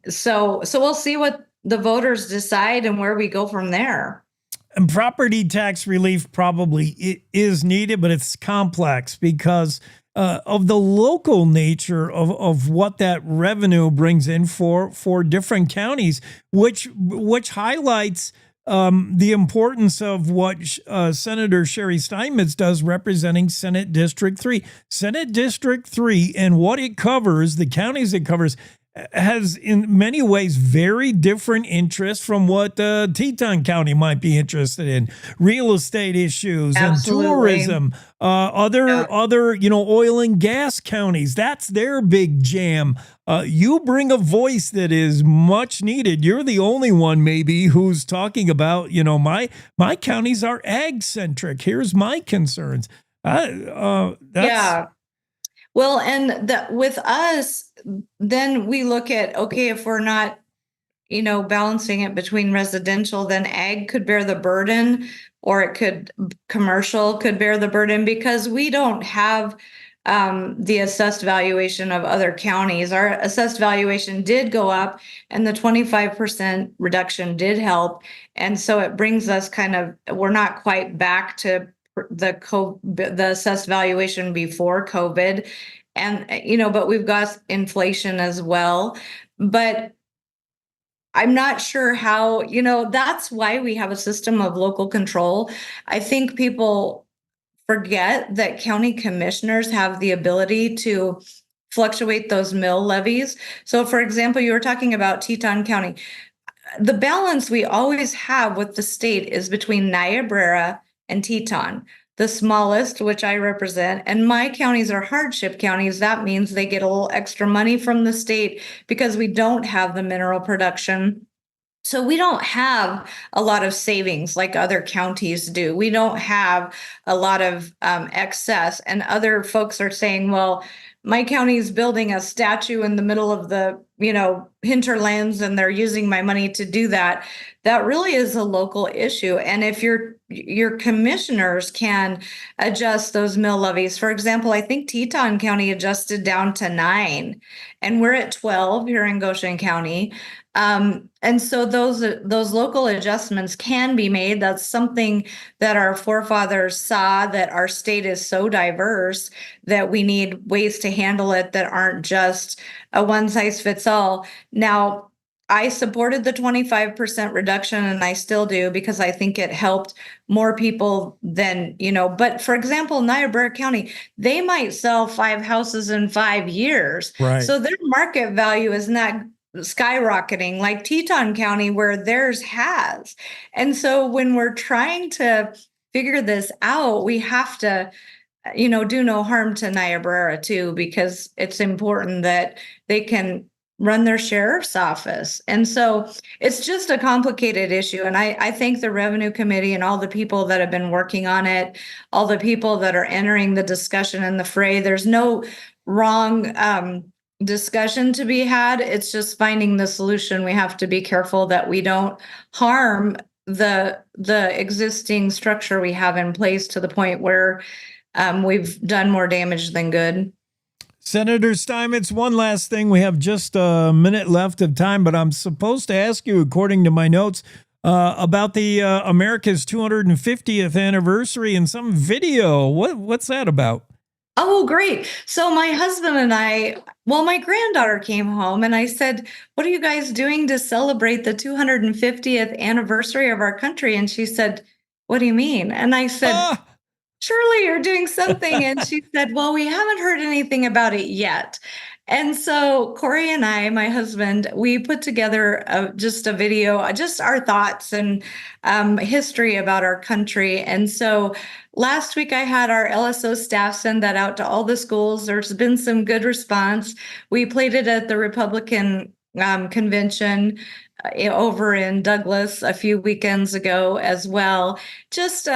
So we'll see what the voters decide and where we go from there. And property tax relief probably is needed, but it's complex because of the local nature of what that revenue brings in for different counties, which highlights the importance of what Senator Cheri Steinmetz does representing Senate District 3. Senate District 3 and what it covers, the counties it covers, has in many ways very different interests from what Teton County might be interested in. Real estate issues Absolutely. And tourism, other oil and gas counties. That's their big jam. You bring a voice that is much needed. You're the only one maybe who's talking about, my counties are ag centric. Here's my concerns. Yeah. Well, and with us, then we look at, okay, if we're not, balancing it between residential, then ag could bear the burden, or commercial could bear the burden, because we don't have the assessed valuation of other counties. Our assessed valuation did go up, and the 25% reduction did help. And so it brings us we're not quite back to the assessed valuation before COVID. And, but we've got inflation as well. But I'm not sure how, that's why we have a system of local control. I think people forget that county commissioners have the ability to fluctuate those mill levies. So, for example, you were talking about Teton County. The balance we always have with the state is between Niobrara and Teton, the smallest, which I represent, and my counties are hardship counties. That means they get a little extra money from the state because we don't have the mineral production. So we don't have a lot of savings like other counties do. We don't have a lot of excess. And other folks are saying, well, my county is building a statue in the middle of the, hinterlands, and they're using my money to do that. That really is a local issue. And if your commissioners can adjust those mill levies, for example, I think Teton County adjusted down to 9, and we're at 12 here in Goshen County. And so those local adjustments can be made. That's something that our forefathers saw, that our state is so diverse that we need ways to handle it that aren't just a one size fits all. Now, I supported the 25% reduction, and I still do, because I think it helped more people than, but for example, Niobrara County, they might sell 5 houses in 5 years. Right. So their market value is not skyrocketing like Teton County, where theirs has. And so when we're trying to figure this out, we have to, do no harm to Niobrara too, because it's important that they can run their sheriff's office. And so it's just a complicated issue. And I thank the Revenue Committee and all the people that have been working on it, all the people that are entering the discussion and the fray. There's no wrong discussion to be had. It's just finding the solution. We have to be careful that we don't harm the existing structure we have in place to the point where we've done more damage than good. Senator Steinmetz, one last thing. We have just a minute left of time, but I'm supposed to ask you, according to my notes, about the America's 250th anniversary and some video. What's that about? Oh, great. So my husband and my granddaughter came home, and I said, what are you guys doing to celebrate the 250th anniversary of our country? And she said, what do you mean? And I said, surely you're doing something. And she said, well, we haven't heard anything about it yet. And so Corey and I, my husband, we put together just a video, just our thoughts and history about our country. And so last week I had our LSO staff send that out to all the schools. There's been some good response. We played it at the Republican convention over in Douglas a few weekends ago as well. Just,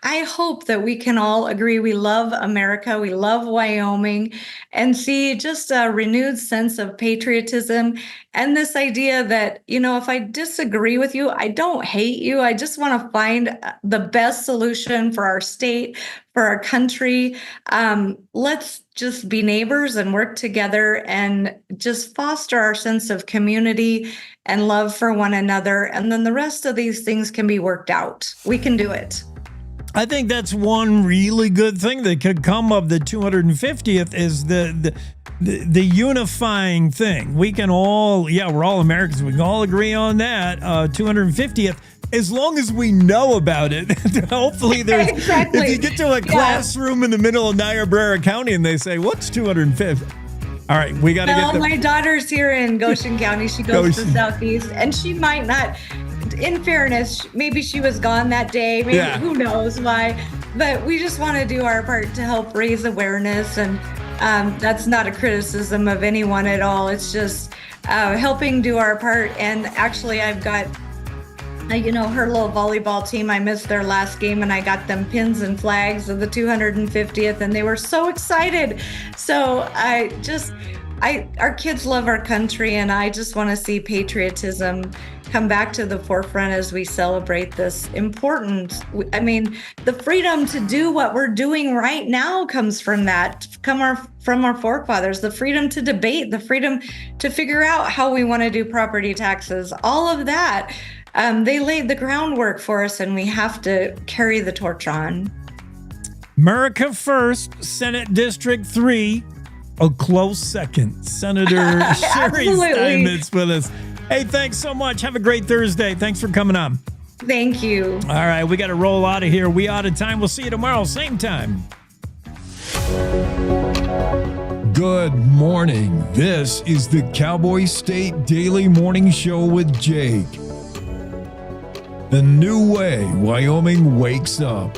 I hope that we can all agree we love America, we love Wyoming, and see just a renewed sense of patriotism and this idea that, if I disagree with you, I don't hate you. I just want to find the best solution for our state, for our country. Let's just be neighbors and work together and just foster our sense of community and love for one another. And then the rest of these things can be worked out. We can do it. I think that's one really good thing that could come of the 250th is the unifying thing. We can all, we're all Americans. We can all agree on that. 250th, as long as we know about it. Hopefully there's, exactly. If you get to a classroom in the middle of Niobrara County and they say, what's 250th? All right, we got to get my daughter's here in Goshen County. She goes to Southeast, and she might not, in fairness, maybe she was gone that day. Maybe, who knows why. But we just want to do our part to help raise awareness. And that's not a criticism of anyone at all. It's just helping do our part. And actually, I've got, her little volleyball team. I missed their last game, and I got them pins and flags of the 250th, and they were so excited. So I our kids love our country, and I just want to see patriotism come back to the forefront as we celebrate this important. I mean, the freedom to do what we're doing right now comes from that, from our forefathers. The freedom to debate, the freedom to figure out how we want to do property taxes, all of that. They laid the groundwork for us, and we have to carry the torch on. America First, Senate District 3, a close second. Senator Cheri Steinmetz with us. Hey, thanks so much. Have a great Thursday. Thanks for coming on. Thank you. All right, we got to roll out of here. We out of time. We'll see you tomorrow, same time. Good morning. This is the Cowboy State Daily Morning Show with Jake. The new way Wyoming wakes up.